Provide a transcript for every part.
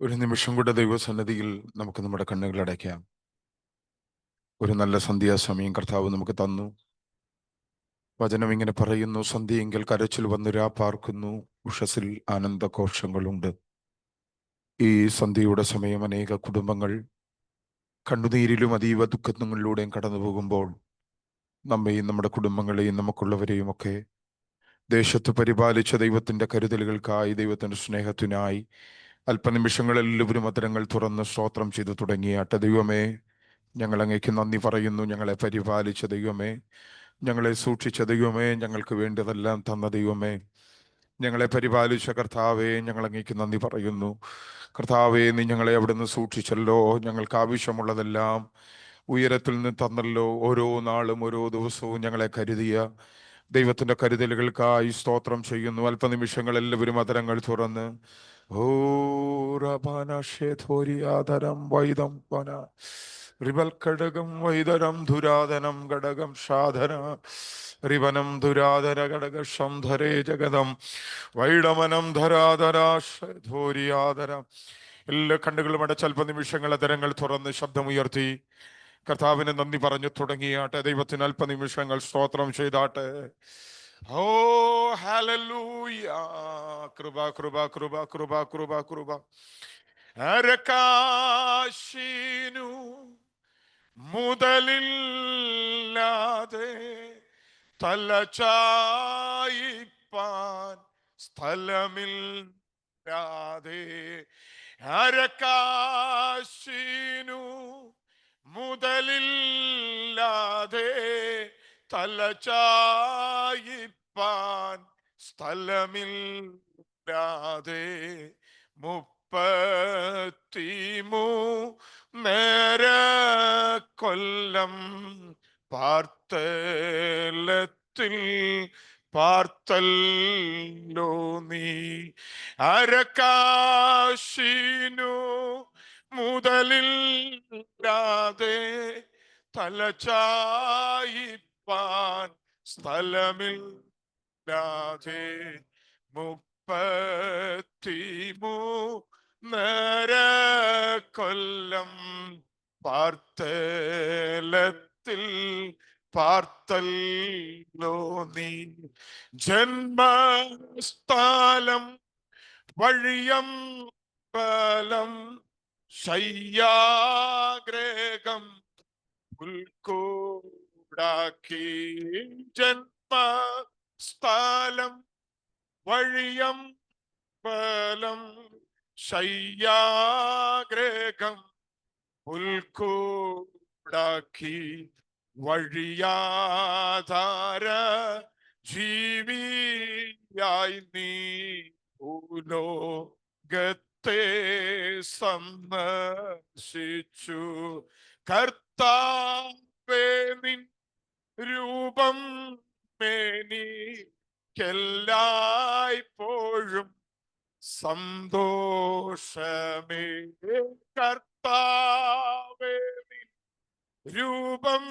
ഒരു നിമിഷം കൂടെ ദൈവസന്നിധിയിൽ നമുക്ക് നമ്മുടെ കണ്ണുകൾ അടയ്ക്കാം. ഒരു നല്ല സന്ധ്യാസമയം കർത്താവ് നമുക്ക് തന്നു. വചനം ഇങ്ങനെ പറയുന്നു: സന്ധ്യയെങ്കിൽ കരച്ചിൽ വന്നു പാർക്കുന്നു, ഉഷസിൽ ആനന്ദഘോഷങ്ങളുണ്ട്. ഈ സന്ധ്യയുടെ സമയം അനേക കുടുംബങ്ങൾ കണ്ണുനീരിലും അതീവ ദുഃഖങ്ങളിലൂടെയും കടന്നു പോകുമ്പോൾ നമ്മെയും നമ്മുടെ കുടുംബങ്ങളെയും നമുക്കുള്ളവരെയും ഒക്കെ ദേശത്ത് പരിപാലിച്ച ദൈവത്തിന്റെ കരുതലുകൾക്കായി, ദൈവത്തിന്റെ സ്നേഹത്തിനായി അല്പനിമിഷങ്ങൾ എല്ലാവരും അത്തരങ്ങൾ തുറന്ന് സ്തോത്രം ചെയ്തു തുടങ്ങിയാട്ടെ. ദൈവമേ, ഞങ്ങൾ അങ്ങേക്ക് നന്ദി പറയുന്നു. ഞങ്ങളെ പരിപാലിച്ച ദൈവമേ, ഞങ്ങളെ സൂക്ഷിച്ച ദൈവമേ, ഞങ്ങൾക്ക് വേണ്ടതെല്ലാം തന്ന ദൈവമേ, ഞങ്ങളെ പരിപാലിച്ച കർത്താവേ, ഞങ്ങൾ അങ്ങേക്ക് നന്ദി പറയുന്നു. കർത്താവേ, നീ ഞങ്ങളെ അവിടുന്ന് സൂക്ഷിച്ചല്ലോ. ഞങ്ങൾക്ക് ആവശ്യമുള്ളതെല്ലാം ഉയരത്തിൽ നിന്ന് തന്നല്ലോ. ഓരോ നാളും ഓരോ ദിവസവും ഞങ്ങളെ കരുതിയ ദൈവത്തിന്റെ കരുതലുകൾക്കായി സ്തോത്രം ചെയ്യുന്നു. അല്പനിമിഷങ്ങൾ എല്ലാവരും അതരങ്ങൾ തുറന്ന് ഓ റബാനേധോരിയാധരം വൈദം പന റിബൽ ഘടകം വൈദരം ധുരാധനം ഘടകം സാധന റിവനം ധുരാധര ഘടക സംധരേ ജഗതം വൈഡമനം ധരാധരാധോരിയാധരം. എല്ലാ കണ്ണുകളും അടച്ച് അല്പനിമിഷങ്ങൾ അതരങ്ങൾ തുറന്ന് ശബ്ദമുയർത്തി കർത്താവിന് നന്ദി പറഞ്ഞു തുടങ്ങിയാട്ടെ. ദൈവത്തിന് അല്പനിമിഷങ്ങൾ സ്തോത്രം ചെയ്താട്ടെ. ഓ ഹല്ലേലൂയ. കൃപ കൃപ കൃപ കൃപ കൃപ കൃപ. അരക്കാശിനു മുതലില്ലാതെ തലചായിപ്പാൻ സ്ഥലമില്ലാതെ, അരക്കാശിനു മുതലില്ലാതെ തലചായിപ്പാൻ സ്ഥലമില്ലാതെ 33 കൊല്ലം പാർത്തലത്തിൽ പാർത്തല്ലോ നീ. അരക്കാശിനു മുതലില്ലാതെ തലചായിപ്പാൻ സ്ഥലമില്ലാതെ 33 കൊല്ലം പാർത്തലത്തിൽ പാർത്തല്ലോ നീ. ജന്മസ്ഥലം വഴിയം ബലം ശയ്യാഗ്രഹം ഉൾക്കൂടാക്കി. ജന്മസ്ഥലം വഴിയം ബലം ശയ്യാഗ്രഹം ഉൾക്കൂടാക്കി. വഴിയാധാര ജീവിയായി നീ ഭൂലോകത്തെ സന്ദർശിച്ചു. കർത്താവേ, നിൻ രൂപം എനിക്കെല്ലായ്പ്പോഴും സന്തോഷമേ. കർത്താവേ, നിൻ രൂപം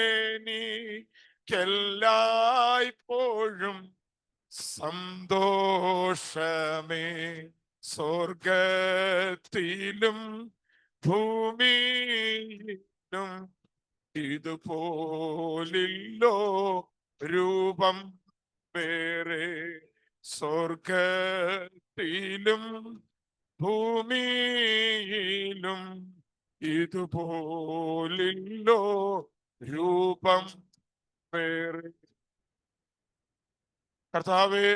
എനിക്കെല്ലായ്പ്പോഴും സന്തോഷമേ. സ്വർഗത്തിലും ഭൂമിയിലും ഇതുപോലില്ലോ രൂപം വേറെ. സ്വർഗത്തിലും ഭൂമിയിലും ഇതുപോലില്ലോ രൂപം വേറെ. കർത്താവേ,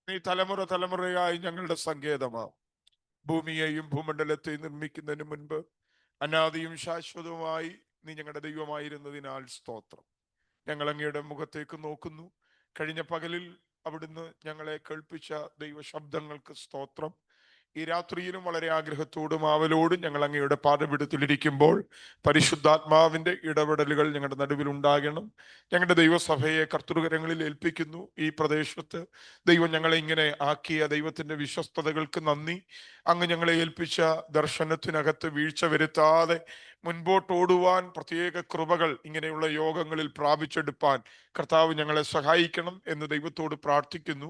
നീ തലമുറ തലമുറയായി ഞങ്ങളുടെ സങ്കേതമാവും. ഭൂമിയെയും ഭൂമണ്ഡലത്തെയും നിർമ്മിക്കുന്നതിന് മുൻപ് അനാദിയും ശാശ്വതവുമായി നീ ഞങ്ങളുടെ ദൈവമായിരുന്നതിനാൽ സ്തോത്രം. ഞങ്ങൾ അങ്ങയുടെ മുഖത്തേക്ക് നോക്കുന്നു. കഴിഞ്ഞ പകലിൽ അവിടുന്ന് ഞങ്ങളെ കേൾപ്പിച്ച ദൈവ ശബ്ദങ്ങൾക്ക് സ്തോത്രം. ഈ രാത്രിയിലും വളരെ ആഗ്രഹത്തോടും ആവലോടും ഞങ്ങൾ അങ്ങയുടെ പാദപീഠത്തിലിരിക്കുമ്പോൾ പരിശുദ്ധാത്മാവിന്റെ ഇടപെടലുകൾ ഞങ്ങളുടെ നടുവിൽ ഉണ്ടാകണം. ഞങ്ങളുടെ ദൈവസഭയെ കർത്തൃകരങ്ങളിൽ ഏൽപ്പിക്കുന്നു. ഈ പ്രദേശത്ത് ദൈവം ഞങ്ങളെ ഇങ്ങനെ ആക്കിയ ദൈവത്തിന്റെ വിശ്വസ്തതകൾക്ക് നന്ദി. അങ്ങ് ഞങ്ങളെ ഏൽപ്പിച്ച ദർശനത്തിനകത്ത് വീഴ്ച വരുത്താതെ മുൻപോട്ടോടുവാൻ പ്രത്യേക കൃപകൾ ഇങ്ങനെയുള്ള യോഗങ്ങളിൽ പ്രാപിച്ചെടുപ്പാൻ കർത്താവ് ഞങ്ങളെ സഹായിക്കണം എന്ന് ദൈവത്തോട് പ്രാർത്ഥിക്കുന്നു.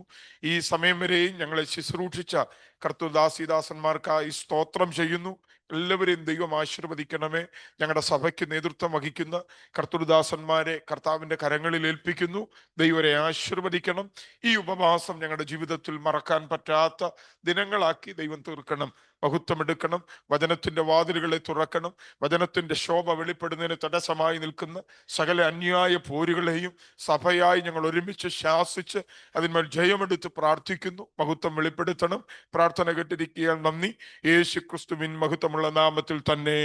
ഈ സമയം വരെയും ഞങ്ങളെ ശുശ്രൂഷിച്ച കർത്തൃദാസിദാസന്മാർക്കായി സ്തോത്രം ചെയ്യുന്നു. എല്ലാവരെയും ദൈവം ആശീർവദിക്കണമേ. ഞങ്ങളുടെ സഭയ്ക്ക് നേതൃത്വം വഹിക്കുന്ന കർത്തൃദാസന്മാരെ കർത്താവിൻ്റെ കരങ്ങളിൽ ഏൽപ്പിക്കുന്നു. ദൈവരെ ആശീർവദിക്കണം. ഈ ഉപവാസം ഞങ്ങളുടെ ജീവിതത്തിൽ മറക്കാൻ പറ്റാത്ത ദിനങ്ങളാക്കി ദൈവം തീർക്കണം. മഹത്വമെടുക്കണം. വചനത്തിന്റെ വാതിലുകളെ തുറക്കണം. വചനത്തിന്റെ ശോഭ വെളിപ്പെടുന്നതിന് തടസ്സമായി നിൽക്കുന്ന സകല അന്യായ പോരുകളെയും സഭയായി ഞങ്ങൾ ഒരുമിച്ച് ശാസിച്ച് അതിന്മേൽ ജയമെടുത്ത് പ്രാർത്ഥിക്കുന്നു. മഹത്വം വെളിപ്പെടുത്തണം. പ്രാർത്ഥന കേട്ടിരിക്കാൻ നന്ദി. യേശു ക്രിസ്തുവിൻ മഹത്വമുള്ള നാമത്തിൽ തന്നെ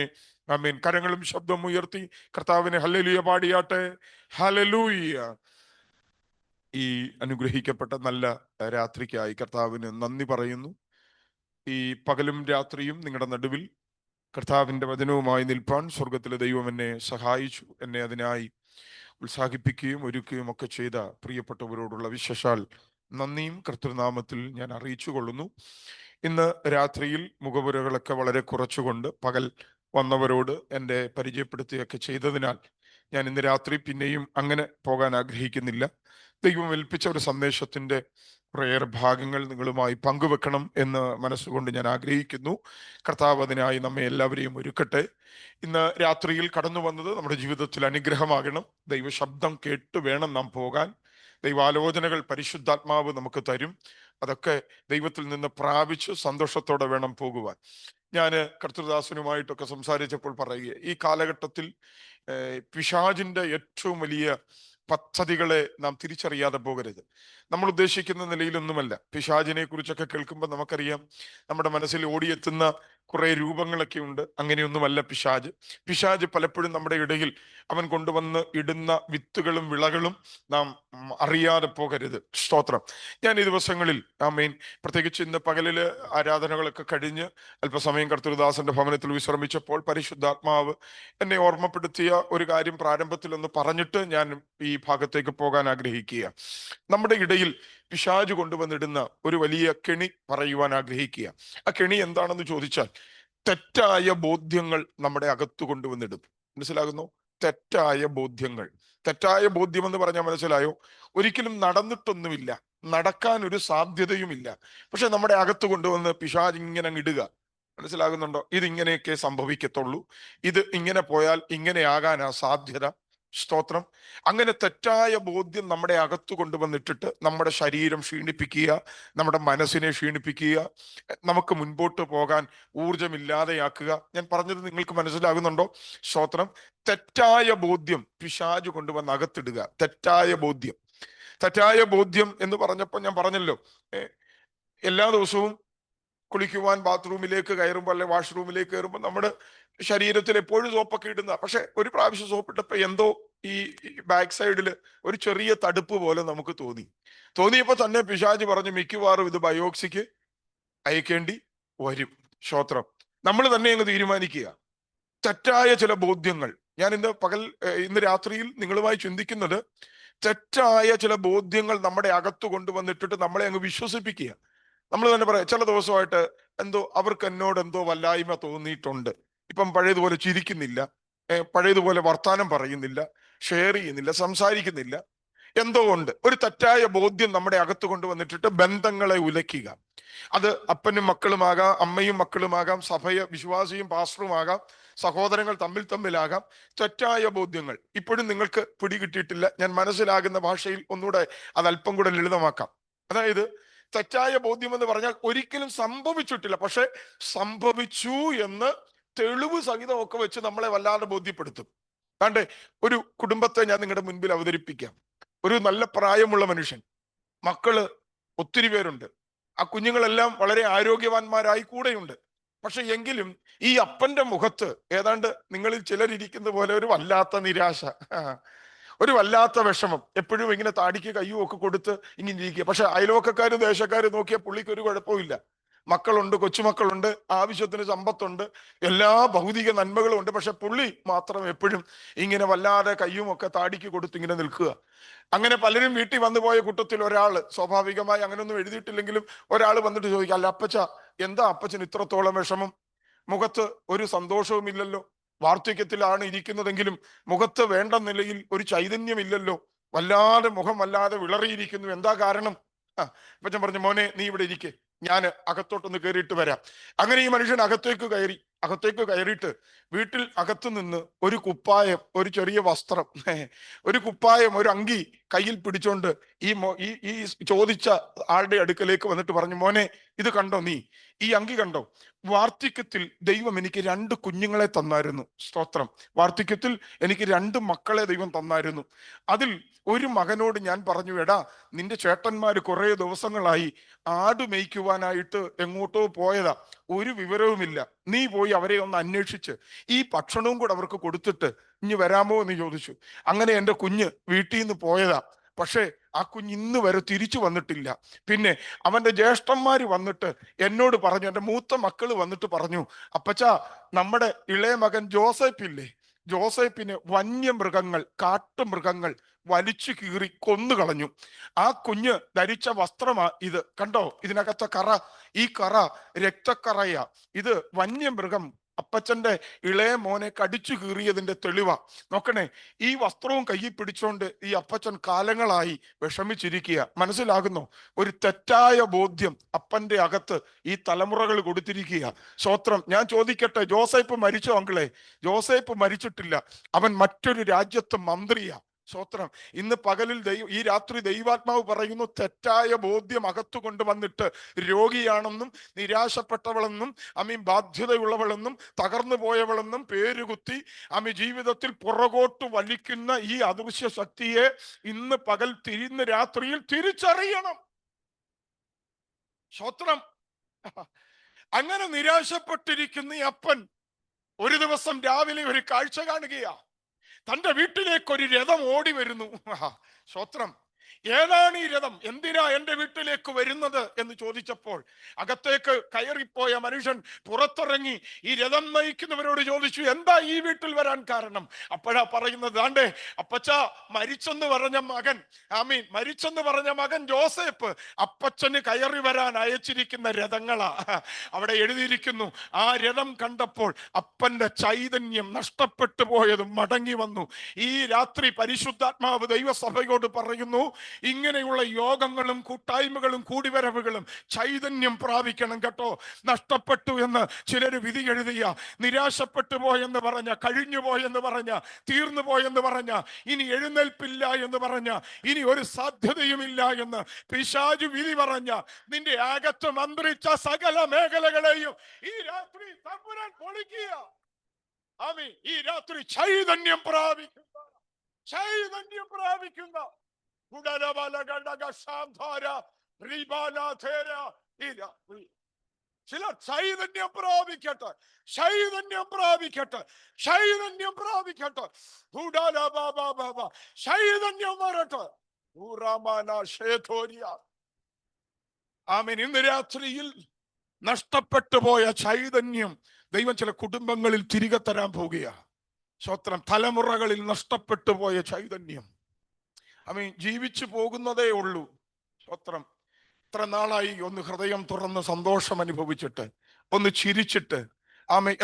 ആമേൻ. കരങ്ങളും ശബ്ദം ഉയർത്തി കർത്താവിനെ ഹല്ലേലൂയ പാടിയാട്ടെ. ഹല്ലേലൂയ. ഈ അനുഗ്രഹിക്കപ്പെട്ട നല്ല രാത്രിക്കായി കർത്താവിന് നന്ദി പറയുന്നു. ഈ പകലും രാത്രിയും നിങ്ങളുടെ നടുവിൽ കർത്താവിൻ്റെ വചനവുമായി നിൽപ്പാൻ സ്വർഗത്തിലെ ദൈവം എന്നെ സഹായിച്ചു. എന്നെ അതിനായി ഉത്സാഹിപ്പിക്കുകയും ഒരുക്കുകയും ഒക്കെ ചെയ്ത പ്രിയപ്പെട്ടവരോടുള്ള വിശേഷാൽ നന്ദിയും കർത്തൃനാമത്തിൽ ഞാൻ അറിയിച്ചു കൊള്ളുന്നു. ഇന്ന് രാത്രിയിൽ മുഖപുരകളൊക്കെ വളരെ കുറച്ചുകൊണ്ട് പകൽ വന്നവരോട് എൻ്റെ പരിചയപ്പെടുത്തുകയൊക്കെ ചെയ്തതിനാൽ ഞാൻ ഇന്ന് രാത്രി പിന്നെയും അങ്ങനെ പോകാൻ ആഗ്രഹിക്കുന്നില്ല. ദൈവം ഏൽപ്പിച്ച ഒരു സന്ദേശത്തിൻ്റെ കുറേയേറെ ഭാഗങ്ങൾ നിങ്ങളുമായി പങ്കുവെക്കണം എന്ന് മനസ്സുകൊണ്ട് ഞാൻ ആഗ്രഹിക്കുന്നു. കർത്താവ് അതിനായി നമ്മെ എല്ലാവരെയും ഒരുക്കട്ടെ. ഇന്ന് രാത്രിയിൽ കടന്നു വന്നത് നമ്മുടെ ജീവിതത്തിൽ അനുഗ്രഹമാകണം. ദൈവശബ്ദം കേട്ട് വേണം നാം പോകാൻ. ദൈവാലോചനകൾ പരിശുദ്ധാത്മാവ് നമുക്ക് തരും. അതൊക്കെ ദൈവത്തിൽ നിന്ന് പ്രാപിച്ച് സന്തോഷത്തോടെ വേണം പോകുവാൻ. ഞാൻ കർത്തൃദാസനുമായിട്ടൊക്കെ സംസാരിച്ചപ്പോൾ പറയുക, ഈ കാലഘട്ടത്തിൽ പിശാചിന്റെ ഏറ്റവും വലിയ പദ്ധതികളെ നാം തിരിച്ചറിയാതെ പോകരുത്. നമ്മൾ ഉദ്ദേശിക്കുന്ന നിലയിലൊന്നുമല്ല. പിശാചിനെ കുറിച്ചൊക്കെ കേൾക്കുമ്പോൾ നമുക്കറിയാം, നമ്മുടെ മനസ്സിൽ ഓടിയെത്തുന്ന കുറെ രൂപങ്ങളൊക്കെ ഉണ്ട്. അങ്ങനെയൊന്നുമല്ല പിശാച്. പിശാച് പലപ്പോഴും നമ്മുടെ ഇടയിൽ അവൻ കൊണ്ടുവന്ന് ഇടുന്ന വിത്തുകളും വിളകളും നാം അറിയാതെ പോകരുത്. സ്തോത്രം. ഞാൻ ഈ ദിവസങ്ങളിൽ ആമേൻ, പ്രത്യേകിച്ച് ഇന്ന് പകലില് ആരാധനകളൊക്കെ കഴിഞ്ഞ് അല്പസമയം കർത്തൃദാസന്റെ ഭവനത്തിൽ വിശ്രമിച്ചപ്പോൾ പരിശുദ്ധാത്മാവ് എന്നെ ഓർമ്മപ്പെടുത്തിയ ഒരു കാര്യം പ്രാരംഭത്തിൽ ഒന്ന് പറഞ്ഞിട്ട് ഞാൻ ഈ ഭാഗത്തേക്ക് പോകാൻ ആഗ്രഹിക്കുക. നമ്മുടെ ഇടയിൽ പിശാച് കൊണ്ടുവന്നിടുന്ന ഒരു വലിയ കെണി പറയുവാൻ ആഗ്രഹിക്കുക. ആ കെണി എന്താണെന്ന് ചോദിച്ചാൽ, തെറ്റായ ബോധ്യങ്ങൾ നമ്മുടെ അകത്ത് കൊണ്ടുവന്നിടും. മനസ്സിലാകുന്നു? തെറ്റായ ബോധ്യങ്ങൾ. തെറ്റായ ബോധ്യം എന്ന് പറഞ്ഞാൽ മനസ്സിലായോ? ഒരിക്കലും നടന്നിട്ടൊന്നുമില്ല, നടക്കാൻ ഒരു സാധ്യതയുമില്ല. പക്ഷെ നമ്മുടെ അകത്ത് കൊണ്ടുവന്ന് പിശാച് ഇങ്ങനെ ഇടുക. മനസ്സിലാകുന്നുണ്ടോ? ഇതിങ്ങനെയൊക്കെ സംഭവിക്കത്തുള്ളൂ, ഇത് ഇങ്ങനെ പോയാൽ ഇങ്ങനെയാകാനാ സാധ്യത. സ്തോത്രം. അങ്ങനെ തെറ്റായ ബോധ്യം നമ്മുടെ അകത്ത് കൊണ്ടുവന്നിട്ടിട്ട് നമ്മുടെ ശരീരം ക്ഷീണിപ്പിക്കുക, നമ്മുടെ മനസ്സിനെ ക്ഷീണിപ്പിക്കുക, നമുക്ക് മുൻപോട്ട് പോകാൻ ഊർജമില്ലാതെയാക്കുക. ഞാൻ പറഞ്ഞത് നിങ്ങൾക്ക് മനസ്സിലാകുന്നുണ്ടോ? സ്തോത്രം. തെറ്റായ ബോധ്യം പിശാച് കൊണ്ടുവന്ന് അകത്തിടുക. തെറ്റായ ബോധ്യം. തെറ്റായ ബോധ്യം എന്ന് പറഞ്ഞപ്പോൾ ഞാൻ പറഞ്ഞല്ലോ, എല്ലാ ദിവസവും കുളിക്കുവാൻ ബാത്റൂമിലേക്ക് കയറുമ്പോൾ അല്ലെ വാഷ്റൂമിലേക്ക് കയറുമ്പോൾ നമ്മുടെ ശരീരത്തിൽ എപ്പോഴും സോപ്പൊക്കെ ഇടുന്ന, പക്ഷെ ഒരു പ്രാവശ്യം സോപ്പിട്ടപ്പോൾ എന്തോ ഈ ബാക്ക് സൈഡിൽ ഒരു ചെറിയ തടുപ്പ് പോലെ നമുക്ക് തോന്നിയപ്പോൾ തന്നെ പിശാച് പറഞ്ഞു, മിക്കവാറും ഇത് ബയോപ്സിക്ക് അയക്കേണ്ടി വരും. സ്തോത്രം. നമ്മൾ തന്നെ അങ്ങ് തീരുമാനിക്കുക. തെറ്റായ ചില ബോധ്യങ്ങൾ. ഞാൻ ഇന്ന് രാത്രിയിൽ നിങ്ങളുമായി ചിന്തിക്കുന്നത്, തെറ്റായ ചില ബോധ്യങ്ങൾ നമ്മുടെ അകത്ത് കൊണ്ടുവന്നിട്ടിട്ട് നമ്മളെ അങ്ങ് വിശ്വസിപ്പിക്കുക. നമ്മൾ തന്നെ പറയാം, ചില ദിവസമായിട്ട് എന്തോ അവർക്ക് എന്നോട് എന്തോ വല്ലായ്മ തോന്നിയിട്ടുണ്ട്. ഇപ്പം പഴയതുപോലെ ചിരിക്കുന്നില്ല, പഴയതുപോലെ വർത്താനം പറയുന്നില്ല, ഷെയർ ചെയ്യുന്നില്ല, സംസാരിക്കുന്നില്ല. എന്തോ ഉണ്ട്. ഒരു തെറ്റായ ബോധ്യം നമ്മുടെ അകത്ത് കൊണ്ടുവന്നിട്ടിട്ട് ബന്ധങ്ങളെ ഉലയ്ക്കുക. അത് അപ്പനും മക്കളുമാകാം, അമ്മയും മക്കളുമാകാം, വിശ്വാസിയും പാസ്റ്ററുമാകാം, സഹോദരങ്ങൾ തമ്മിലാകാം. തെറ്റായ ബോധ്യങ്ങൾ. ഇപ്പോഴും നിങ്ങൾക്ക് പിടികിട്ടിയിട്ടില്ല. ഞാൻ മനസ്സിലാകുന്ന ഭാഷയിൽ ഒന്നുകൂടെ അത് അല്പം കൂടെ ലളിതമാക്കാം. അതായത്, തെറ്റായ ബോധ്യം എന്ന് പറഞ്ഞാൽ ഒരിക്കലും സംഭവിച്ചിട്ടില്ല, പക്ഷെ സംഭവിച്ചു എന്ന് തെളിവ് സഹിതമൊക്കെ വെച്ച് നമ്മളെ വല്ലാതെ ബോധ്യപ്പെടുത്തും. അതാണ്ട് ഒരു കുടുംബത്തെ ഞാൻ നിങ്ങളുടെ മുൻപിൽ അവതരിപ്പിക്കാം. ഒരു നല്ല പ്രായമുള്ള മനുഷ്യൻ, മക്കള് ഒത്തിരി പേരുണ്ട്. ആ കുഞ്ഞുങ്ങളെല്ലാം വളരെ ആരോഗ്യവാന്മാരായി കൂടെയുണ്ട്. പക്ഷെ എങ്കിലും ഈ അപ്പന്റെ മുഖത്ത് ഏതാണ്ട് നിങ്ങളിൽ ചിലരിയ്ക്കുന്ന പോലെ ഒരു വല്ലാത്ത നിരാശ, ഒരു വല്ലാത്ത വിഷമം. എപ്പോഴും ഇങ്ങനെ താടിക്ക് കയ്യും ഒക്കെ കൊടുത്ത് ഇങ്ങനെ ഇരിക്കുക. പക്ഷെ അയൽവക്കക്കാരും ദേശക്കാരും നോക്കിയാൽ പുള്ളിക്ക് ഒരു കുഴപ്പമില്ല. മക്കളുണ്ട്, കൊച്ചുമക്കളുണ്ട്, ആവശ്യത്തിന് സമ്പത്തുണ്ട്, എല്ലാ ഭൗതിക നന്മകളും ഉണ്ട്. പക്ഷെ പുള്ളി മാത്രം എപ്പോഴും ഇങ്ങനെ വല്ലാതെ കയ്യും ഒക്കെ താടിക്ക് കൊടുത്ത് ഇങ്ങനെ നിൽക്കുക. അങ്ങനെ പലരും വീട്ടിൽ വന്നു പോയ കൂട്ടത്തിൽ ഒരാള്, സ്വാഭാവികമായി അങ്ങനെയൊന്നും എഴുതിയിട്ടില്ലെങ്കിലും ഒരാൾ വന്നിട്ട് ചോദിക്കുക, അല്ല അപ്പച്ച, എന്താ അപ്പച്ചന് ഇത്രത്തോളം വിഷമം? മുഖത്ത് ഒരു സന്തോഷവും ഇല്ലല്ലോ. വാർദ്ധക്യത്തിലാണ് ഇരിക്കുന്നതെങ്കിലും മുഖത്ത് വേണ്ട നിലയിൽ ഒരു ചൈതന്യമില്ലല്ലോ, വല്ലാതെ മുഖം വല്ലാതെ വിളറിയിരിക്കുന്നു. എന്താ കാരണം? അപ്പച്ചൻ പറഞ്ഞു, മോനെ നീ ഇവിടെ ഇരിക്കെ, ഞാൻ അകത്തോട്ടൊന്ന് കയറിയിട്ട് വരാം. അങ്ങനെ ഈ മനുഷ്യൻ അകത്തേക്ക് കയറിയിട്ട് വീട്ടിൽ അകത്തു നിന്ന് ഒരു കുപ്പായം, ഒരു ചെറിയ വസ്ത്രം, ഒരു കുപ്പായം, ഒരു അങ്കി കയ്യിൽ പിടിച്ചോണ്ട് ഈ ചോദിച്ച ആളുടെ അടുക്കലേക്ക് വന്നിട്ട് പറഞ്ഞു, മോനെ ഇത് കണ്ടോ, നീ ഈ അങ്കി കണ്ടോ? വാർദ്ധക്യത്തിൽ ദൈവം എനിക്ക് 2 കുഞ്ഞുങ്ങളെ തന്നായിരുന്നു. സ്തോത്രം. വാർദ്ധക്യത്തിൽ എനിക്ക് 2 മക്കളെ ദൈവം തന്നായിരുന്നു. അതിൽ ഒരു മകനോട് ഞാൻ പറഞ്ഞു, എടാ നിന്റെ ചേട്ടന്മാര് കുറെ ദിവസങ്ങളായി ആട് മേയ്ക്കുവാനായിട്ട് എങ്ങോട്ടോ പോയതാ, ഒരു വിവരവുമില്ല. നീ പോയി അവരെ ഒന്ന് അന്വേഷിച്ച് ഈ ഭക്ഷണവും കൂടെ അവർക്ക് കൊടുത്തിട്ട് ഇനി വരാമോ എന്ന് ചോദിച്ചു. അങ്ങനെ എൻ്റെ കുഞ്ഞ് വീട്ടിൽ നിന്ന് പോയതാ. പക്ഷേ ആ കുഞ്ഞ് ഇന്ന് വരെ തിരിച്ചു വന്നിട്ടില്ല. പിന്നെ അവന്റെ ജ്യേഷ്ഠന്മാര് വന്നിട്ട് എന്നോട് പറഞ്ഞു, എൻ്റെ മൂത്ത മക്കള് വന്നിട്ട് പറഞ്ഞു, അപ്പച്ചാ നമ്മുടെ ഇളയ മകൻ ജോസഫില്ലേ, ജോസഫിനെ വന്യമൃഗങ്ങൾ, കാട്ടുമൃഗങ്ങൾ വലിച്ചു കീറി കൊന്നു കളഞ്ഞു. ആ കുഞ്ഞ് ധരിച്ച വസ്ത്രമാ ഇത്, കണ്ടോ ഇതിനകത്തെ കറ, ഈ കറ രക്തക്കറയാ. ഇത് വന്യമൃഗം അപ്പച്ചന്റെ ഇളയ മോനെ കടിച്ചു കീറിയതിന്റെ തെളിവാ. നോക്കണേ, ഈ വസ്ത്രവും കയ്യിൽ പിടിച്ചോണ്ട് ഈ അപ്പച്ചൻ കാലങ്ങളായി വിഷമിച്ചിരിക്കുക. മനസ്സിലാകുന്നോ? ഒരു തെറ്റായ ബോധ്യം അപ്പന്റെ അകത്ത് ഈ തലമുറകൾ കൊടുത്തിരിക്കുക. സ്തോത്രം. ഞാൻ ചോദിക്കട്ടെ, ജോസഫ് മരിച്ചോ അങ്കിളെ? ജോസഫ് മരിച്ചിട്ടില്ല. അവൻ മറ്റൊരു രാജ്യത്ത് മന്ത്രിയാ. സ്തോത്രം. ഇന്ന് പകലിൽ ഈ രാത്രി ദൈവാത്മാവ് പറയുന്നു, തെറ്റായ ബോധ്യം അകത്തു കൊണ്ടുവന്നിട്ട് രോഗിയാണെന്നും നിരാശപ്പെട്ടവളെന്നും ബാധ്യതയുള്ളവളെന്നും തകർന്നു പോയവളെന്നും പേരുകുത്തി ജീവിതത്തിൽ പുറകോട്ട് വലിക്കുന്ന ഈ അദൃശ്യ ശക്തിയെ ഇന്ന് പകൽ ഇന്ന് രാത്രിയിൽ തിരിച്ചറിയണം. സ്തോത്രം. അങ്ങനെ നിരാശപ്പെട്ടിരിക്കുന്ന ഈ അപ്പൻ ഒരു ദിവസം രാവിലെ ഒരു കാഴ്ച കാണുകയാ. തന്റെ വീട്ടിലേക്ക് ഒരു രഥം ഓടി വരുന്നു. സ്തോത്രം. ഏതാണ് ഈ രഥം? എന്തിനാ എൻ്റെ വീട്ടിലേക്ക് വരുന്നത് എന്ന് ചോദിച്ചപ്പോൾ അകത്തേക്ക് കയറിപ്പോയ മനുഷ്യൻ പുറത്തിറങ്ങി ഈ രഥം നയിക്കുന്നവരോട് ചോദിച്ചു, എന്താ ഈ വീട്ടിൽ വരാൻ കാരണം? അപ്പോഴാ പറയുന്നത്, ദാണ്ടേ അപ്പച്ച മരിച്ചെന്ന് പറഞ്ഞ മകൻ ജോസഫ് അപ്പച്ചന് കയറി വരാൻ അയച്ചിരിക്കുന്ന രഥങ്ങളാ. അവിടെ എഴുതിയിരിക്കുന്നു, ആ രഥം കണ്ടപ്പോൾ അപ്പന്റെ ചൈതന്യം നഷ്ടപ്പെട്ടു പോയതും മടങ്ങി വന്നു. ഈ രാത്രി പരിശുദ്ധാത്മാവ് ദൈവസഭയോട് പറയുന്നു, ഇങ്ങനെയുള്ള യോഗങ്ങളും കൂട്ടായ്മകളും കൂടിവരവുകളും ചൈതന്യം പ്രാപിക്കണം കേട്ടോ. നഷ്ടപ്പെട്ടു എന്ന് ചിലര് വിധി എഴുതിയ, നിരാശപ്പെട്ടു പോയെന്ന് പറഞ്ഞ, കഴിഞ്ഞു പോയെന്ന് പറഞ്ഞ, തീർന്നു പോയെന്ന് പറഞ്ഞ, ഇനി എഴുന്നേൽപ്പില്ല എന്ന് പറഞ്ഞ, ഇനി ഒരു സാധ്യതയുമില്ല എന്ന് പിശാചു വിധി പറഞ്ഞ, നിന്റെ അകത്ത് മന്ത്രിച്ച സകല മേഖലകളെയും ഈ രാത്രി തമ്പുരാൻ പൊളിക്കുക. ആമീൻ. ഈ രാത്രി ചൈതന്യം പ്രാപിക്കുന്ന ചിലർ ചൈതന്യം പ്രാപിക്കട്ടെ. ചൈതന്യം വരട്ടെ. ആമേൻ. ഇന്ന് രാത്രിയിൽ നഷ്ടപ്പെട്ടു പോയ ചൈതന്യം ദൈവം ചില കുടുംബങ്ങളിൽ തിരികെ തരാൻ പോവുകയാണ്. സ്തോത്രം. തലമുറകളിൽ നഷ്ടപ്പെട്ടു പോയ ചൈതന്യം ജീവിച്ചു പോകുന്നതേ ഉള്ളൂ. സ്തോത്രം. ഇത്ര നാളായി ഒന്ന് ഹൃദയം തുറന്ന് സന്തോഷം അനുഭവിച്ചിട്ട്, ഒന്ന് ചിരിച്ചിട്ട്,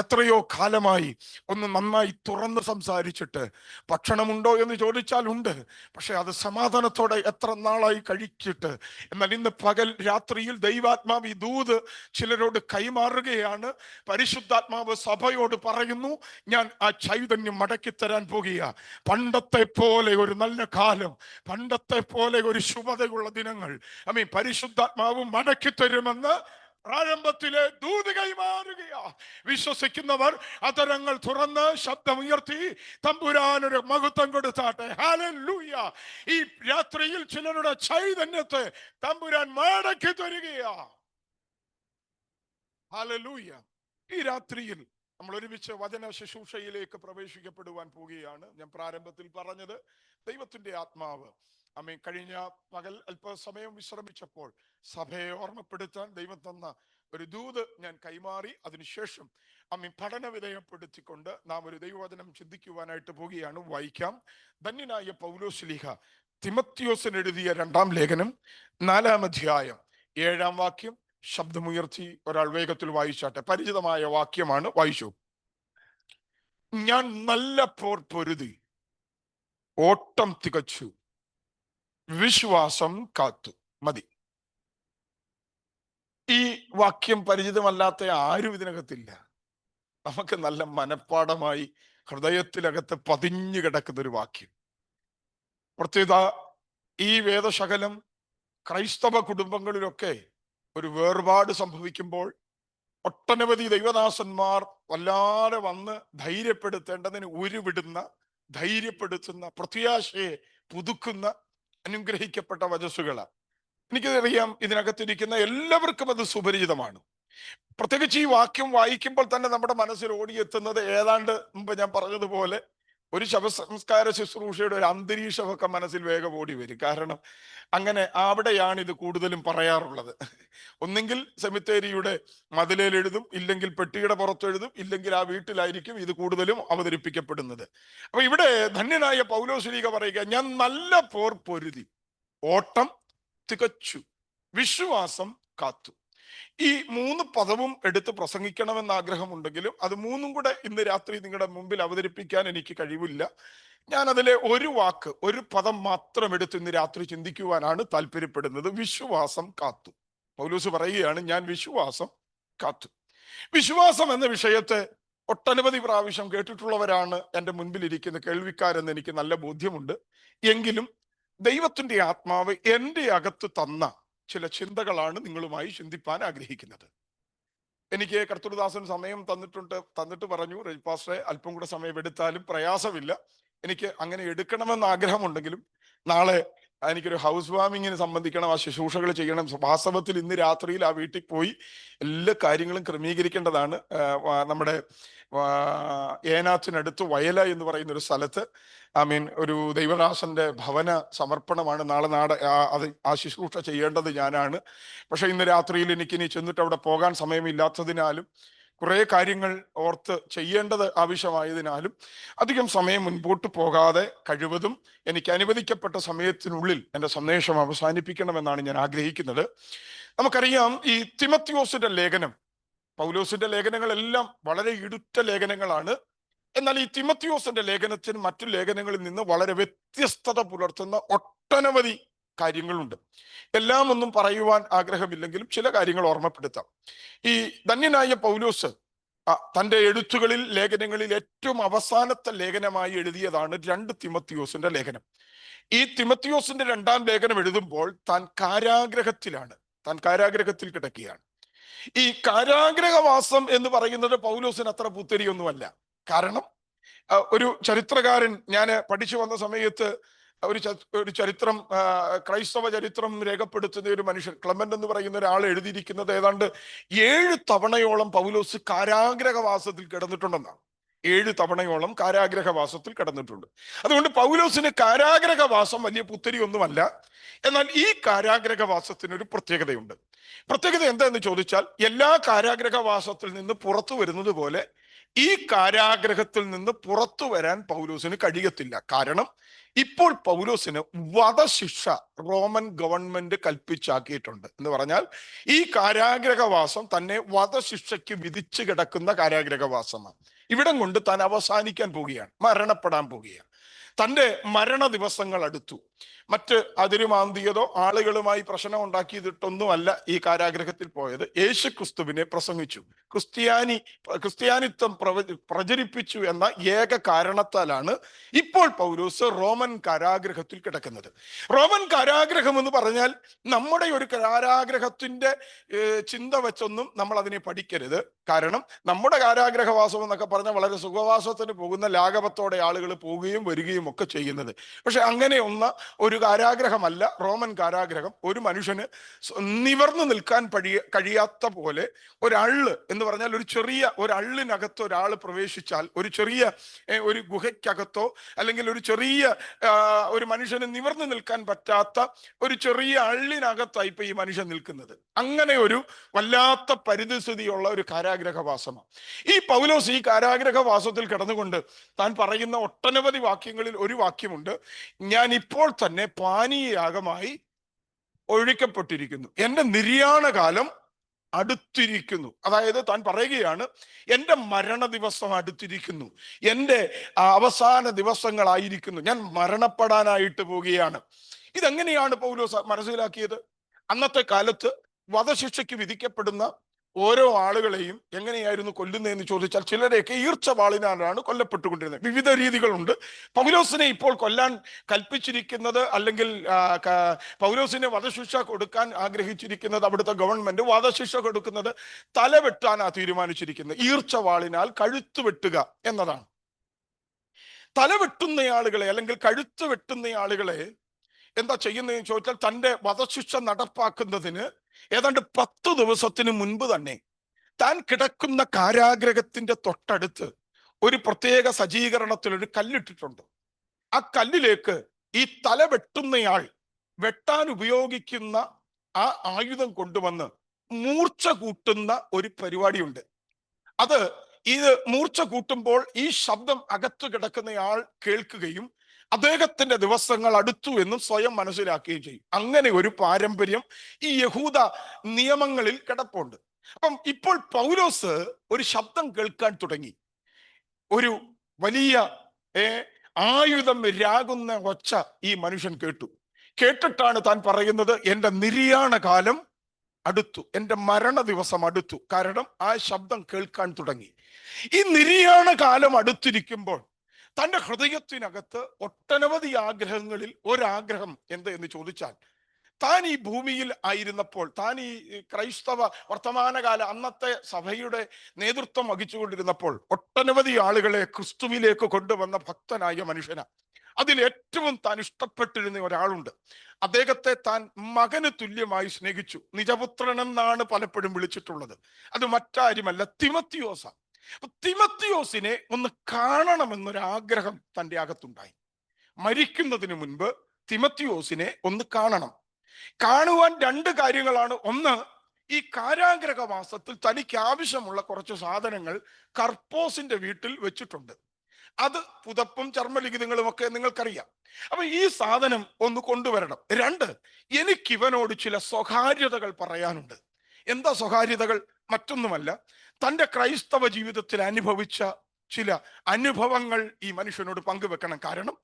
എത്രയോ കാലമായി ഒന്ന് നന്നായി തുറന്ന് സംസാരിച്ചിട്ട്. ഭക്ഷണമുണ്ടോ എന്ന് ചോദിച്ചാൽ ഉണ്ട്, പക്ഷെ അത് സമാധാനത്തോടെ എത്ര നാളായി കഴിച്ചിട്ട്. എന്നാൽ ഇന്ന് പകൽ രാത്രിയിൽ ദൈവാത്മാവ് ഈ ദൂത് ചിലരോട് കൈമാറുകയാണ്. പരിശുദ്ധാത്മാവ് സഭയോട് പറയുന്നു, ഞാൻ ആ ചൈതന്യം മടക്കിത്തരാൻ പോകുക. പണ്ടത്തെ പോലെ ഒരു നല്ല കാലം, പണ്ടത്തെ പോലെ ഒരു ശുഭതയുള്ള ദിനങ്ങൾ പരിശുദ്ധാത്മാവ് മടക്കിത്തരുമെന്ന് പ്രാരംഭത്തിലെ ദൂത് കൈമാറുകയാ. വിശ്വസിക്കുന്നവർ അതരങ്ങൾ തുറന്ന് ശബ്ദമുയർത്തി തമ്പുരാനൊരു മഹത്വം കൊടുത്താട്ടെ. ഹല്ലേലൂയ. ഈ രാത്രിയിൽ ചിലരുടെ ചൈതന്യത്തെ തമ്പുരാൻ മടക്കി തരികയാ. ഹല്ലേലൂയ. ഈ രാത്രിയിൽ നമ്മൾ ഒരുമിച്ച് വചന ശുശ്രൂഷയിലേക്ക് പ്രവേശിക്കപ്പെടുവാൻ പോവുകയാണ്. ഞാൻ പ്രാരംഭത്തിൽ പറഞ്ഞത്, ദൈവത്തിന്റെ ആത്മാവ് കഴിഞ്ഞ പകൽ അല്പസമയം വിശ്രമിച്ചപ്പോൾ സഭയെ ഓർമ്മപ്പെടുത്താൻ ദൈവം തന്ന ഒരു ദൂത് ഞാൻ കൈമാറി. അതിനുശേഷം പഠന വിധേയപ്പെടുത്തിക്കൊണ്ട് നാം ഒരു ദൈവവചനം ചിന്തിക്കുവാനായിട്ട് പോവുകയാണ്. വായിക്കാം. ധന്യനായ പൗലോസ്ലീഹ തിമത്തിയോസിന് എഴുതിയ 2-ാം ലേഖനം 4-ാം അധ്യായം 7-ാം വാക്യം. ശബ്ദമുയർത്തി ഒരാൾ വേഗത്തിൽ വായിച്ചാട്ടെ. പരിചിതമായ വാക്യമാണ്, വായിച്ചു. ഞാൻ നല്ല പോർ പൊരുതി, ഓട്ടം തികച്ചു, വിശ്വാസം കാത്തു. മതി. ഈ വാക്യം പരിചിതമല്ലാത്ത ആരും ഇതിനകത്തില്ല. നമുക്ക് നല്ല മനഃപ്പാടമായി ഹൃദയത്തിനകത്ത് പതിഞ്ഞു കിടക്കുന്ന ഒരു വാക്യം. പ്രത്യേകത, ഈ വേദശകലം ക്രൈസ്തവ കുടുംബങ്ങളിലൊക്കെ ഒരു വേർപാട് സംഭവിക്കുമ്പോൾ ഒട്ടനവധി ദൈവദാസന്മാർ വല്ലാതെ വന്ന് ധൈര്യപ്പെടുത്തേണ്ടതിന് ഉരുവിടുന്ന, ധൈര്യപ്പെടുത്തുന്ന, പ്രത്യാശയെ പുതുക്കുന്ന അനുഗ്രഹിക്കപ്പെട്ട വചസ്സുകളാണ്. എനിക്കറിയാം, ഇതിനകത്തിരിക്കുന്ന എല്ലാവർക്കും അത് സുപരിചിതമാണ്. പ്രത്യേകിച്ച് ഈ വാക്യം വായിക്കുമ്പോൾ തന്നെ നമ്മുടെ മനസ്സിൽ ഓടിയെത്തുന്നത് ഏതാണ്ട് മുമ്പ് ഞാൻ പറഞ്ഞതുപോലെ ഒരു ശവസംസ്കാര ശുശ്രൂഷയുടെ ഒരു അന്തരീക്ഷമൊക്കെ മനസ്സിൽ വേഗം ഓടി വരും. കാരണം അങ്ങനെ അവിടെയാണ് ഇത് കൂടുതലും പറയാറുള്ളത്. ഒന്നെങ്കിൽ സെമിത്തേരിയുടെ മതിലേൽ എഴുതും, ഇല്ലെങ്കിൽ പെട്ടിയുടെ പുറത്തെഴുതും, ഇല്ലെങ്കിൽ ആ വീട്ടിലായിരിക്കും ഇത് കൂടുതലും അവതരിപ്പിക്കപ്പെടുന്നത്. അപ്പൊ ഇവിടെ ധന്യനായ പൗലോസ്ലീഹ പറയുക, ഞാൻ നല്ല പോർ പൊരുതി, ഓട്ടം തികച്ചു, വിശ്വാസം കാത്തു. ഈ 3 പദവും എടുത്ത് പ്രസംഗിക്കണമെന്ന് ആഗ്രഹമുണ്ടെങ്കിലും അത് 3ഉം കൂടെ ഇന്ന് രാത്രി നിങ്ങളുടെ മുമ്പിൽ അവതരിപ്പിക്കാൻ എനിക്ക് കഴിവില്ല. ഞാൻ അതിലെ ഒരു വാക്ക്, ഒരു പദം മാത്രം എടുത്ത് ഇന്ന് രാത്രി ചിന്തിക്കുവാനാണ് താല്പര്യപ്പെടുന്നത്. വിശ്വാസം കാത്തു. പൗലോസ് പറയുകയാണ്, ഞാൻ വിശ്വാസം കാത്തു. വിശ്വാസം എന്ന വിഷയത്തെ ഒട്ടനവധി പ്രാവശ്യം കേട്ടിട്ടുള്ളവരാണ് എൻ്റെ മുൻപിൽ ഇരിക്കുന്ന കേൾവിക്കാരെന്ന് എനിക്ക് നല്ല ബോധ്യമുണ്ട്. എങ്കിലും ദൈവത്തിന്റെ ആത്മാവ് എൻ്റെ അകത്ത് തന്ന ചില ചിന്തകളാണ് നിങ്ങളുമായി ചിന്തിപ്പാൻ ആഗ്രഹിക്കുന്നത്. എനിക്ക് കർത്തൃദാസൻ സമയം തന്നിട്ട് പറഞ്ഞു, പാസ്റ്ററെ അല്പം കൂടെ സമയം എടുത്താലും പ്രയാസമില്ല, എനിക്ക് അങ്ങനെ എടുക്കണമെന്ന് ആഗ്രഹമുണ്ടെങ്കിലും നാളെ എനിക്കൊരു ഹൗസ് വാമിങ്ങിന് സംബന്ധിക്കണം, ആ ശുശ്രൂഷകൾ ചെയ്യണം. വാസ്തവത്തിൽ ഇന്ന് രാത്രിയിൽ ആ വീട്ടിൽ പോയി എല്ലാ കാര്യങ്ങളും ക്രമീകരിക്കേണ്ടതാണ്. നമ്മുടെ ഏനാത്തിനടുത്ത് വയല എന്ന് പറയുന്ന ഒരു സ്ഥലത്ത് ഒരു ദൈവദാസന്റെ ഭവന സമർപ്പണമാണ് നാളെ. അത് ആ ശുശ്രൂഷ ചെയ്യേണ്ടത് ഞാനാണ്. പക്ഷെ ഇന്ന് രാത്രിയിൽ എനിക്കിനി ചെന്നിട്ട് അവിടെ പോകാൻ സമയമില്ലാത്തതിനാലും കുറെ കാര്യങ്ങൾ ഓർത്ത് ചെയ്യേണ്ടത് ആവശ്യമായതിനാലും അധികം സമയം മുൻപോട്ട് പോകാതെ കഴിവതും എനിക്ക് അനുവദിക്കപ്പെട്ട സമയത്തിനുള്ളിൽ എൻ്റെ സന്ദേശം അവസാനിപ്പിക്കണമെന്നാണ് ഞാൻ ആഗ്രഹിക്കുന്നത്. നമുക്കറിയാം, ഈ തിമത്തിയോസിന്റെ ലേഖനം, പൗലോസിന്റെ ലേഖനങ്ങളെല്ലാം വളരെ ഇടുറ്റ ലേഖനങ്ങളാണ്. എന്നാൽ ഈ തിമത്തിയോസിന്റെ ലേഖനത്തിന് മറ്റു ലേഖനങ്ങളിൽ നിന്ന് വളരെ വ്യത്യസ്തത പുലർത്തുന്ന ഒട്ടനവധി കാര്യങ്ങളുണ്ട്. എല്ലാം ഒന്നും പറയുവാൻ ആഗ്രഹമില്ലെങ്കിലും ചില കാര്യങ്ങൾ ഓർമ്മപ്പെടുത്താം. ഈ ധന്യനായ പൗലോസ് തൻ്റെ എഴുത്തുകളിൽ, ലേഖനങ്ങളിൽ ഏറ്റവും അവസാനത്തെ ലേഖനമായി എഴുതിയതാണ് 2 തിമത്തിയോസിന്റെ ലേഖനം. ഈ തിമത്തിയോസിന്റെ 2ാം ലേഖനം എഴുതുമ്പോൾ താൻ കാരാഗ്രഹത്തിലാണ്, താൻ കാരാഗ്രഹത്തിൽ കിടക്കുകയാണ്. ഈ കാരാഗ്രഹവാസം എന്ന് പറയുന്നത് പൗലോസിന് അത്ര പുത്തരിയൊന്നുമല്ല. കാരണം ഒരു ചരിത്രകാരൻ, ഞാൻ പഠിച്ചു വന്ന സമയത്ത് ഒരു ചരിത്രം, ക്രൈസ്തവ ചരിത്രം രേഖപ്പെടുത്തുന്ന ഒരു മനുഷ്യൻ, ക്ലെമന്റ് എന്ന് പറയുന്ന ഒരാൾ എഴുതിയിരിക്കുന്നത് ഏതാണ്ട് 7 തവണയോളം പൗലോസ് കാരാഗ്രഹവാസത്തിൽ കിടന്നിട്ടുണ്ടെന്നാണ്. 7 തവണയോളം കാരാഗ്രഹവാസത്തിൽ കിടന്നിട്ടുണ്ട്. അതുകൊണ്ട് പൗലോസിന് കാരാഗ്രഹവാസം വലിയ പുത്തരിയൊന്നുമല്ല. എന്നാൽ ഈ കാരാഗ്രഹവാസത്തിന് ഒരു പ്രത്യേകതയുണ്ട്. പ്രത്യേകത എന്താന്ന് ചോദിച്ചാൽ, എല്ലാ കാരാഗ്രഹവാസത്തിൽ നിന്ന് പുറത്തു വരുന്നത് പോലെ ഈ കാരാഗ്രഹത്തിൽ നിന്ന് പുറത്തു വരാൻ പൗലോസിന് കഴിയത്തില്ല. കാരണം ഇപ്പോൾ പൗലോസിന് വധശിക്ഷ റോമൻ ഗവൺമെന്റ് കൽപ്പിച്ചാക്കിയിട്ടുണ്ട്. എന്ന് പറഞ്ഞാൽ ഈ കാരാഗ്രഹവാസം തന്നെ വധശിക്ഷയ്ക്ക് വിധിച്ചു കിടക്കുന്ന കാരാഗ്രഹവാസമാണ്. ഇവിടം കൊണ്ട് താൻ അവസാനിക്കാൻ പോവുകയാണ്, മരണപ്പെടാൻ പോവുകയാണ്. തൻ്റെ മരണ ദിവസങ്ങൾ അടുത്തു. മറ്റ് അതിരുമാന്തിയതോ ആളുകളുമായി പ്രശ്നം ഉണ്ടാക്കിയതിട്ടൊന്നുമല്ല ഈ കാരാഗ്രഹത്തിൽ പോയത്. യേശു ക്രിസ്തുവിനെ പ്രസംഗിച്ചു, ക്രിസ്ത്യാനിത്വം പ്രചരിപ്പിച്ചു എന്ന ഏക കാരണത്താലാണ് ഇപ്പോൾ പൗലോസ് റോമൻ കാരാഗ്രഹത്തിൽ കിടക്കുന്നത്. റോമൻ കാരാഗ്രഹം എന്ന് പറഞ്ഞാൽ നമ്മുടെ ഒരു കാരാഗ്രഹത്തിന്റെ ചിന്ത വെച്ചൊന്നും നമ്മൾ അതിനെ പഠിക്കരുത്. കാരണം നമ്മുടെ കാരാഗ്രഹവാസം എന്നൊക്കെ പറഞ്ഞാൽ വളരെ സുഖവാസത്തിന് പോകുന്ന ലാഘവത്തോടെ ആളുകൾ പോവുകയും വരികയും ഒക്കെ ചെയ്യുന്നത്. പക്ഷെ അങ്ങനെ ഒരു കാരാഗ്രഹമല്ല റോമൻ കാരാഗ്രഹം. ഒരു മനുഷ്യന് നിവർന്നു നിൽക്കാൻ കഴിയാത്ത പോലെ ഒരള്ള് എന്ന് പറഞ്ഞാൽ ഒരു അള്ളിനകത്ത് ഒരാൾ പ്രവേശിച്ചാൽ, ഒരു ചെറിയ ഒരു ഗുഹയ്ക്കകത്തോ അല്ലെങ്കിൽ ഒരു മനുഷ്യന് നിവർന്നു നിൽക്കാൻ പറ്റാത്ത ഒരു ചെറിയ അള്ളിനകത്തായി ഇപ്പൊ ഈ മനുഷ്യൻ നിൽക്കുന്നത്. അങ്ങനെ ഒരു വല്ലാത്ത പരിതസ്ഥിതിയുള്ള ഒരു കാരാഗ്രഹവാസമാണ്. ഈ പൗലോസ് ഈ കാരാഗ്രഹവാസത്തിൽ കിടന്നുകൊണ്ട് താൻ പറയുന്ന ഒട്ടനവധി വാക്യങ്ങളിൽ ഒരു വാക്യമുണ്ട്, ഞാൻ ഇപ്പോൾ തന്നെ പാനീയയാഗമായി ഒഴിക്കപ്പെട്ടിരിക്കുന്നു, എൻ്റെ നിര്യാണകാലം അടുത്തിരിക്കുന്നു. അതായത് താൻ പറയുകയാണ്, എൻ്റെ മരണ ദിവസം അടുത്തിരിക്കുന്നു, എൻ്റെ അവസാന ദിവസങ്ങളായിരിക്കുന്നു, ഞാൻ മരണപ്പെടാനായിട്ട് പോവുകയാണ്. ഇതെങ്ങനെയാണ് പൗലോസ് മനസ്സിലാക്കിയത്? അന്നത്തെ കാലത്ത് വധശിക്ഷയ്ക്ക് വിധിക്കപ്പെടുന്ന ഓരോ ആളുകളെയും എങ്ങനെയായിരുന്നു കൊല്ലുന്നതെന്ന് ചോദിച്ചാൽ, ചിലരെയൊക്കെ ഈർച്ചവാളിനാലാണ് കൊല്ലപ്പെട്ടുകൊണ്ടിരുന്നത്. വിവിധ രീതികളുണ്ട്. പൗലോസിനെ ഇപ്പോൾ കൊല്ലാൻ കൽപ്പിച്ചിരിക്കുന്നത്, അല്ലെങ്കിൽ പൗലോസിനെ വധശിക്ഷ കൊടുക്കാൻ ആഗ്രഹിച്ചിരിക്കുന്നത് അവിടുത്തെ ഗവൺമെന്റ്, വധശിക്ഷ കൊടുക്കുന്നത് തല വെട്ടാനാണ് തീരുമാനിച്ചിരിക്കുന്നത്. ഈർച്ചവാളിനാൽ കഴുത്ത് വെട്ടുക എന്നതാണ്. തല വെട്ടുന്നയാളുകളെ അല്ലെങ്കിൽ കഴുത്ത് വെട്ടുന്നയാളുകളെ എന്താ ചെയ്യുന്നതെന്ന് ചോദിച്ചാൽ, തൻ്റെ വധശിക്ഷ നടപ്പാക്കുന്നതിന് ഏതാണ്ട് 10 ദിവസത്തിന് മുൻപ് തന്നെ താൻ കിടക്കുന്ന കാരാഗ്രഹത്തിന്റെ തൊട്ടടുത്ത് ഒരു പ്രത്യേക സജ്ജീകരണത്തിൽ ഒരു കല്ലിട്ടിട്ടുണ്ട്. ആ കല്ലിലേക്ക് ഈ തല വെട്ടുന്നയാൾ വെട്ടാൻ ഉപയോഗിക്കുന്ന ആ ആയുധം കൊണ്ടുവന്ന് മൂർച്ച കൂട്ടുന്ന ഒരു പരിപാടിയുണ്ട്. ഇത് മൂർച്ച കൂട്ടുമ്പോൾ ഈ ശബ്ദം അകത്തു കിടക്കുന്നയാൾ കേൾക്കുകയും അദ്ദേഹത്തിന്റെ ദിവസങ്ങൾ അടുത്തു എന്നും സ്വയം മനസ്സിലാക്കുകയും ചെയ്യും. അങ്ങനെ ഒരു പാരമ്പര്യം ഈ യഹൂദ നിയമങ്ങളിൽ കിടപ്പുണ്ട്. അപ്പം ഇപ്പോൾ പൗലോസ് ഒരു ശബ്ദം കേൾക്കാൻ തുടങ്ങി. ഒരു വലിയ ആയുധം രാകുന്ന ഒച്ച ഈ മനുഷ്യൻ കേട്ടിട്ടാണ് താൻ പറയുന്നത്, എൻ്റെ നിര്യാണ കാലം അടുത്തു, എൻ്റെ മരണ ദിവസം അടുത്തു. കാരണം ആ ശബ്ദം കേൾക്കാൻ തുടങ്ങി. ഈ നിര്യാണ കാലം അടുത്തിരിക്കുമ്പോൾ തൻ്റെ ഹൃദയത്തിനകത്ത് ഒട്ടനവധി ആഗ്രഹങ്ങളിൽ ഒരാഗ്രഹം എന്ത് എന്ന് ചോദിച്ചാൽ, താൻ ഈ ഭൂമിയിൽ ആയിരുന്നപ്പോൾ, താൻ ഈ ക്രൈസ്തവ വർത്തമാനകാല അന്നത്തെ സഭയുടെ നേതൃത്വം വഹിച്ചുകൊണ്ടിരുന്നപ്പോൾ ഒട്ടനവധി ആളുകളെ ക്രിസ്തുവിലേക്ക് കൊണ്ടുവന്ന ഭക്തനായ മനുഷ്യനാണ്. അതിൽ ഏറ്റവും താൻ ഇഷ്ടപ്പെട്ടിരുന്ന ഒരാളുണ്ട്. അദ്ദേഹത്തെ താൻ മകന് തുല്യമായി സ്നേഹിച്ചു. നിജപുത്രൻ എന്നാണ് പലപ്പോഴും വിളിച്ചിട്ടുള്ളത്. അത് മറ്റാരുമല്ല, തിമത്തിയോസ. തിമത്തിയോസിനെ ഒന്ന് കാണണമെന്നൊരാഗ്രഹം തൻ്റെ അകത്തുണ്ടായി. മരിക്കുന്നതിന് മുൻപ് തിമത്തിയോസിനെ ഒന്ന് കാണുവാൻ 2 കാര്യങ്ങളാണ്. ഒന്ന്, ഈ കാരാഗ്രഹവാസത്തിൽ തനിക്ക് ആവശ്യമുള്ള കുറച്ച് സാധനങ്ങൾ കർപ്പോസിന്റെ വീട്ടിൽ വെച്ചിട്ടുണ്ട്. അത് പുതപ്പും ചർമ്മലിഖിതങ്ങളും ഒക്കെ നിങ്ങൾക്കറിയാം. അപ്പൊ ഈ സാധനം ഒന്ന് കൊണ്ടുവരണം. 2, എനിക്കിവനോട് ചില സ്വകാര്യതകൾ പറയാനുണ്ട്. എന്താ സ്വകാര്യതകൾ? മറ്റൊന്നുമല്ല, തൻ്റെ ക്രൈസ്തവ ജീവിതത്തിൽ അനുഭവിച്ച ചില അനുഭവങ്ങൾ ഈ മനുഷ്യനോട് പങ്കുവെക്കണം. കാരണം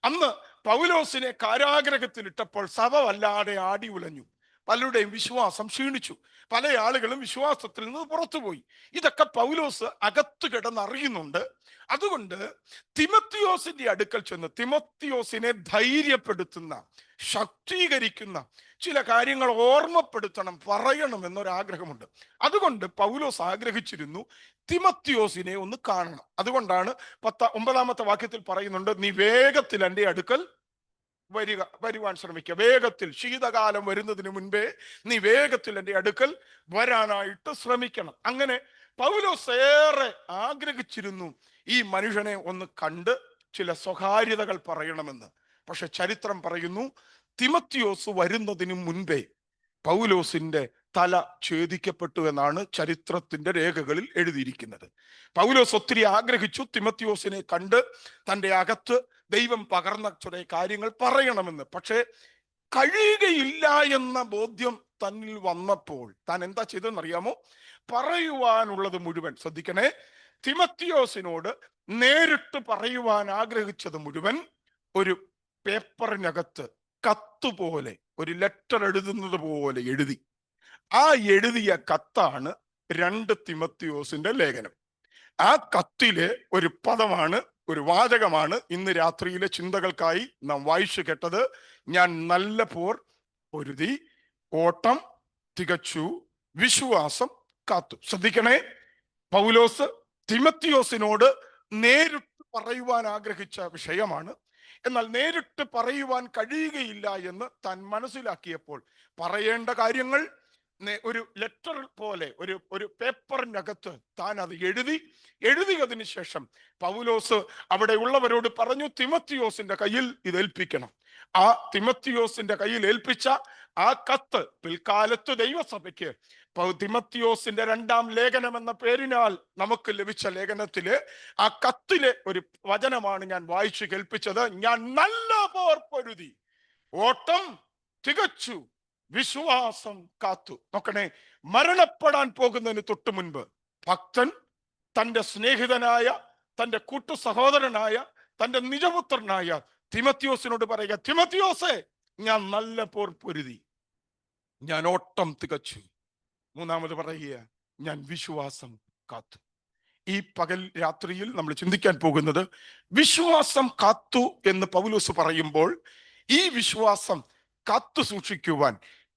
അന്ന് പൗലോസിനെ കാരാഗ്രഹത്തിലിട്ടപ്പോൾ സഭ വല്ലാതെ ആടി ഉലഞ്ഞു. പലരുടെയും വിശ്വാസം ക്ഷീണിച്ചു. പല ആളുകളും വിശ്വാസത്തിൽ നിന്ന് പുറത്തുപോയി. ഇതൊക്കെ പൗലോസ് അകത്ത് കിടന്നറിയുന്നുണ്ട്. അതുകൊണ്ട് തിമത്തിയോസിന്റെ അടുക്കൽ ചെന്ന് തിമത്തിയോസിനെ ധൈര്യപ്പെടുത്തുന്ന, ശക്തീകരിക്കുന്ന ചില കാര്യങ്ങൾ ഓർമ്മപ്പെടുത്തണം, പറയണം എന്നൊരാഗ്രഹമുണ്ട്. അതുകൊണ്ട് പൗലോസ് ആഗ്രഹിച്ചിരുന്നു തിമത്തിയോസിനെ ഒന്ന് കാണണം. അതുകൊണ്ടാണ് 9-ാമത്തെ വാക്യത്തിൽ പറയുന്നുണ്ട്, നീ വേഗത്തിൽ എൻ്റെ അടുക്കൽ വരുവാൻ ശ്രമിക്കുക. വേഗത്തിൽ, ശീതകാലം വരുന്നതിന് മുൻപേ നീ വേഗത്തിൽ എൻ്റെ അടുക്കൽ വരാനായിട്ട് ശ്രമിക്കണം. അങ്ങനെ പൗലോസ് ഏറെ ആഗ്രഹിച്ചിരുന്നു ഈ മനുഷ്യനെ ഒന്ന് കണ്ട് ചില സ്വകാര്യതകൾ പറയണമെന്ന്. പക്ഷെ ചരിത്രം പറയുന്നു, തിമത്തിയോസ് വരുന്നതിന് മുൻപേ പൗലോസിന്റെ തല ഛേദിക്കപ്പെട്ടു എന്നാണ് ചരിത്രത്തിന്റെ രേഖകളിൽ എഴുതിയിരിക്കുന്നത്. പൗലോസ് ഒത്തിരി ആഗ്രഹിച്ചു തിമത്തിയോസിനെ കണ്ട് തൻ്റെ അകത്ത് ദൈവം പകർന്ന ചില കാര്യങ്ങൾ പറയണമെന്ന്. പക്ഷേ കഴിയുകയില്ല എന്ന ബോധ്യം തന്നിൽ വന്നപ്പോൾ താൻ എന്താ ചെയ്തതെന്നറിയാമോ? പറയുവാനുള്ളത് മുഴുവൻ, ശ്രദ്ധിക്കണേ, തിമത്തിയോസിനോട് നേരിട്ട് പറയുവാൻ ആഗ്രഹിച്ചത് മുഴുവൻ ഒരു പേപ്പറിനകത്ത് കത്തുപോലെ, ഒരു ലെറ്റർ എഴുതുന്നത് പോലെ എഴുതി. ആ എഴുതിയ കത്താണ് 2 തിമത്തിയോസിന്റെ ലേഖനം. ആ കത്തിലെ ഒരു പദമാണ്, ഒരു വാചകമാണ് ഇന്ന് രാത്രിയിലെ ചിന്തകൾക്കായി നാം വായിച്ചു കേട്ടത്. ഞാൻ നല്ല പോർ പൊരുതി, ഓട്ടം തികച്ചു, വിശ്വാസം കാത്തു. ശ്രദ്ധിക്കണേ, പൗലോസ് തിമത്തിയോസിനോട് നേരിട്ട് പറയുവാൻ ആഗ്രഹിച്ച വിഷയമാണ്. എന്നാൽ നേരിട്ട് പറയുവാൻ കഴിയുകയില്ല എന്ന് താൻ മനസ്സിലാക്കിയപ്പോൾ പറയേണ്ട കാര്യങ്ങൾ ഒരു ലെറ്റർ പോലെ, ഒരു പേപ്പറിനകത്ത് താൻ അത് എഴുതിയതിന് ശേഷം പൗലോസ് അവിടെ ഉള്ളവരോട് പറഞ്ഞു, തിമത്തിയോസിന്റെ കയ്യിൽ ഇത് ഏൽപ്പിക്കണം. ആ തിമത്തിയോസിന്റെ കയ്യിൽ ഏൽപ്പിച്ച ആ കത്ത് പിൽക്കാലത്ത് ദൈവസഭയ്ക്ക് തിമത്തിയോസിന്റെ 2-ാം ലേഖനം എന്ന പേരിനാൽ നമുക്ക് ലഭിച്ച ലേഖനത്തില് ആ കത്തിലെ ഒരു വചനമാണ് ഞാൻ വായിച്ചു കേൾപ്പിച്ചത്. ഞാൻ നല്ല പോർ പൊരുതി, ഓട്ടം തികച്ചു, വിശ്വാസം കാത്തു. നോക്കണേ, മരണപ്പെടാൻ പോകുന്നതിന് തൊട്ട് മുൻപ് ഭക്തൻ തന്റെ സ്നേഹിതനായ, തന്റെ കൂട്ടു സഹോദരനായ, തന്റെ നിജപുത്രനായ തിമത്തിയോസിനോട് പറയുക, തിമത്തിയോസേ, ഞാൻ നല്ല പോർ പൊരുതി, ഞാൻ ഓട്ടം തികച്ചു. മൂന്നാമത് പറയുക, ഞാൻ വിശ്വാസം കാത്തു. ഈ പകൽ രാത്രിയിൽ നമ്മൾ ചിന്തിക്കാൻ പോകുന്നത് വിശ്വാസം കാത്തു എന്ന് പൗലോസ് പറയുമ്പോൾ ഈ വിശ്വാസം കാത്തു സൂക്ഷിക്കുവാൻ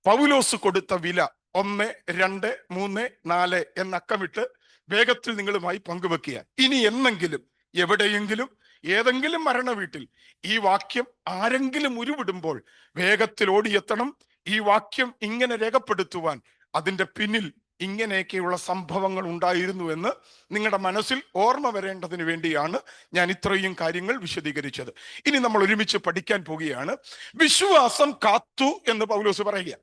പൗലോസ് കൊടുത്ത വില 1, 2, 3, 4 എന്നക്കമിട്ട് വേഗത്തിൽ നിങ്ങളുമായി പങ്കുവെക്കുക. ഇനി എന്നെങ്കിലും എവിടെയെങ്കിലും ഏതെങ്കിലും മരണ വീട്ടിൽ ഈ വാക്യം ആരെങ്കിലും ഉരുവിടുമ്പോൾ വേഗത്തിൽ ഓടിയെത്തണം. ഈ വാക്യം ഇങ്ങനെ രേഖപ്പെടുത്തുവാൻ അതിന്റെ പിന്നിൽ ഇങ്ങനെയൊക്കെയുള്ള സംഭവങ്ങൾ ഉണ്ടായിരുന്നു എന്ന് നിങ്ങളുടെ മനസ്സിൽ ഓർമ്മ വരേണ്ടതിന് വേണ്ടിയാണ് ഞാൻ ഇത്രയും കാര്യങ്ങൾ വിശദീകരിച്ചത്. ഇനി നമ്മൾ ഒരുമിച്ച് പഠിക്കാൻ പോവുകയാണ്. വിശ്വാസം കാത്തു എന്ന് പൗലോസ് പറയുക.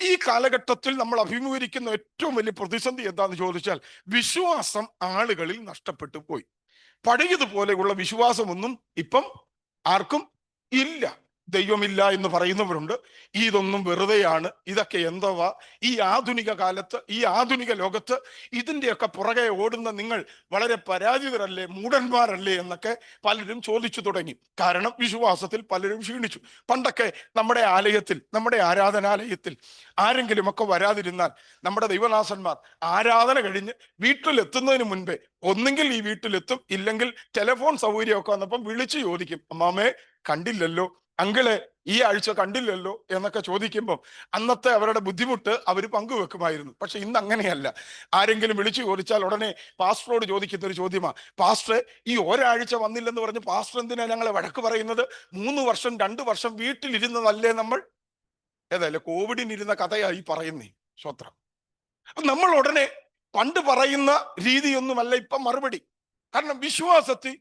ഈ കാലഘട്ടത്തിൽ നമ്മൾ അഭിമുഖീകരിക്കുന്ന ഏറ്റവും വലിയ പ്രതിസന്ധി എന്താണെന്ന് ചോദിച്ചാൽ, വിശ്വാസം ആളുകളിൽ നഷ്ടപ്പെട്ടു പോയി. പഴയതുപോലെയുള്ള വിശ്വാസമൊന്നും ഇപ്പം ആർക്കും ഇല്ല. ദൈവമില്ല എന്ന് പറയുന്നവരുണ്ട്. ഇതൊന്നും വെറുതെയാണ്, ഇതൊക്കെ എന്തോവാ, ഈ ആധുനിക കാലത്ത്, ഈ ആധുനിക ലോകത്ത് ഇതിൻ്റെയൊക്കെ പുറകെ ഓടുന്ന നിങ്ങൾ വളരെ പരാജിതരല്ലേ, മൂഢന്മാരല്ലേ എന്നൊക്കെ പലരും ചോദിച്ചു തുടങ്ങി. കാരണം വിശ്വാസത്തിൽ പലരും ക്ഷീണിച്ചു. പണ്ടൊക്കെ നമ്മുടെ ആലയത്തിൽ, നമ്മുടെ ആരാധനാലയത്തിൽ ആരെങ്കിലുമൊക്കെ വരാതിരുന്നാൽ നമ്മുടെ ദൈവദാസന്മാർ ആരാധന കഴിഞ്ഞ് വീട്ടിലെത്തുന്നതിന് മുൻപേ ഒന്നെങ്കിൽ ഈ വീട്ടിലെത്തും, ഇല്ലെങ്കിൽ ടെലിഫോൺ സൗകര്യമൊക്കെ വന്നപ്പം വിളിച്ചു ചോദിക്കും, അമ്മാമേ കണ്ടില്ലല്ലോ, അങ്കിളെ ഈ ആഴ്ച കണ്ടില്ലല്ലോ എന്നൊക്കെ ചോദിക്കുമ്പോൾ അന്നത്തെ അവരുടെ ബുദ്ധിമുട്ട് അവർ പങ്കുവെക്കുമായിരുന്നു. പക്ഷെ ഇന്ന് അങ്ങനെയല്ല. ആരെങ്കിലും വിളിച്ചു ചോദിച്ചാൽ ഉടനെ പാസ്റ്ററോട് ചോദിക്കുന്ന ഒരു ചോദ്യമാ, പാസ്റ്ററെ ഈ ഒരാഴ്ച വന്നില്ലെന്ന് പറഞ്ഞ് പാസ്റ്റർ എന്തിനാ ഞങ്ങളെ വഴക്ക് പറയുന്നത്? 3 വർഷം 2 വർഷം വീട്ടിലിരുന്നതല്ലേ നമ്മൾ? ഏതായാലും കോവിഡിനിരുന്ന കഥയായി പറയുന്നേ. സ്വത്രം. നമ്മൾ ഉടനെ പണ്ട് പറയുന്ന രീതിയൊന്നുമല്ല ഇപ്പം മറുപടി. കാരണം വിശ്വാസത്തിൽ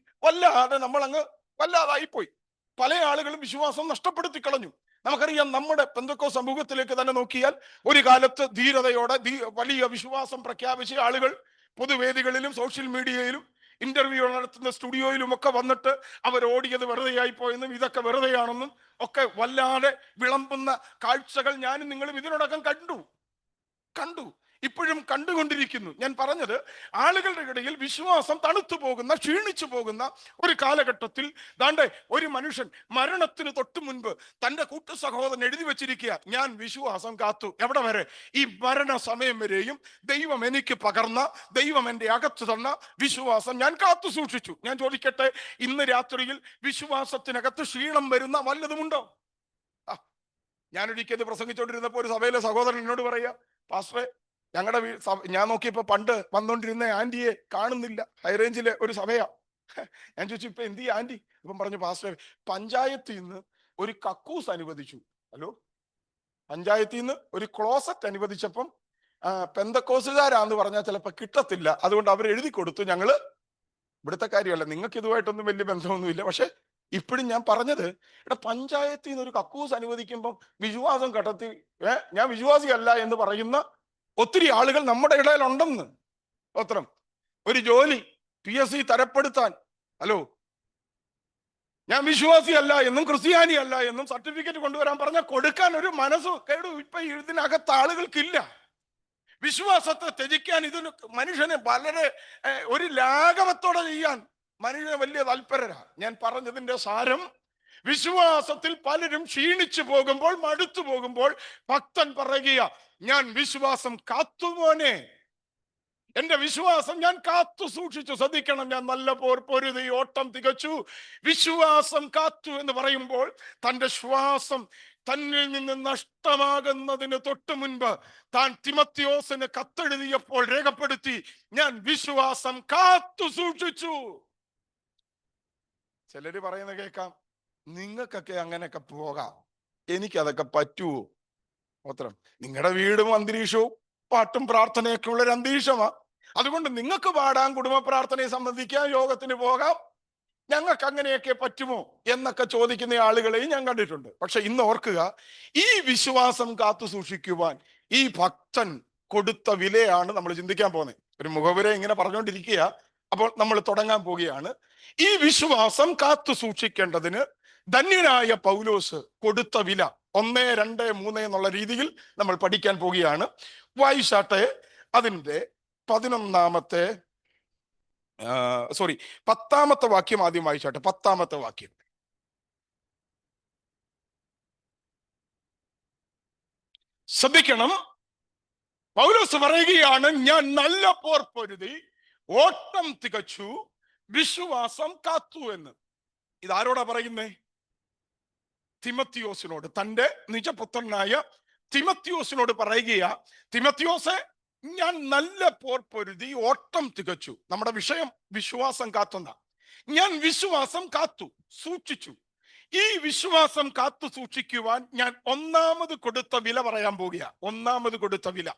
നമ്മൾ അങ്ങ് വല്ലാതായിപ്പോയി. പല ആളുകളും വിശ്വാസം നഷ്ടപ്പെടുത്തി കളഞ്ഞു. നമുക്കറിയാം, നമ്മുടെ പെന്തക്കോസ്ത് സമൂഹത്തിലേക്ക് തന്നെ നോക്കിയാൽ ഒരു കാലത്ത് ധീരതയോടെ വലിയ വിശ്വാസം പ്രഖ്യാപിച്ച ആളുകൾ പൊതുവേദികളിലും സോഷ്യൽ മീഡിയയിലും ഇന്റർവ്യൂ നടത്തുന്ന സ്റ്റുഡിയോയിലും ഒക്കെ വന്നിട്ട് അവർ ഓടിയത് വെറുതെയായി പോയെന്നും ഇതൊക്കെ വെറുതെയാണെന്നും ഒക്കെ വല്ലാതെ വിളമ്പുന്ന കാഴ്ചകൾ ഞാനും നിങ്ങളും ഇതിനോടകം കണ്ടു ഇപ്പോഴും കണ്ടുകൊണ്ടിരിക്കുന്നു. ഞാൻ പറഞ്ഞത്, ആളുകളുടെ ഇടയിൽ വിശ്വാസം തണുത്തു പോകുന്ന, ക്ഷീണിച്ചു പോകുന്ന ഒരു കാലഘട്ടത്തിൽ ദാണ്ടെ ഒരു മനുഷ്യൻ മരണത്തിന് തൊട്ടു മുൻപ് തന്റെ കൂട്ടു സഹോദരൻ എഴുതി വെച്ചിരിക്കുക, ഞാൻ വിശ്വാസം കാത്തു. എവിടെ വരെ? ഈ മരണ സമയം വരെയും ദൈവം എനിക്ക് പകർന്ന, ദൈവം എൻ്റെ അകത്ത് തന്ന വിശ്വാസം ഞാൻ കാത്തു സൂക്ഷിച്ചു. ഞാൻ ചോദിക്കട്ടെ, ഇന്ന് രാത്രിയിൽ വിശ്വാസത്തിനകത്ത് ക്ഷീണം വരുന്ന വല്ലതുമുണ്ടോ? ഞാനൊരിക്കൽ പ്രസംഗിച്ചുകൊണ്ടിരുന്നപ്പോൾ ഒരു സഭയിലെ സഹോദരൻ എന്നോട് പറയാ, പാസ്റ്ററെ, ഞങ്ങളുടെ ഞാൻ നോക്കിയപ്പോ പണ്ട് വന്നോണ്ടിരുന്ന ആന്റിയെ കാണുന്നില്ല. ഹൈറേഞ്ചിലെ ഒരു സഭയാ. ഞാൻ ചോദിച്ചു, ഇപ്പൊ എന്ത് ചെയ്യ ആന്റി? ഇപ്പം പറഞ്ഞു, പാസ്റ്റർ, പഞ്ചായത്തിൽ നിന്ന് ഒരു കക്കൂസ് അനുവദിച്ചു. ഹലോ, പഞ്ചായത്തിൽ നിന്ന് ഒരു ക്ലോസറ്റ് അനുവദിച്ചപ്പം പെന്തക്കോസുകാരാന്ന് പറഞ്ഞാൽ ചിലപ്പോ കിട്ടത്തില്ല, അതുകൊണ്ട് അവർ എഴുതി കൊടുത്തു. ഞങ്ങള് ഇവിടുത്തെ കാര്യമല്ല, നിങ്ങൾക്ക് ഇതുമായിട്ടൊന്നും വലിയ ബന്ധമൊന്നുമില്ല. പക്ഷെ ഇപ്പോഴും ഞാൻ പറഞ്ഞത്, ഇവിടെ പഞ്ചായത്തിൽ നിന്ന് ഒരു കക്കൂസ് അനുവദിക്കുമ്പം വിശ്വാസം കണ്ടെത്തി ഞാൻ വിശ്വാസിയല്ല എന്ന് പറയുന്ന ഒത്തിരി ആളുകൾ നമ്മുടെ ഇടയിലുണ്ടെന്ന്. പത്രം ഒരു ജോലി PSC തരപ്പെടുത്താൻ, ഹലോ, ഞാൻ വിശ്വാസിയല്ല എന്നും ക്രിസ്ത്യാനി അല്ല എന്നും സർട്ടിഫിക്കറ്റ് കൊണ്ടുവരാൻ പറഞ്ഞാൽ കൊടുക്കാൻ ഒരു മനസ്സ് കേടു ഇപ്പൊ ഇതിനകത്ത് ആളുകൾക്കില്ല. വിശ്വാസത്തെ ത്യജിക്കാൻ ഇതിന് മനുഷ്യനെ വളരെ ഒരു ലാഘവത്തോടെ ചെയ്യാൻ മനുഷ്യന് വലിയ താല്പര്യരാ. ഞാൻ പറഞ്ഞതിന്റെ സാരം, വിശ്വാസത്തിൽ പലരും ക്ഷീണിച്ചു പോകുമ്പോൾ, മടുത്തു പോകുമ്പോൾ ഭക്തൻ പറയുക, ഞാൻ വിശ്വാസം കാത്തുമോനെ, എന്റെ വിശ്വാസം ഞാൻ കാത്തു സൂക്ഷിച്ചു. ശ്രദ്ധിക്കണം, ഞാൻ നല്ല പോർ പൊരുതി, ഓട്ടം തികച്ചു, വിശ്വാസം കാത്തു എന്ന് പറയുമ്പോൾ തന്റെ ശ്വാസം തന്നിൽ നിന്ന് നഷ്ടമാകുന്നതിന് തൊട്ട് മുൻപ് താൻ തിമത്തിയോസിന് കത്തെഴുതിയപ്പോൾ രേഖപ്പെടുത്തി, ഞാൻ വിശ്വാസം കാത്തു സൂക്ഷിച്ചു. ചിലര് പറയുന്ന കേൾക്കാം, നിങ്ങൾക്കൊക്കെ അങ്ങനെയൊക്കെ പോകാം, എനിക്കതൊക്കെ പറ്റുമോ? മാത്രം നിങ്ങളുടെ വീടും അന്തരീക്ഷവും പാട്ടും പ്രാർത്ഥനയൊക്കെ ഉള്ളൊരു അന്തരീക്ഷമാ. അതുകൊണ്ട് നിങ്ങൾക്ക് പാടാൻ, കുടുംബ പ്രാർത്ഥനയെ സംബന്ധിക്കാൻ, യോഗത്തിന് പോകാം, ഞങ്ങൾക്ക് അങ്ങനെയൊക്കെ പറ്റുമോ എന്നൊക്കെ ചോദിക്കുന്ന ആളുകളെയും ഞാൻ കണ്ടിട്ടുണ്ട്. പക്ഷെ ഇന്ന് ഓർക്കുക, ഈ വിശ്വാസം കാത്തു സൂക്ഷിക്കുവാൻ ഈ ഭക്തൻ കൊടുത്ത വിലയാണ് നമ്മൾ ചിന്തിക്കാൻ പോകുന്നത്. ഒരു മുഖവുര ഇങ്ങനെ പറഞ്ഞുകൊണ്ടിരിക്കുക. അപ്പോൾ നമ്മൾ തുടങ്ങാൻ പോവുകയാണ്. ഈ വിശ്വാസം കാത്തു സൂക്ഷിക്കേണ്ടതിന് ധന്യനായ പൗലോസ് കൊടുത്ത വില 1, 2, 3 എന്നുള്ള രീതിയിൽ നമ്മൾ പഠിക്കാൻ പോവുകയാണ്. വായിച്ചാട്ടെ അതിൻ്റെ 10ാമത്തെ വാക്യം ആദ്യം വായിച്ചാട്ടെ. 10ാമത്തെ വാക്യം. ശ്രദ്ധിക്കണം, പൗലോസ് പറയുകയാണ്, ഞാൻ നല്ല പോർ പൊരുതി ഓട്ടം തികച്ചു വിശ്വാസം കാത്തു എന്ന്. ഇതാരോടാ പറയുന്നേ? തിമത്തിയോസിനോട്, തന്റെ നിജപുത്രനായ തിമത്തിയോസിനോട് പറയുകയാ, തിമത്തിയോസെ, ഞാൻ നല്ല പോർ പൊരുതി ഓട്ടം തികച്ചു. നമ്മുടെ വിഷയം വിശ്വാസം കാത്തുന്ന. ഞാൻ വിശ്വാസം കാത്തു സൂക്ഷിച്ചു. ഈ വിശ്വാസം കാത്തു സൂക്ഷിക്കുവാൻ ഞാൻ ഒന്നാമത് കൊടുത്ത വില പറയാൻ പോകുക. ഒന്നാമത് കൊടുത്ത വില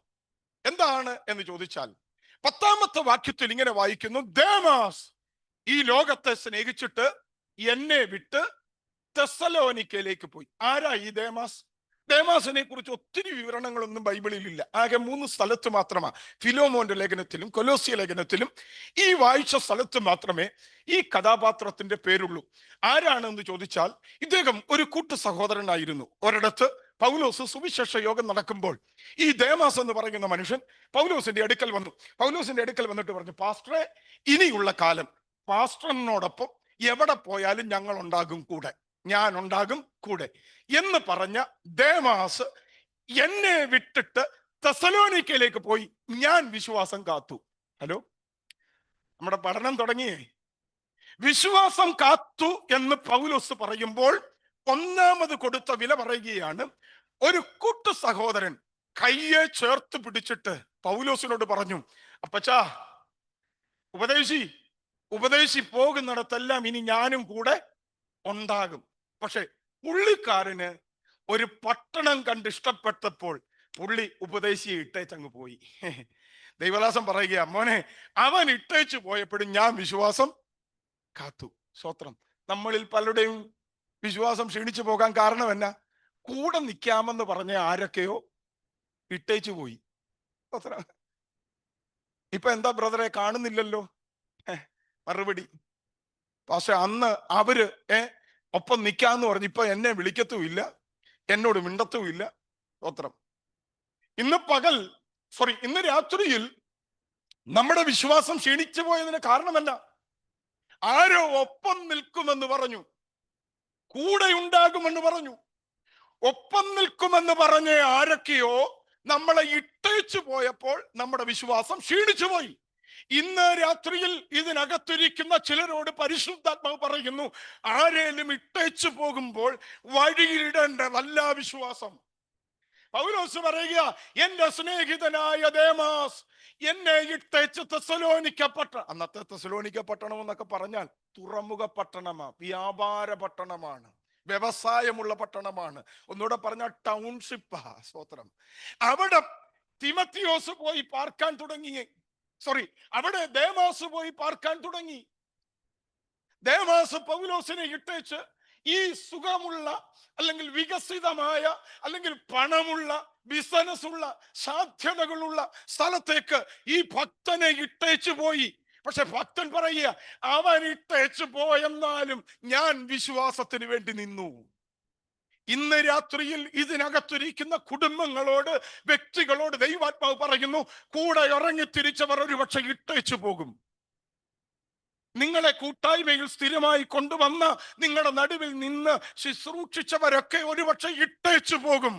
എന്താണ് എന്ന് ചോദിച്ചാൽ 10ാമത്തെ വാക്യത്തിൽ ഇങ്ങനെ വായിക്കുന്നു, ദേമാസ് ഈ ലോകത്തെ സ്നേഹിച്ചിട്ട് എന്നെ വിട്ട് തെസ്സലോനിക്കയിലേക്ക് പോയി. ആരാ ഈ ദേമാസ്? ദേമാസിനെ കുറിച്ച് ഒത്തിരി വിവരണങ്ങളൊന്നും ബൈബിളിൽ ഇല്ല. ആകെ 3 സ്ഥലത്ത് മാത്രമാണ്, ഫിലോമോന്റെ ലേഖനത്തിലും കൊലോസിയ ലേഖനത്തിലും ഈ വായിച്ച സ്ഥലത്ത് മാത്രമേ ഈ കഥാപാത്രത്തിന്റെ പേരുള്ളൂ. ആരാണെന്ന് ചോദിച്ചാൽ ഇദ്ദേഹം ഒരു കൂട്ടു സഹോദരനായിരുന്നു. ഒരിടത്ത് പൗലോസ് സുവിശേഷ യോഗം നടക്കുമ്പോൾ ഈ ദേമാസ് എന്ന് പറയുന്ന മനുഷ്യൻ പൗലോസിന്റെ അടുക്കൽ വന്നു. പൗലോസിന്റെ അടുക്കൽ വന്നിട്ട് പറഞ്ഞു, പാസ്റ്ററെ, ഇനിയുള്ള കാലം പാസ്റ്ററിനോടൊപ്പം എവിടെ പോയാലും ഞങ്ങൾ ഉണ്ടാകും കൂടെ, ഞാൻ ഉണ്ടാകും കൂടെ എന്ന് പറഞ്ഞ ദേമാസ് എന്നെ വിട്ടിട്ട് തെസ്സലോനിക്കയിലേക്ക് പോയി. ഞാൻ വിശ്വാസം കാത്തു. ഹലോ, നമ്മുടെ പഠനം തുടങ്ങിയേ. വിശ്വാസം കാത്തു എന്ന് പൗലോസ് പറയുമ്പോൾ ഒന്നാമത് കൊടുത്ത വില പറയുകയാണ്. ഒരു കൂട്ടു സഹോദരൻ കയ്യെ ചേർത്ത് പിടിച്ചിട്ട് പൗലോസിനോട് പറഞ്ഞു, അപ്പച്ചാ, ഉപദേശി പോകുന്നിടത്തെല്ലാം ഇനി ഞാനും കൂടെ ഉണ്ടാകും. പക്ഷെ പുള്ളിക്കാരന് ഒരു പട്ടണം കണ്ട് ഇഷ്ടപ്പെട്ടപ്പോൾ പുള്ളി ഉപദേശിയെ ഇട്ടേച്ചങ്ങ് പോയി. ദൈവദാസൻ പറയുക, മോനെ, അവൻ ഇട്ടേച്ചു പോയപ്പോഴും ഞാൻ വിശ്വാസം കാത്തു. സ്തോത്രം. നമ്മളിൽ പലരുടെയും വിശ്വാസം ക്ഷീണിച്ചു പോകാൻ കാരണം എന്നാ? കൂടെ നിൽക്കാമെന്ന് പറഞ്ഞ ആരൊക്കെയോ ഇട്ടേച്ചു പോയി. സ്തോത്രം. ഇപ്പൊ എന്താ ബ്രദറെ കാണുന്നില്ലല്ലോ? മറുപടി, പക്ഷെ അന്ന് അവര് ഒപ്പം നിൽക്കാന്ന് പറഞ്ഞു. ഇപ്പൊ എന്നെ വിളിക്കത്തുമില്ല, എന്നോട് മിണ്ടത്തുമില്ല. സ്തോത്രം. ഇന്ന് രാത്രിയിൽ നമ്മുടെ വിശ്വാസം ക്ഷീണിച്ചു പോയതിന് കാരണമല്ല, ആരോ ഒപ്പം നിൽക്കുമെന്ന് പറഞ്ഞു, കൂടെ ഉണ്ടാകുമെന്ന് പറഞ്ഞു. ഒപ്പം നിൽക്കുമെന്ന് പറഞ്ഞ ആരൊക്കെയോ നമ്മളെ ഇട്ടേച്ചു പോയപ്പോൾ നമ്മുടെ വിശ്വാസം ക്ഷീണിച്ചു പോയി. ഇന്ന് രാത്രിയിൽ ഇതിനകത്തിരിക്കുന്ന ചിലരോട് പരിശുദ്ധാത്മാവ് പറയുന്നു, ആരേലും ഇട്ടേച്ചു പോകുമ്പോൾ വഴിയിലിടേണ്ടതല്ല വിശ്വാസം. പൗലോസ് പറയുക, എന്റെ സ്നേഹിതനായ ദേമാസ് എന്നെ ഇട്ടേച്ച് തെസ്സലോനിക്ക അന്നത്തെ തെസ്സലോനിക്ക പട്ടണം എന്നൊക്കെ പറഞ്ഞാൽ തുറമുഖ പട്ടണമാണ്, വ്യാപാര പട്ടണമാണ്, വ്യവസായമുള്ള പട്ടണമാണ്. ഒന്നുകൂടെ പറഞ്ഞാൽ ടൗൺഷിപ്പാ. സ്തോത്രം. അവിടെ തിമത്തിയോസ് പോയി പാർക്കാൻ തുടങ്ങി. അവിടെ ദേമാസ് പോയി പാർക്കാൻ തുടങ്ങി. ദേമാസ് പൗലോസിനെ ഇട്ടേച്ച് ഈ സുഖമുള്ള അല്ലെങ്കിൽ വികസിതമായ അല്ലെങ്കിൽ പണമുള്ള ബിസിനസ്സുള്ള സാധ്യതകളുള്ള സ്ഥലത്തേക്ക് ഈ ഭക്തനെ ഇട്ടേച്ചു പോയി. പക്ഷെ ഭക്തൻ പറയുക, അവൻ ഇട്ടേച്ചു പോയെന്നാലും ഞാൻ വിശ്വാസത്തിന് വേണ്ടി നിന്നു. ഇന്ന് രാത്രിയിൽ ഇതിനകത്തിരിക്കുന്ന കുടുംബങ്ങളോട്, വ്യക്തികളോട് ദൈവാത്മാവ് പറയുന്നു, കൂടെ ഇറങ്ങി തിരിച്ചവർ ഒരുപക്ഷെ ഇട്ടേച്ചു പോകും. നിങ്ങളെ കൂട്ടായ്മയിൽ സ്ഥിരമായി കൊണ്ടുവന്ന, നിങ്ങളുടെ നടുവിൽ നിന്ന് ശുശ്രൂഷിച്ചവരൊക്കെ ഒരുപക്ഷെ ഇട്ടേച്ചു പോകും.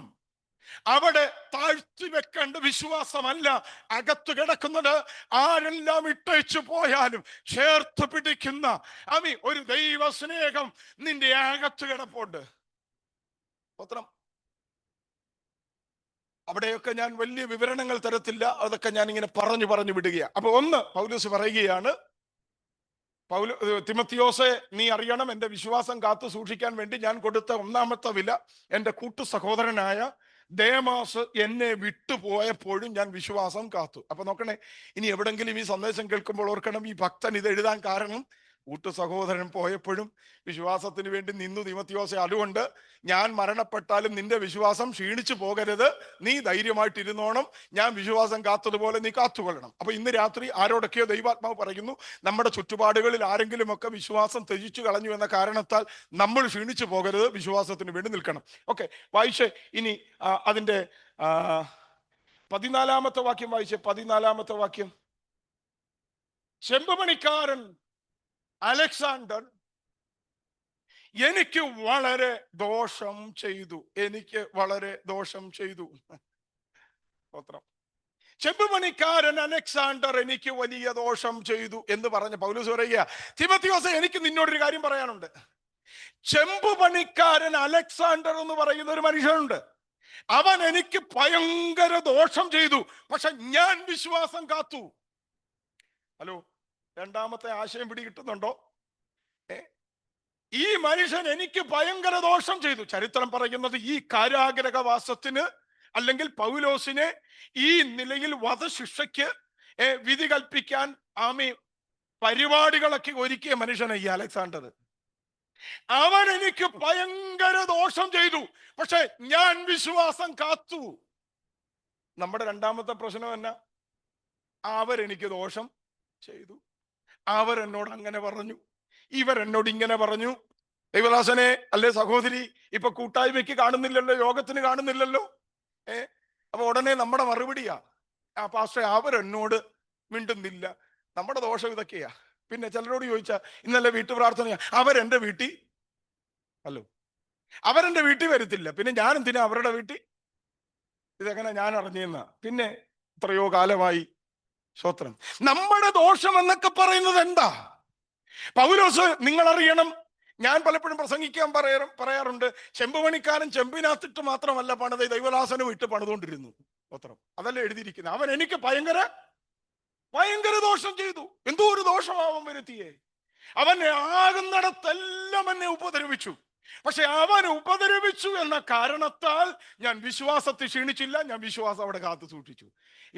അവിടെ താഴ്ത്തി വെക്കേണ്ട വിശ്വാസമല്ല അകത്ത് കിടക്കുന്നത്. ആരെല്ലാം ഇട്ടേച്ചു പോയാലും ചേർത്ത് പിടിക്കുന്ന ഒരു ദൈവ സ്നേഹം നിന്റെ അകത്ത് കിടപ്പുണ്ട്. സ്തോത്രം. അവിടെയൊക്കെ ഞാൻ വലിയ വിവരണങ്ങൾ തരത്തില്ല, അതൊക്കെ ഞാൻ ഇങ്ങനെ പറഞ്ഞു വിടുകയാണ്. അപ്പൊ ഒന്ന് പൗലോസ് പറയുകയാണ്, തിമത്തിയോസെ, നീ അറിയണം, എന്റെ വിശ്വാസം കാത്തു സൂക്ഷിക്കാൻ വേണ്ടി ഞാൻ കൊടുത്ത ഒന്നാമത്തെ വില എന്റെ കൂട്ടു സഹോദരനായ ദേമാസ് എന്നെ വിട്ടുപോയപ്പോഴും ഞാൻ വിശ്വാസം കാത്തു. അപ്പൊ നോക്കണേ, ഇനി എവിടെങ്കിലും ഈ സന്ദേശം കേൾക്കുമ്പോൾ ഓർക്കണം, ഈ ഭക്തൻ ഇത് എഴുതാൻ കാരണം കൂട്ടു സഹോദരൻ പോയപ്പോഴും വിശ്വാസത്തിന് വേണ്ടി നിന്നു തിമോത്തിയോസേ. അതുകൊണ്ട് ഞാൻ മരണപ്പെട്ടാലും നിന്റെ വിശ്വാസം ക്ഷീണിച്ചു പോകരുത്, നീ ധൈര്യമായിട്ടിരുന്നോണം, ഞാൻ വിശ്വാസം കാത്തതുപോലെ നീ കാത്തുകൊള്ളണം. അപ്പൊ ഇന്ന് രാത്രി ആരോടൊക്കെയോ ദൈവാത്മാവ് പറയുന്നു, നമ്മുടെ ചുറ്റുപാടുകളിൽ ആരെങ്കിലുമൊക്കെ വിശ്വാസം ത്യജിച്ചു കളഞ്ഞു എന്ന കാരണത്താൽ നമ്മൾ ക്ഷീണിച്ചു പോകരുത്, വിശ്വാസത്തിന് വേണ്ടി നിൽക്കണം. ഓക്കെ, വായിച്ചേ ഇനി അതിന്റെ 14-ാമത്തെ വാക്യം വായിച്ചേ. 14-ാമത്തെ വാക്യം. ചെമ്പുപണിക്കാരൻ അലക്സാണ്ടർ എനിക്ക് വളരെ ദോഷം ചെയ്തു, എനിക്ക് വളരെ ദോഷം ചെയ്തു. ചെമ്പുപണിക്കാരൻ അലക്സാണ്ടർ എനിക്ക് വലിയ ദോഷം ചെയ്തു എന്ന് പറഞ്ഞ പൗലോസ് പറയുക, തിമോത്തിയോസേ എനിക്ക് നിന്നോടൊരു കാര്യം പറയാനുണ്ട്. ചെമ്പുപണിക്കാരൻ അലക്സാണ്ടർ എന്ന് പറയുന്ന ഒരു മനുഷ്യനുണ്ട്. അവൻ എനിക്ക് ഭയങ്കര ദോഷം ചെയ്തു, പക്ഷെ ഞാൻ വിശ്വാസം കാത്തു. ഹലോ, രണ്ടാമത്തെ ആശയം പിടികിട്ടുന്നുണ്ടോ? ഈ മനുഷ്യൻ എനിക്ക് ഭയങ്കര ദോഷം ചെയ്തു. ചരിത്രം പറയുന്നത് ഈ കാരാഗ്രഹവാസത്തിന് അല്ലെങ്കിൽ പൗലോസിനെ ഈ നിലയിൽ വധശിക്ഷയ്ക്ക് വിധി കൽപ്പിക്കാൻ ആമി പരിപാടികളൊക്കെ ഒരുക്കിയ മനുഷ്യനാണ് ഈ അലക്സാണ്ടർ. അവൻ എനിക്ക് ഭയങ്കര ദോഷം ചെയ്തു, പക്ഷെ ഞാൻ വിശ്വാസം കാത്തു. നമ്മുടെ രണ്ടാമത്തെ പ്രശ്നം എന്നാ? അവരെനിക്ക് ദോഷം ചെയ്തു, അവരെന്നോട് അങ്ങനെ പറഞ്ഞു, ഇവരെന്നോട് ഇങ്ങനെ പറഞ്ഞു. ദൈവദാസനെ അല്ലേ സഹോദരി, ഇപ്പൊ കൂട്ടായ്മയ്ക്ക് കാണുന്നില്ലല്ലോ, യോഗത്തിന് കാണുന്നില്ലല്ലോ. അപ്പൊ ഉടനെ നമ്മുടെ മറുപടിയാ, പാസ്റ്ററെ അവരെന്നോട് മിണ്ടുന്നില്ല, നമ്മുടെ ദോഷം ഇതൊക്കെയാ. പിന്നെ ചിലരോട് ചോദിച്ചാ, ഇന്നലെ വീട്ടു പ്രാർത്ഥനയാ, അവരെന്റെ വീട്ടിൽ, ഹലോ, അവരെന്റെ വീട്ടിൽ വരത്തില്ല, പിന്നെ ഞാൻ എന്തിനാ അവരുടെ വീട്ടിൽ? ഇതെങ്ങനെ ഞാൻ അറിഞ്ഞെന്ന? പിന്നെ എത്രയോ കാലമായി. സ്തോത്രം. നമ്മുടെ ദോഷം എന്നൊക്കെ പറയുന്നത് എന്താ? പൗലോസ്, നിങ്ങൾ അറിയണം, ഞാൻ പലപ്പോഴും പ്രസംഗിക്കാൻ പറയാറുണ്ട്, ചെമ്പുപണിക്കാരൻ ചെമ്പിനകത്തിട്ട് മാത്രമല്ല പണിത്, ദൈവദാസനും ഇട്ട് പണിതുകൊണ്ടിരുന്നു. സ്തോത്രം. അതല്ലേ എഴുതിയിരിക്കുന്നത്. അവൻ എനിക്ക് ഭയങ്കര ദോഷം ചെയ്തു. എന്തോ ഒരു ദോഷമാവൻ വരുത്തിയേ. അവൻ ആകുന്നിടത്തെല്ലാം എന്നെ ഉപദ്രവിച്ചു. പക്ഷെ അവൻ ഉപദ്രവിച്ചു എന്ന കാരണത്താൽ ഞാൻ വിശ്വാസത്തിൽ ക്ഷീണിച്ചില്ല, ഞാൻ വിശ്വാസം അവിടെ കാത്തു സൂക്ഷിച്ചു.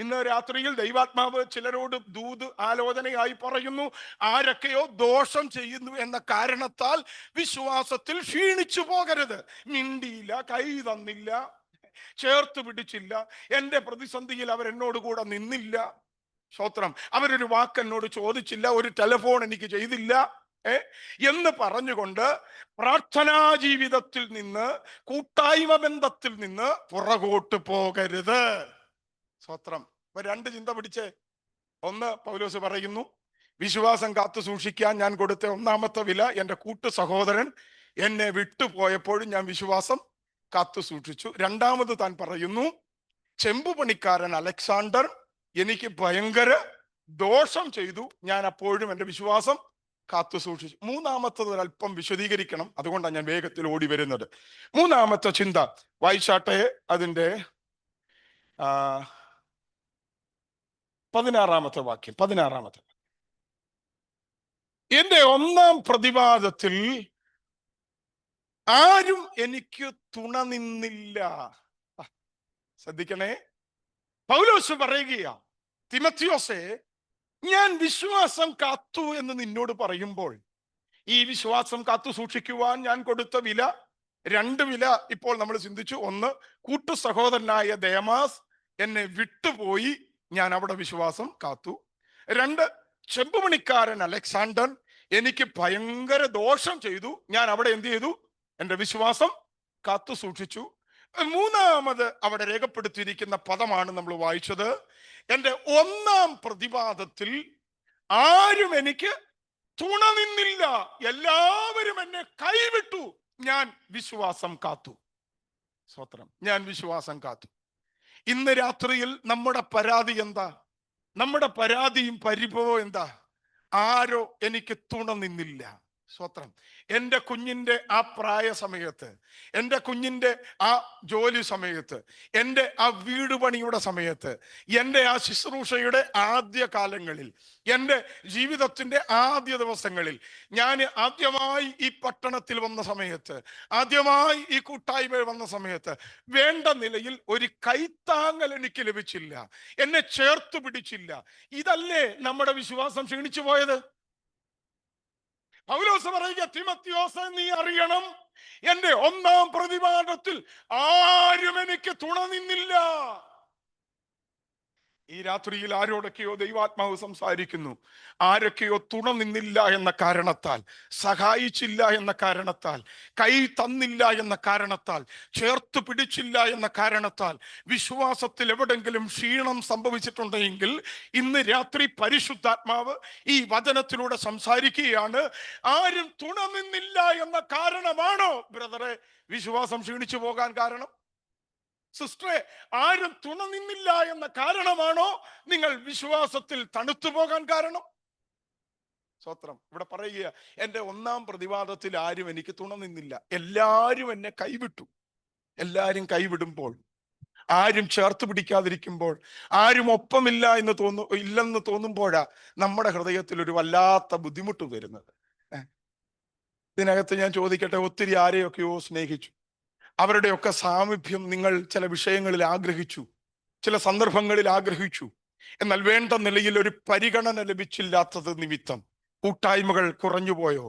ഇന്ന് രാത്രിയിൽ ദൈവാത്മാവ് ചിലരോട് ദൂത് ആലോചനയായി പറയുന്നു, ആരൊക്കെയോ ദോഷം ചെയ്യുന്നു എന്ന കാരണത്താൽ വിശ്വാസത്തിൽ ക്ഷീണിച്ചു പോകരുത്. മിണ്ടിയില്ല, കൈ തന്നില്ല, ചേർത്ത് പിടിച്ചില്ല, എന്റെ പ്രതിസന്ധിയിൽ അവരെന്നോട് കൂടെ നിന്നില്ല. സ്തോത്രം. അവരൊരു വാക്ക് എന്നോട് ചോദിച്ചില്ല, ഒരു ടെലിഫോൺ എനിക്ക് ചെയ്തില്ല എന്ന് പറഞ്ഞുകൊണ്ട് പ്രാർത്ഥനാ ജീവിതത്തിൽ നിന്ന്, കൂട്ടായ്മ ബന്ധത്തിൽ നിന്ന് പുറകോട്ട് പോകരുത്. സ്തോത്രം. അപ്പൊ രണ്ട് ചിന്ത പിടിച്ചേ. ഒന്ന്, പൗലോസ് പറയുന്നു, വിശ്വാസം കാത്തു സൂക്ഷിക്കാൻ ഞാൻ കൊടുത്ത ഒന്നാമത്തെ വില എന്റെ കൂട്ടു സഹോദരൻ എന്നെ വിട്ടുപോയപ്പോഴും ഞാൻ വിശ്വാസം കാത്തു സൂക്ഷിച്ചു. രണ്ടാമത് താൻ പറയുന്നു, ചെമ്പുപണിക്കാരൻ അലക്സാണ്ടർ എനിക്ക് ഭയങ്കര ദോഷം ചെയ്തു, ഞാൻ അപ്പോഴും എൻ്റെ വിശ്വാസം കാത്തു സൂക്ഷിച്ചു. മൂന്നാമത്തത് ഒരല്പം വിശദീകരിക്കണം, അതുകൊണ്ടാണ് ഞാൻ വേഗത്തിൽ ഓടി വരുന്നത്. മൂന്നാമത്തെ ചിന്ത വായിച്ചാട്ടെ. അതിൻ്റെ 16-ാമത്തെ വാക്യം. 16-ാമത്തെ, എന്റെ ഒന്നാം പ്രതിവാദത്തിൽ ആരും എനിക്ക് തുണ നിന്നില്ല. ശ്രദ്ധിക്കണേ, പൗലോസ് പറയുകയാ, തിമോത്തിയോസേ, ഞാൻ വിശ്വാസം കാത്തു എന്ന് നിന്നോട് പറയുമ്പോൾ ഈ വിശ്വാസം കാത്തു സൂക്ഷിക്കുവാൻ ഞാൻ കൊടുത്ത വില, രണ്ട് വില ഇപ്പോൾ നമ്മൾ ചിന്തിച്ചു. ഒന്ന്, കൂട്ടു സഹോദരനായ ദേമാസ് എന്നെ വിട്ടുപോയി, ഞാൻ അവിടെ വിശ്വാസം കാത്തു. രണ്ട്, ചെമ്പുപണിക്കാരൻ അലക്സാണ്ടർ എനിക്ക് ഭയങ്കര ദോഷം ചെയ്തു, ഞാൻ അവിടെ എന്ത് ചെയ്തു? എൻ്റെ വിശ്വാസം കാത്തു സൂക്ഷിച്ചു. മൂന്നാമത് അവിടെ രേഖപ്പെടുത്തിയിരിക്കുന്ന പദമാണ് നമ്മൾ വായിച്ചത്, എൻ്റെ ഒന്നാം പ്രതിവാദത്തിൽ ആരും എനിക്ക് തുണ നിന്നില്ല, എല്ലാവരും എന്നെ കൈവിട്ടു, ഞാൻ വിശ്വാസം കാത്തു. സ്തോത്രം. ഞാൻ വിശ്വാസം കാത്തു. ഇന്ന് രാത്രിയിൽ നമ്മുടെ പരാതി എന്താ? നമ്മുടെ പരാതിയും പരിഭവവും എന്താ? ആരോ എനിക്ക് തുണ നിന്നില്ല. സ്തോത്രം. എൻ്റെ കുഞ്ഞിൻ്റെ ആ പ്രായ സമയത്ത്, എൻ്റെ കുഞ്ഞിൻ്റെ ആ ജോലി സമയത്ത്, എൻ്റെ ആ വീട് പണിയുടെ സമയത്ത്, എൻ്റെ ആ ശുശ്രൂഷയുടെ ആദ്യ കാലങ്ങളിൽ, എൻ്റെ ജീവിതത്തിൻ്റെ ആദ്യ ദിവസങ്ങളിൽ, ഞാൻ ആദ്യമായി ഈ പട്ടണത്തിൽ വന്ന സമയത്ത്, ആദ്യമായി ഈ കൂട്ടായ്മയിൽ വന്ന സമയത്ത് വേണ്ട നിലയിൽ ഒരു കൈത്താങ്ങൽ എനിക്ക് ലഭിച്ചില്ല, എന്നെ ചേർത്ത് പിടിച്ചില്ല. ഇതല്ലേ നമ്മുടെ വിശ്വാസം ക്ഷീണിച്ചു പോയത്? പൗലോസ് പറയുക, തിമത്തിയോസേ നീ അറിയണം, എന്റെ ഒന്നാം പ്രതിവാദത്തിൽ ആരും എനിക്ക് തുണ നിന്നില്ല. ഈ രാത്രിയിൽ ആരോടൊക്കെയോ ദൈവാത്മാവ് സംസാരിക്കുന്നു. ആരൊക്കെയോ തുണ നിന്നില്ല എന്ന കാരണത്താൽ, സഹായിച്ചില്ല എന്ന കാരണത്താൽ, കൈ തന്നില്ല എന്ന കാരണത്താൽ, ചേർത്ത് പിടിച്ചില്ല എന്ന കാരണത്താൽ വിശ്വാസത്തിൽ എവിടെങ്കിലും ക്ഷീണം സംഭവിച്ചിട്ടുണ്ടെങ്കിൽ ഇന്ന് രാത്രി പരിശുദ്ധാത്മാവ് ഈ വചനത്തിലൂടെ സംസാരിക്കുകയാണ്. ആരും തുണ നിന്നില്ല എന്ന കാരണമാണോ ബ്രദറെ വിശ്വാസം ക്ഷീണിച്ചു പോകാൻ കാരണം? സിസ്റ്ററെ, ആരും തുണ നിന്നില്ല എന്ന കാരണമാണോ നിങ്ങൾ വിശ്വാസത്തിൽ തണുത്തു പോകാൻ കാരണം? സ്വത്രം ഇവിടെ പറയുക, എന്റെ ഒന്നാം പ്രതിവാദത്തിൽ ആരും എനിക്ക് തുണ നിന്നില്ല. എല്ലാരും എന്നെ കൈവിട്ടു. എല്ലാരും കൈവിടുമ്പോൾ, ആരും ചേർത്ത് പിടിക്കാതിരിക്കുമ്പോൾ, ആരും ഒപ്പമില്ല എന്ന് ഇല്ലെന്ന് തോന്നുമ്പോഴാ നമ്മുടെ ഹൃദയത്തിൽ ഒരു വല്ലാത്ത ബുദ്ധിമുട്ട് വരുന്നത്. ഇതിനകത്ത് ഞാൻ ചോദിക്കട്ടെ, ഒത്തിരി ആരെയൊക്കെയോ സ്നേഹിച്ചു, അവരുടെയൊക്കെ സാമീപ്യം നിങ്ങൾ ചില വിഷയങ്ങളിൽ ആഗ്രഹിച്ചു, ചില സന്ദർഭങ്ങളിൽ ആഗ്രഹിച്ചു. എന്നാൽ വേണ്ട നിലയിൽ ഒരു പരിഗണന ലഭിച്ചില്ലാത്തത് നിമിത്തം കൂട്ടായ്മകൾ കുറഞ്ഞുപോയോ?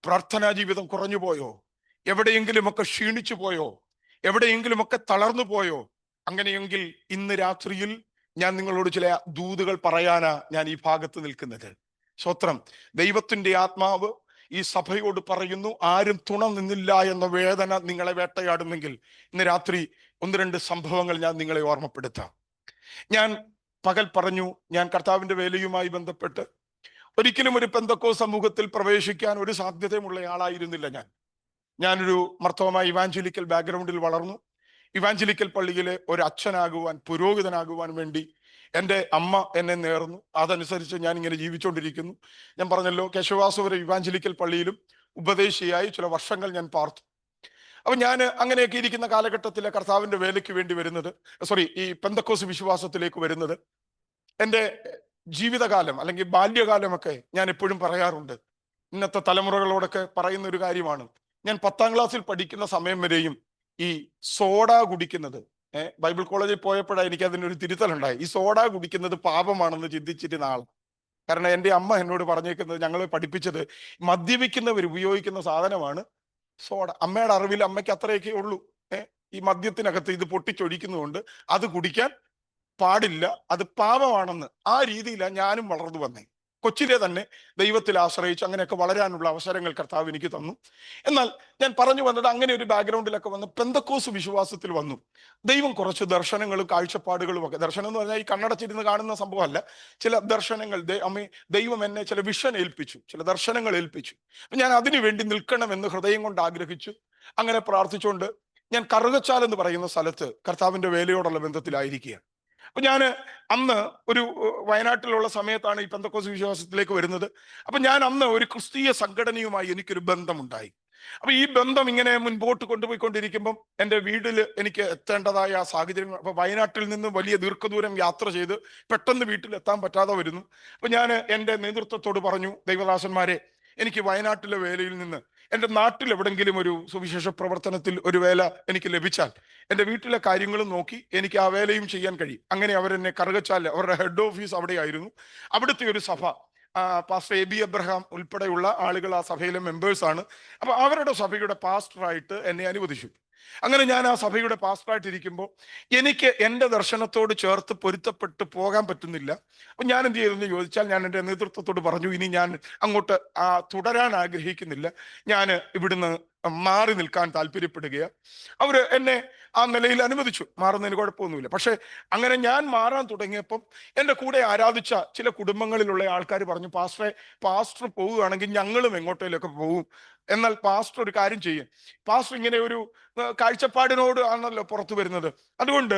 പ്രാർത്ഥനാ ജീവിതം കുറഞ്ഞുപോയോ? എവിടെയെങ്കിലുമൊക്കെ ക്ഷീണിച്ചു പോയോ? എവിടെയെങ്കിലുമൊക്കെ തളർന്നു പോയോ? അങ്ങനെയെങ്കിൽ ഇന്ന് രാത്രിയിൽ ഞാൻ നിങ്ങളോട് ചില ദൂതുകൾ പറയാനാ ഞാൻ ഈ ഭാഗത്ത് നിൽക്കുന്നത്. സ്തോത്രം. ദൈവത്തിന്റെ ആത്മാവ് ഈ സഭയോട് പറയുന്നു, ആരും തുണ നിന്നില്ല എന്ന വേദന നിങ്ങളെ വേട്ടയാടുന്നെങ്കിൽ ഇന്ന് രാത്രി ഒന്ന് രണ്ട് സംഭവങ്ങൾ ഞാൻ നിങ്ങളെ ഓർമ്മപ്പെടുത്താം. ഞാൻ പകൽ പറഞ്ഞു, ഞാൻ കർത്താവിന്റെ വേലയുമായി ബന്ധപ്പെട്ട് ഒരിക്കലും ഒരു പെന്തക്കോ സമൂഹത്തിൽ പ്രവേശിക്കാൻ ഒരു സാധ്യതയുമുള്ള ആളായിരുന്നില്ല. ഞാനൊരു മർത്തോമായ ഇവാഞ്ചലിക്കൽ ബാക്ക്ഗ്രൗണ്ടിൽ വളർന്നു. ഇവാഞ്ചലിക്കൽ പള്ളിയിലെ ഒരു അച്ഛനാകുവാൻ, പുരോഹിതനാകുവാൻ വേണ്ടി എൻ്റെ അമ്മ എന്നെ നേർന്നു. അതനുസരിച്ച് ഞാൻ ഇങ്ങനെ ജീവിച്ചുകൊണ്ടിരിക്കുന്നു. ഞാൻ പറഞ്ഞല്ലോ, കേശവാസുപുരം ഇവാഞ്ചലിക്കൽ പള്ളിയിലും ഉപദേശിയായി ചില വർഷങ്ങൾ ഞാൻ പാർത്തു. അപ്പൊ ഞാൻ അങ്ങനെയൊക്കെ ഇരിക്കുന്ന കാലഘട്ടത്തിലെ കർത്താവിന്റെ വേലയ്ക്ക് വേണ്ടി വരുന്നത്, ഈ പെന്തക്കോസ് വിശ്വാസത്തിലേക്ക് വരുന്നത്, എൻ്റെ ജീവിതകാലം അല്ലെങ്കിൽ ബാല്യകാലമൊക്കെ ഞാൻ എപ്പോഴും പറയാറുണ്ട്. ഇന്നത്തെ തലമുറകളോടൊക്കെ പറയുന്ന ഒരു കാര്യമാണ്. ഞാൻ 10ാം ക്ലാസ്സിൽ പഠിക്കുന്ന സമയം വരെയും ഈ സോഡ കുടിക്കുന്നത്, ബൈബിൾ കോളേജിൽ പോയപ്പോഴാണ് എനിക്ക് അതിനൊരു തിരുത്തലുണ്ടായി. ഈ സോഡ കുടിക്കുന്നത് പാപമാണെന്ന് ചിന്തിച്ചിരുന്ന ആൾ. കാരണം എൻ്റെ അമ്മ എന്നോട് പറഞ്ഞേക്കുന്നത്, ഞങ്ങൾ പഠിപ്പിച്ചത് മദ്യപിക്കുന്നവർ ഉപയോഗിക്കുന്ന സാധനമാണ് സോഡ. അമ്മയുടെ അറിവിൽ അമ്മയ്ക്ക് അത്രയൊക്കെ ഉള്ളൂ. ഈ മദ്യത്തിനകത്ത് ഇത് പൊട്ടിച്ചൊഴിക്കുന്നതുകൊണ്ട് അത് കുടിക്കാൻ പാടില്ല, അത് പാപമാണെന്ന്. ആ രീതിയിലാണ് ഞാനും വളർന്നു വന്നേ. കൊച്ചിലെ തന്നെ ദൈവത്തിൽ ആശ്രയിച്ച് അങ്ങനെയൊക്കെ വളരാനുള്ള അവസരങ്ങൾ കർത്താവ് എനിക്ക് തന്നു. എന്നാൽ ഞാൻ പറഞ്ഞു വന്നത്, അങ്ങനെ ഒരു ബാക്ക്ഗ്രൗണ്ടിലൊക്കെ വന്ന് പെന്തക്കോസ് വിശ്വാസത്തിൽ വന്നു. ദൈവം കുറച്ച് ദർശനങ്ങളും കാഴ്ചപ്പാടുകളും ഒക്കെ, ദർശനം എന്ന് പറഞ്ഞാൽ ഈ കണ്ണടച്ചിരുന്ന് കാണുന്ന സംഭവമല്ല, ചില ദർശനങ്ങൾ ദൈവം എന്നെ ചില വിഷൻ ഏൽപ്പിച്ചു, ചില ദർശനങ്ങൾ ഏൽപ്പിച്ചു. അപ്പൊ ഞാൻ അതിനു വേണ്ടി നിൽക്കണമെന്ന് ഹൃദയം കൊണ്ട് ആഗ്രഹിച്ചു. അങ്ങനെ പ്രാർത്ഥിച്ചുകൊണ്ട് ഞാൻ കറുകച്ചാൽ എന്ന് പറയുന്ന സ്ഥലത്ത് കർത്താവിന്റെ വേലയോടുള്ള ബന്ധത്തിലായിരിക്കുകയാണ്. അപ്പൊ ഞാൻ അന്ന് ഒരു വയനാട്ടിലുള്ള സമയത്താണ് ഈ പെന്തക്കോസ് വിശ്വാസത്തിലേക്ക് വരുന്നത്. അപ്പൊ ഞാൻ അന്ന് ഒരു ക്രിസ്തീയ സംഘടനയുമായി എനിക്കൊരു ബന്ധമുണ്ടായി. അപ്പൊ ഈ ബന്ധം ഇങ്ങനെ മുൻപോട്ട് കൊണ്ടുപോയിക്കൊണ്ടിരിക്കുമ്പം എൻ്റെ വീട്ടിൽ എനിക്ക് എത്തേണ്ടതായ സാഹചര്യങ്ങൾ, അപ്പൊ വയനാട്ടിൽ നിന്ന് വലിയ ദീർഘദൂരം യാത്ര ചെയ്ത് പെട്ടെന്ന് വീട്ടിൽ എത്താൻ പറ്റാതെ വരുന്നു. അപ്പൊ ഞാൻ എൻ്റെ നേതൃത്വത്തോട് പറഞ്ഞു, ദൈവദാസന്മാരെ, എനിക്ക് വയനാട്ടിലെ വേലയിൽ നിന്ന് എൻ്റെ നാട്ടിൽ എവിടെങ്കിലും ഒരു സുവിശേഷ പ്രവർത്തനത്തിൽ ഒരു വേല എനിക്ക് ലഭിച്ചാൽ എൻ്റെ വീട്ടിലെ കാര്യങ്ങളും നോക്കി എനിക്ക് ആ വേലയും ചെയ്യാൻ കഴിയും. അങ്ങനെ അവരെന്നെ കറുകച്ചാൽ, അവരുടെ ഹെഡ് ഓഫീസ് അവിടെയായിരുന്നു. അവിടുത്തെ ഒരു സഭ, പാസ്റ്റർ എബി അബ്രഹാം ഉൾപ്പെടെയുള്ള ആളുകൾ ആ സഭയിലെ മെമ്പേഴ്സാണ്. അപ്പൊ അവരുടെ സഭയുടെ പാസ്റ്ററായിട്ട് എന്നെ അനുവദിച്ചു. അങ്ങനെ ഞാൻ ആ സഭയുടെ പാസ്റ്ററായിട്ട് ഇരിക്കുമ്പോൾ എനിക്ക് എൻ്റെ ദർശനത്തോട് ചേർത്ത് പൊരുത്തപ്പെട്ട് പോകാൻ പറ്റുന്നില്ല. അപ്പൊ ഞാൻ എന്ത് ചെയ്തെന്ന് ചോദിച്ചാൽ, ഞാൻ എൻ്റെ നേതൃത്വത്തോട് പറഞ്ഞു, ഇനി ഞാൻ അങ്ങോട്ട് തുടരാൻ ആഗ്രഹിക്കുന്നില്ല, ഞാൻ ഇവിടുന്ന് മാറി നിൽക്കാൻ താല്പര്യപ്പെടുകയാണ്. അവര് എന്നെ ആ നിലയിൽ അനുവദിച്ചു, മാറുന്നതിന് കുഴപ്പമൊന്നുമില്ല. പക്ഷെ അങ്ങനെ ഞാൻ മാറാൻ തുടങ്ങിയപ്പം എൻ്റെ കൂടെ ആരാധിച്ച ചില കുടുംബങ്ങളിലുള്ള ആൾക്കാർ പറഞ്ഞു, പാസ്റ്റർ പോവുകയാണെങ്കിൽ ഞങ്ങളും എങ്ങോട്ടേലൊക്കെ പോവും, എന്നാൽ പാസ്റ്റർ ഒരു കാര്യം ചെയ്യും, പാസ്റ്റർ ഇങ്ങനെ ഒരു കാഴ്ചപ്പാടിനോട് ആണല്ലോ പുറത്തു വരുന്നത്, അതുകൊണ്ട്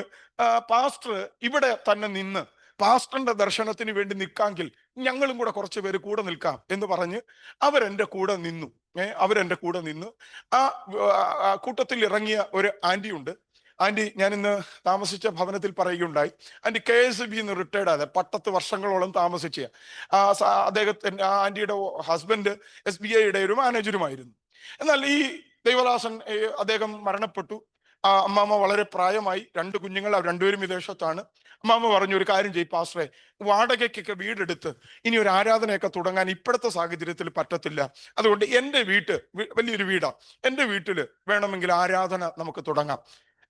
പാസ്റ്റർ ഇവിടെ തന്നെ നിന്ന് പാസ്റ്ററിന്റെ ദർശനത്തിന് വേണ്ടി നിൽക്കാമെങ്കിൽ ഞങ്ങളും കൂടെ കുറച്ച് പേര് കൂടെ നിൽക്കാം എന്ന് പറഞ്ഞ് അവരെൻ്റെ കൂടെ നിന്നു. അവരെൻ്റെ കൂടെ നിന്ന് ആ കൂട്ടത്തിൽ ഇറങ്ങിയ ഒരു ആന്റി ഉണ്ട്. ആന്റി, ഞാൻ ഇന്ന് താമസിച്ച ഭവനത്തിൽ പറയുകയുണ്ടായി, ആന്റി KSB റിട്ടയർഡ് ആയത്, 10 വർഷങ്ങളോളം താമസിച്ച അദ്ദേഹത്തിന്റെ ആന്റിയുടെ ഹസ്ബൻഡ് SBIയുടെ ഒരു മാനേജരുമായിരുന്നു. എന്നാൽ ഈ ദൈവദാസൻ അദ്ദേഹം മരണപ്പെട്ടു. അമ്മാമ്മ വളരെ പ്രായമായി, 2 കുഞ്ഞുങ്ങൾ, അവർ രണ്ടുപേരും വിദേശത്താണ്. അമ്മാമ്മ പറഞ്ഞു, ഒരു കാര്യം ചെയ്യും പാസ്റ്ററെ, വാടകയ്ക്കൊക്കെ വീടെടുത്ത് ഇനി ഒരു ആരാധനയൊക്കെ തുടങ്ങാൻ ഇപ്പോഴത്തെ സാഹചര്യത്തിൽ പറ്റത്തില്ല. അതുകൊണ്ട് എൻ്റെ വലിയൊരു വീടാ, എൻ്റെ വീട്ടിൽ വേണമെങ്കിൽ ആരാധന നമുക്ക് തുടങ്ങാം.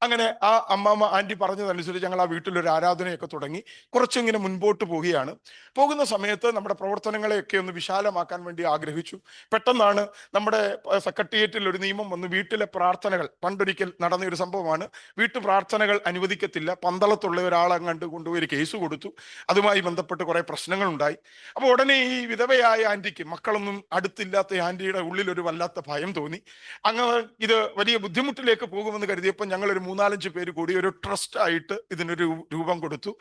അങ്ങനെ ആ അമ്മാമ്മ ആന്റി പറഞ്ഞതനുസരിച്ച് ഞങ്ങൾ ആ വീട്ടിൽ ഒരു ആരാധനയൊക്കെ തുടങ്ങി. കുറച്ചിങ്ങനെ മുൻപോട്ട് പോവുകയാണ്. പോകുന്ന സമയത്ത് നമ്മുടെ പ്രവർത്തനങ്ങളെയൊക്കെ ഒന്ന് വിശാലമാക്കാൻ വേണ്ടി ആഗ്രഹിച്ചു. പെട്ടെന്നാണ് നമ്മുടെ സെക്രട്ടേറിയറ്റിൽ ഒരു നിയമം വന്നു. വീട്ടിലെ പ്രാർത്ഥനകൾ, പണ്ടൊരിക്കൽ നടന്ന ഒരു സംഭവമാണ്, വീട്ടു പ്രാർത്ഥനകൾ അനുവദിക്കത്തില്ല. പന്തളത്തുള്ള ഒരാളെങ്ങാണ്ട് കൊണ്ടുപോയി ഒരു കേസ് കൊടുത്തു. അതുമായി ബന്ധപ്പെട്ട് കുറെ പ്രശ്നങ്ങൾ ഉണ്ടായി. അപ്പൊ ഉടനെ ഈ വിധവയായ ആന്റിക്ക്, മക്കളൊന്നും അടുത്തില്ലാത്ത ആന്റിയുടെ ഉള്ളിൽ ഒരു വല്ലാത്ത ഭയം തോന്നി. അങ്ങനെ ഇത് വലിയ ബുദ്ധിമുട്ടിലേക്ക് പോകുമെന്ന് കരുതിയപ്പോൾ ഞങ്ങൾ ഒരു 3-4 പേര് കൂടി ഒരു ട്രസ്റ്റ് ആയിട്ട് ഇതിനൊരു രൂപം കൊടുത്തു.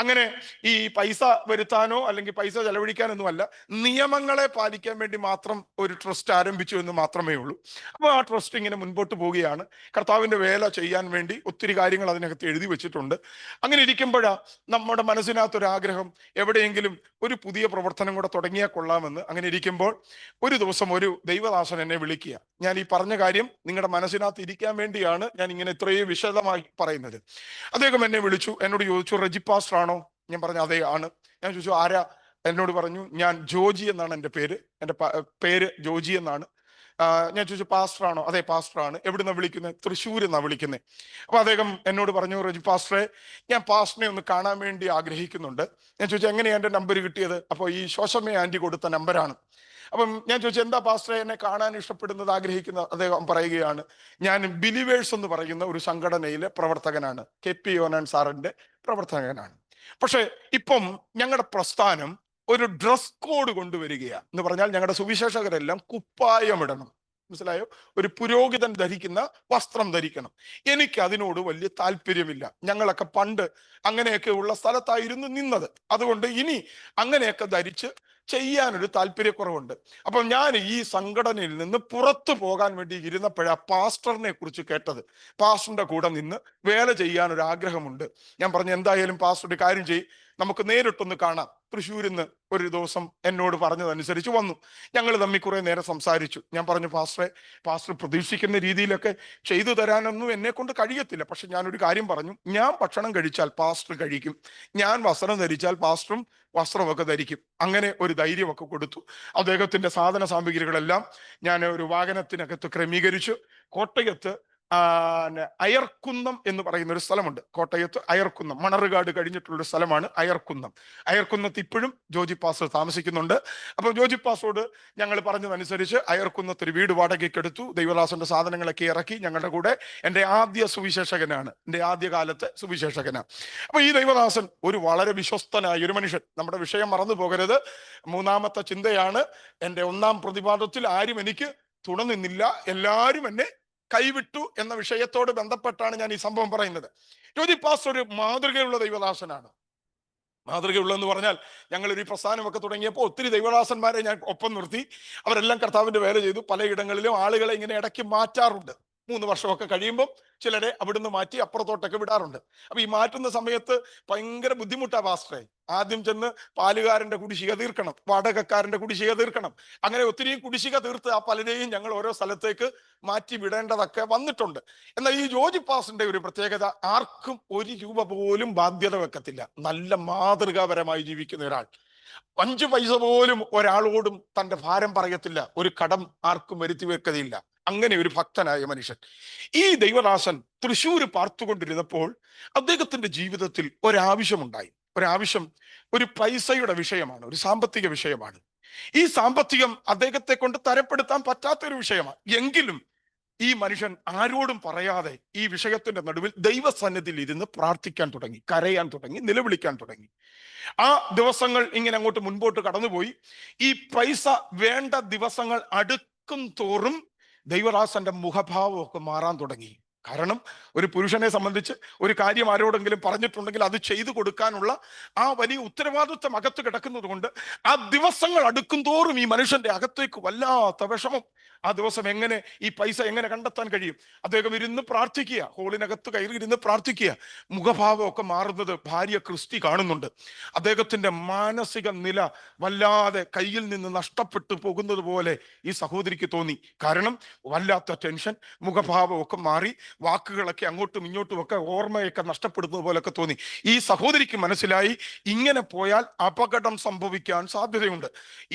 അങ്ങനെ ഈ പൈസ വരുത്താനോ അല്ലെങ്കിൽ പൈസ ചെലവഴിക്കാനൊന്നും അല്ല, നിയമങ്ങളെ പാലിക്കാൻ വേണ്ടി മാത്രം ഒരു ട്രസ്റ്റ് ആരംഭിച്ചു എന്ന് മാത്രമേ ഉള്ളൂ. അപ്പോൾ ആ ട്രസ്റ്റ് ഇങ്ങനെ മുൻപോട്ട് പോവുകയാണ്. കർത്താവിന്റെ വേല ചെയ്യാൻ വേണ്ടി ഒത്തിരി കാര്യങ്ങൾ അതിനകത്ത് എഴുതി വെച്ചിട്ടുണ്ട്. അങ്ങനെ ഇരിക്കുമ്പോഴാ നമ്മുടെ മനസ്സിനകത്തൊരാഗ്രഹം, എവിടെയെങ്കിലും ഒരു പുതിയ പ്രവർത്തനം കൂടെ തുടങ്ങിയാൽ കൊള്ളാമെന്ന്. അങ്ങനെ ഇരിക്കുമ്പോൾ ഒരു ദിവസം ഒരു ദൈവദാസൻ എന്നെ വിളിക്കുക. ഞാൻ ഈ പറഞ്ഞ കാര്യം നിങ്ങളുടെ മനസ്സിനകത്ത് ഇരിക്കാൻ വേണ്ടിയാണ് ഞാൻ ഇങ്ങനെ ഇത്രയും വിശദമായി പറയുന്നത്. അദ്ദേഹം എന്നെ വിളിച്ചു, എന്നോട് ചോദിച്ചു, റെജി പാസ്റ്റർ ആണോ? ഞാൻ പറഞ്ഞു അതെ ആണ്. ഞാൻ ചോദിച്ചു ആരാ? എന്നോട് പറഞ്ഞു, ഞാൻ ജോജി എന്നാണ് എൻ്റെ പേര്, എൻ്റെ പേര് ജോജി എന്നാണ്. ഞാൻ ചോദിച്ചു പാസ്റ്റർ ആണോ? അതെ പാസ്റ്റർ ആണ്. എവിടുന്നാ വിളിക്കുന്നത്? തൃശ്ശൂർ എന്നാ വിളിക്കുന്നത്. അപ്പൊ അദ്ദേഹം എന്നോട് പറഞ്ഞു, റെജി പാസ്റ്ററെ, ഞാൻ പാസ്റ്ററിനെ ഒന്ന് കാണാൻ വേണ്ടി ആഗ്രഹിക്കുന്നുണ്ട്. ഞാൻ ചോദിച്ചു എങ്ങനെയാ എൻ്റെ നമ്പർ കിട്ടിയത്? അപ്പോൾ ഈ ശോശമ്മ ആന്റി കൊടുത്ത നമ്പറാണ്. അപ്പം ഞാൻ ചോദിച്ചു എന്താ പാസ്റ്ററെ എന്നെ കാണാൻ ഇഷ്ടപ്പെടുന്നത്, ആഗ്രഹിക്കുന്നത്? അദ്ദേഹം പറയുകയാണ്, ഞാൻ ബിലീവേഴ്സ് എന്ന് പറയുന്ന ഒരു സംഘടനയിലെ പ്രവർത്തകനാണ്, KP യോനാൻ സാറിന്റെ പ്രവർത്തകനാണ്. പക്ഷെ ഇപ്പം ഞങ്ങളുടെ പ്രസ്ഥാനം ഒരു ഡ്രസ് കോഡ് കൊണ്ടുവരികയാണ്. എന്ന് പറഞ്ഞാൽ ഞങ്ങളുടെ സുവിശേഷകരെല്ലാം കുപ്പായം ഇടണം. മനസ്സിലായോ? ഒരു പുരോഹിതൻ ധരിക്കുന്ന വസ്ത്രം ധരിക്കണം. എനിക്ക് അതിനോട് വലിയ താല്പര്യമില്ല. ഞങ്ങളൊക്കെ പണ്ട് അങ്ങനെയൊക്കെ ഉള്ള സ്ഥലത്തായിരുന്നു നിന്നത്. അതുകൊണ്ട് ഇനി അങ്ങനെയൊക്കെ ധരിച്ച് ചെയ്യാനൊരു താല്പര്യക്കുറവുണ്ട്. അപ്പം ഞാൻ ഈ സംഘടനയിൽ നിന്ന് പുറത്തു പോകാൻ വേണ്ടി ഇരുന്നപ്പോഴാ പാസ്റ്ററിനെ കുറിച്ച് കേട്ടത്. പാസ്റ്ററിന്റെ കൂടെ നിന്ന് വേല ചെയ്യാൻ ഒരു ആഗ്രഹമുണ്ട്. ഞാൻ പറഞ്ഞു എന്തായാലും പാസ്റ്റർ ഒരു കാര്യം ചെയ്യും, നമുക്ക് നേരിട്ടൊന്ന് കാണാം. തൃശ്ശൂരിൽ നിന്ന് ഒരു ദിവസം എന്നോട് പറഞ്ഞതനുസരിച്ച് വന്നു. ഞങ്ങൾ തമ്മിൽ കുറെ നേരം സംസാരിച്ചു. ഞാൻ പറഞ്ഞു പാസ്റ്ററെ, പാസ്റ്റർ പ്രതീക്ഷിക്കുന്ന രീതിയിലൊക്കെ ചെയ്തു തരാനൊന്നും എന്നെ കൊണ്ട് കഴിയത്തില്ല. പക്ഷെ ഞാനൊരു കാര്യം പറഞ്ഞു, ഞാൻ ഭക്ഷണം കഴിച്ചാൽ പാസ്റ്റർ കഴിക്കും, ഞാൻ വസ്ത്രം ധരിച്ചാൽ പാസ്റ്ററും വസ്ത്രമൊക്കെ ധരിക്കും. അങ്ങനെ ഒരു ധൈര്യമൊക്കെ കൊടുത്തു. അദ്ദേഹത്തിന്റെ സാധന സാമഗ്രികളെല്ലാം ഞാൻ ഒരു വാഹനത്തിനകത്ത് ക്രമീകരിച്ചു. കോട്ടയത്ത് അയർക്കുന്നം എന്ന് പറയുന്ന ഒരു സ്ഥലമുണ്ട്. കോട്ടയത്ത് അയർക്കുന്നം, മണർകാട് കഴിഞ്ഞിട്ടുള്ളൊരു സ്ഥലമാണ് അയർക്കുന്നം. അയർക്കുന്നത്ത് ഇപ്പോഴും ജോജി പാസ്റ്റർ താമസിക്കുന്നുണ്ട്. അപ്പൊ ജോജി പാസ്റ്ററോട് ഞങ്ങൾ പറഞ്ഞതനുസരിച്ച് അയർക്കുന്നത്ത് ഒരു വീട് വാടകയ്ക്ക് എടുത്തു. ദൈവദാസന്റെ സാധനങ്ങളൊക്കെ ഇറക്കി. ഞങ്ങളുടെ കൂടെ എൻ്റെ ആദ്യ സുവിശേഷകനാണ്, എൻ്റെ ആദ്യകാലത്തെ സുവിശേഷകനാണ്. അപ്പൊ ഈ ദൈവദാസൻ ഒരു വളരെ വിശ്വസ്തനായ ഒരു മനുഷ്യൻ. നമ്മുടെ വിഷയം മറന്നു പോകരുത്. 3-ാമത്തെ ചിന്തയാണ്, എൻ്റെ 1-ാം പ്രതിപാദത്തിൽ ആരും എനിക്ക് തുണ നിന്നില്ല, എല്ലാവരും എന്നെ കൈവിട്ടു എന്ന വിഷയത്തോട് ബന്ധപ്പെട്ടാണ് ഞാൻ ഈ സംഭവം പറയുന്നത്. ജോജി പാസ്റ്റർ ഒരു മാതൃകയുള്ള ദൈവദാസനാണ്. മാതൃകയുള്ളതെന്ന് പറഞ്ഞാൽ ഞങ്ങൾ ഒരു പ്രസ്ഥാനമൊക്കെ തുടങ്ങിയപ്പോൾ ഒത്തിരി ദൈവദാസന്മാരെ ഞാൻ ഒപ്പം നിർത്തി. അവരെല്ലാം കർത്താവിന്റെ വേല ചെയ്തു. പലയിടങ്ങളിലും ആളുകളെ ഇങ്ങനെ ഇടയ്ക്ക് മാറ്റാറുണ്ട്. 3 വർഷമൊക്കെ കഴിയുമ്പോൾ ചിലരെ അവിടുന്ന് മാറ്റി അപ്പുറത്തോട്ടൊക്കെ വിടാറുണ്ട്. അപ്പൊ ഈ മാറ്റുന്ന സമയത്ത് ഭയങ്കര ബുദ്ധിമുട്ടാ പാസ്റ്ററെ. ആദ്യം ചെന്ന് പാലുകാരന്റെ കുടിശ്ശിക തീർക്കണം, വാടകക്കാരന്റെ കുടിശ്ശിക തീർക്കണം. അങ്ങനെ ഒത്തിരി കുടിശ്ശിക തീർത്ത് ആ പലരെയും ഞങ്ങൾ ഓരോ സ്ഥലത്തേക്ക് മാറ്റി വിടേണ്ടതൊക്കെ വന്നിട്ടുണ്ട്. എന്നാൽ ഈ ജോജി പാസ്റ്ററിന്റെ ഒരു പ്രത്യേകത, ആർക്കും 1 രൂപ പോലും ബാധ്യത വെക്കത്തില്ല. നല്ല മാതൃകാപരമായി ജീവിക്കുന്ന ഒരാൾ. 5 പൈസ പോലും ഒരാളോടും തന്റെ ഭാരം പറയത്തില്ല. ഒരു കടം ആർക്കും വരുത്തി വെക്കതില്ല. അങ്ങനെ ഒരു ഭക്തനായ മനുഷ്യൻ. ഈ ദൈവദാസൻ തൃശ്ശൂർ പാർത്തുകൊണ്ടിരുന്നപ്പോൾ അദ്ദേഹത്തിന്റെ ജീവിതത്തിൽ ഒരാവശ്യമുണ്ടായി. ഒരാവശ്യം ഒരു പൈസയുടെ വിഷയമാണ്, ഒരു സാമ്പത്തിക വിഷയമാണ്. ഈ സാമ്പത്തികം അദ്ദേഹത്തെ കൊണ്ട് തരപ്പെടുത്താൻ പറ്റാത്തൊരു വിഷയമാണ്. എങ്കിലും ഈ മനുഷ്യൻ ആരോടും പറയാതെ ഈ വിഷയത്തിന്റെ നടുവിൽ ദൈവസന്നിധിയിൽ ഇരുന്ന് പ്രാർത്ഥിക്കാൻ തുടങ്ങി, കരയാൻ തുടങ്ങി, നിലവിളിക്കാൻ തുടങ്ങി. ആ ദിവസങ്ങൾ ഇങ്ങനെ അങ്ങോട്ട് മുൻപോട്ട് കടന്നുപോയി. ഈ പൈസ വേണ്ട ദിവസങ്ങൾ അടുക്കും തോറും ദൈവദാസന്റെ മുഖഭാവമൊക്കെ മാറാൻ തുടങ്ങി. കാരണം ഒരു പുരുഷനെ സംബന്ധിച്ച് ഒരു കാര്യം ആരോടെങ്കിലും പറഞ്ഞിട്ടുണ്ടെങ്കിൽ അത് ചെയ്തു കൊടുക്കാനുള്ള ആ വലിയ ഉത്തരവാദിത്വം അകത്ത് കിടക്കുന്നത് കൊണ്ട് ആ ദിവസങ്ങൾ അടുക്കും തോറും ഈ മനുഷ്യന്റെ അകത്തേക്ക് വല്ലാത്ത വിഷമം. ആ ദിവസം എങ്ങനെ ഈ പൈസ എങ്ങനെ കണ്ടെത്താൻ കഴിയും? അദ്ദേഹം ഇരുന്ന് പ്രാർത്ഥിക്കുക, ഹോളിനകത്ത് കയറി ഇരുന്ന് പ്രാർത്ഥിക്കുക. മുഖഭാവമൊക്കെ മാറുന്നത് ഭാര്യ ക്രിസ്റ്റി കാണുന്നുണ്ട്. അദ്ദേഹത്തിന്റെ മാനസിക നില വല്ലാതെ കയ്യിൽ നിന്ന് നഷ്ടപ്പെട്ടു പോകുന്നത് പോലെ ഈ സഹോദരിക്ക് തോന്നി. കാരണം വല്ലാത്ത ടെൻഷൻ, മുഖഭാവമൊക്കെ മാറി. വാക്കുകളൊക്കെ അങ്ങോട്ടും ഇങ്ങോട്ടും ഒക്കെ ഓർമ്മയൊക്കെ നഷ്ടപ്പെടുന്നത് പോലൊക്കെ തോന്നി. ഈ സഹോദരിക്ക് മനസ്സിലായി ഇങ്ങനെ പോയാൽ അപകടം സംഭവിക്കാൻ സാധ്യതയുണ്ട്.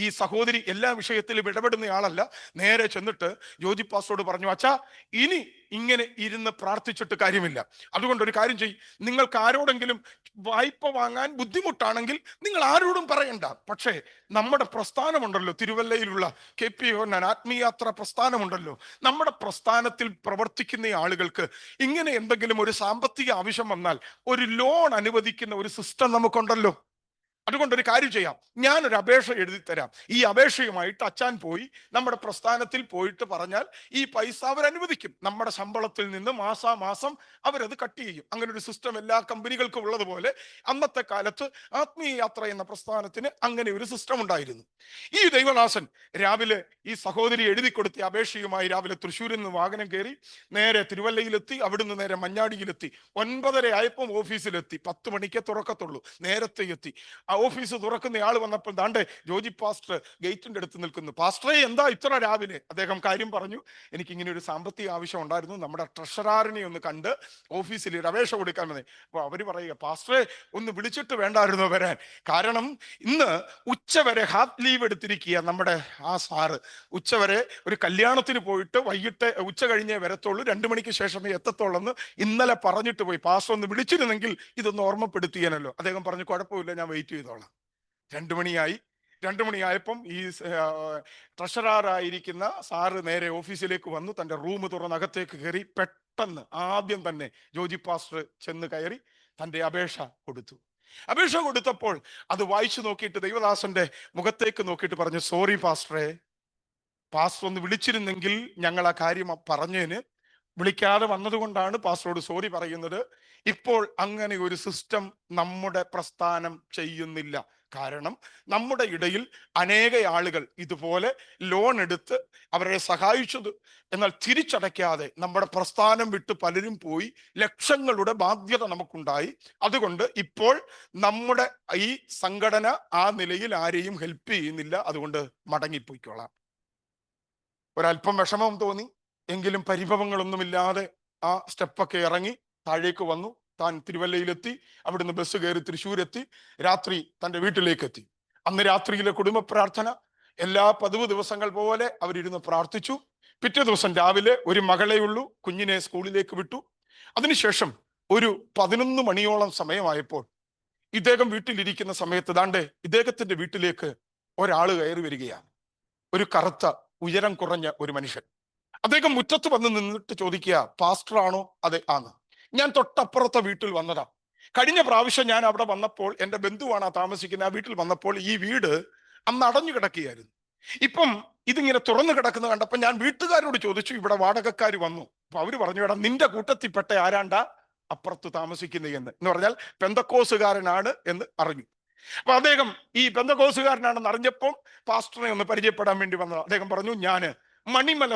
ഈ സഹോദരി എല്ലാ വിഷയത്തിലും ഇടപെടുന്നയാളല്ല. നേരെ ചെന്നിട്ട് ജോജി പാസ്റ്ററോട് പറഞ്ഞു, അച്ഛാ ഇനി ഇങ്ങനെ ഇരുന്ന് പ്രാർത്ഥിച്ചിട്ട് കാര്യമില്ല. അതുകൊണ്ട് ഒരു കാര്യം ചെയ്യും, നിങ്ങൾക്ക് ആരോടെങ്കിലും വായ്പ വാങ്ങാൻ ബുദ്ധിമുട്ടാണെങ്കിൽ നിങ്ങൾ ആരോടും പറയണ്ട. പക്ഷേ നമ്മുടെ പ്രസ്ഥാനമുണ്ടല്ലോ, തിരുവല്ലയിലുള്ള KP യോഹന്നാൻ ആത്മീയാത്ര പ്രസ്ഥാനമുണ്ടല്ലോ, നമ്മുടെ പ്രസ്ഥാനത്തിൽ പ്രവർത്തിക്കുന്ന ആളുകൾക്ക് ഇങ്ങനെ എന്തെങ്കിലും ഒരു സാമ്പത്തിക ആവശ്യം വന്നാൽ ഒരു ലോൺ അനുവദിക്കുന്ന ഒരു സിസ്റ്റം നമുക്കുണ്ടല്ലോ. അതുകൊണ്ടൊരു കാര്യം ചെയ്യാം, ഞാനൊരു അപേക്ഷ എഴുതി തരാം. ഈ അപേക്ഷയുമായിട്ട് അച്ഛൻ പോയി നമ്മുടെ പ്രസ്ഥാനത്തിൽ പോയിട്ട് പറഞ്ഞാൽ ഈ പൈസ അവർ അനുവദിക്കും. നമ്മുടെ ശമ്പളത്തിൽ നിന്ന് മാസാമാസം അവരത് കട്ട് ചെയ്യും. അങ്ങനെ ഒരു സിസ്റ്റം എല്ലാ കമ്പനികൾക്കും ഉള്ളതുപോലെ അന്നത്തെ കാലത്ത് ആത്മീയ യാത്ര എന്ന പ്രസ്ഥാനത്തിന് അങ്ങനെ ഒരു സിസ്റ്റം ഉണ്ടായിരുന്നു. ഈ ദൈവദാസൻ രാവിലെ ഈ സഹോദരി എഴുതി കൊടുത്ത അപേക്ഷയുമായി രാവിലെ തൃശ്ശൂരിൽ നിന്ന് വാഹനം കയറി നേരെ തിരുവല്ലയിലെത്തി. അവിടുന്ന് നേരെ മഞ്ഞാടിയിലെത്തി. 9:30 ആയപ്പം ഓഫീസിലെത്തി. 10 മണിക്ക് തുറക്കത്തുള്ളൂ, നേരത്തെ എത്തി. ആ ഓഫീസ് തുറക്കുന്ന ആൾ വന്നപ്പോൾ ദാണ്ടെ ജോജി പാസ്റ്റർ ഗേറ്റിന്റെ അടുത്ത് നിൽക്കുന്നു. പാസ്റ്ററെ എന്താ ഇത്ര രാവിലെ? അദ്ദേഹം കാര്യം പറഞ്ഞു, എനിക്കിങ്ങനെ ഒരു സാമ്പത്തിക ആവശ്യം ഉണ്ടായിരുന്നു, നമ്മുടെ ട്രഷറാറിനെ ഒന്ന് കണ്ട് ഓഫീസിൽ ഒരു അപേക്ഷ കൊടുക്കാൻ മതി. അപ്പൊ അവര് പറയുക, പാസ്റ്ററെ ഒന്ന് വിളിച്ചിട്ട് വേണ്ടായിരുന്നോ വരാൻ? കാരണം ഇന്ന് ഉച്ചവരെ ഹാഫ് ലീവ് എടുത്തിരിക്കുക നമ്മുടെ ആ സാറ്. ഉച്ചവരെ ഒരു കല്യാണത്തിന് പോയിട്ട് വൈകിട്ട് ഉച്ച കഴിഞ്ഞേ വരത്തുള്ളൂ, 2 മണിക്ക് ശേഷമേ എത്തത്തുള്ളൂ എന്ന് ഇന്നലെ പറഞ്ഞിട്ട് പോയി. പാസ്റ്റർ ഒന്ന് വിളിച്ചിരുന്നെങ്കിൽ ഇതൊന്ന് ഓർമ്മപ്പെടുത്തിയാനല്ലോ. അദ്ദേഹം പറഞ്ഞു, കുഴപ്പമില്ല, ഞാൻ വെയിറ്റ് ചെയ്തോളാം. 2 മണിയായി. 2 മണിയായപ്പം ഈ ട്രഷറായിരിക്കുന്ന സാറ് നേരെ ഓഫീസിലേക്ക് വന്നു. തന്റെ റൂം തുറന്ന് അകത്തേക്ക് കയറി. പെട്ടെന്ന് ആദ്യം തന്നെ ജോജി പാസ്റ്റർ ചെന്ന് കയറി തന്റെ അപേക്ഷ കൊടുത്തു. അപേക്ഷ കൊടുത്തപ്പോൾ അത് വായിച്ചു നോക്കിയിട്ട് ദൈവദാസന്റെ മുഖത്തേക്ക് നോക്കിയിട്ട് പറഞ്ഞു, സോറി പാസ്റ്ററെ, പാസ്റ്റർ ഒന്ന് വിളിച്ചിരുന്നെങ്കിൽ ഞങ്ങൾ ആ കാര്യം പറഞ്ഞേന്. വിളിക്കാതെ വന്നതുകൊണ്ടാണ് പാസ്റ്ററോട് സോറി പറയുന്നത്. ഇപ്പോൾ അങ്ങനെ ഒരു സിസ്റ്റം നമ്മുടെ പ്രസ്ഥാനം ചെയ്യുന്നില്ല. കാരണം നമ്മുടെ ഇടയിൽ അനേക ആളുകൾ ഇതുപോലെ ലോൺ എടുത്ത് അവരെ സഹായിച്ചത് എന്നാൽ തിരിച്ചടയ്ക്കാതെ നമ്മുടെ പ്രസ്ഥാനം വിട്ട് പലരും പോയി. ലക്ഷങ്ങളുടെ ബാധ്യത നമുക്കുണ്ടായി. അതുകൊണ്ട് ഇപ്പോൾ നമ്മുടെ ഈ സംഘടന ആ നിലയിൽ ആരെയും ഹെൽപ്പ് ചെയ്യുന്നില്ല. അതുകൊണ്ട് മടങ്ങിപ്പോയിക്കോളാം. ഒരല്പം വിഷമം തോന്നി, എങ്കിലും പരിഭവങ്ങളൊന്നുമില്ലാതെ ആ സ്റ്റെപ്പൊക്കെ ഇറങ്ങി താഴേക്ക് വന്നു. താൻ തിരുവല്ലയിലെത്തി. അവിടുന്ന് ബസ് കയറി തൃശ്ശൂരെത്തി. രാത്രി തൻ്റെ വീട്ടിലേക്ക് എത്തി. അന്ന് രാത്രിയിലെ കുടുംബ പ്രാർത്ഥന എല്ലാ പതിവ് ദിവസങ്ങൾ പോലെ അവരിരുന്ന് പ്രാർത്ഥിച്ചു. പിറ്റേ ദിവസം രാവിലെ ഒരു മകളേ ഉള്ളൂ, കുഞ്ഞിനെ സ്കൂളിലേക്ക് വിട്ടു. അതിനുശേഷം ഒരു 11 മണിയോളം സമയമായപ്പോൾ ഇദ്ദേഹം വീട്ടിലിരിക്കുന്ന സമയത്ത് ദാണ്ടെ ഇദ്ദേഹത്തിന്റെ വീട്ടിലേക്ക് ഒരാൾ കയറി വരികയാണ്. ഒരു കറുത്ത ഉയരം കുറഞ്ഞ ഒരു മനുഷ്യൻ. അദ്ദേഹം മുറ്റത്ത് വന്ന് നിന്നിട്ട് ചോദിക്കുക, പാസ്റ്റർ ആണോ? അതെ ആണ്. ഞാൻ തൊട്ടപ്പുറത്തെ വീട്ടിൽ വന്നതാ. കഴിഞ്ഞ പ്രാവശ്യം ഞാൻ അവിടെ വന്നപ്പോൾ, എൻ്റെ ബന്ധുവാണ് താമസിക്കുന്ന ആ വീട്ടിൽ വന്നപ്പോൾ ഈ വീട് അന്ന് അടഞ്ഞു കിടക്കുകയായിരുന്നു. ഇപ്പം ഇതിങ്ങനെ തുറന്നു കിടക്കുന്നത് കണ്ടപ്പോൾ ഞാൻ വീട്ടുകാരോട് ചോദിച്ചു, ഇവിടെ വാടകക്കാർ വന്നു. അപ്പൊ അവര് പറഞ്ഞു, എടാ നിന്റെ കൂട്ടത്തിൽപ്പെട്ട ആരാണ്ടാ അപ്പുറത്ത് താമസിക്കുന്നത് എന്ന് പറഞ്ഞാൽ പെന്തക്കോസുകാരനാണ് എന്ന് അറിഞ്ഞു. അപ്പൊ അദ്ദേഹം ഈ പെന്തക്കോസുകാരനാണെന്ന് അറിഞ്ഞപ്പോൾ പാസ്റ്ററിനെ ഒന്ന് പരിചയപ്പെടാൻ വേണ്ടി വന്നത്. അദ്ദേഹം പറഞ്ഞു, ഞാന് മണിമല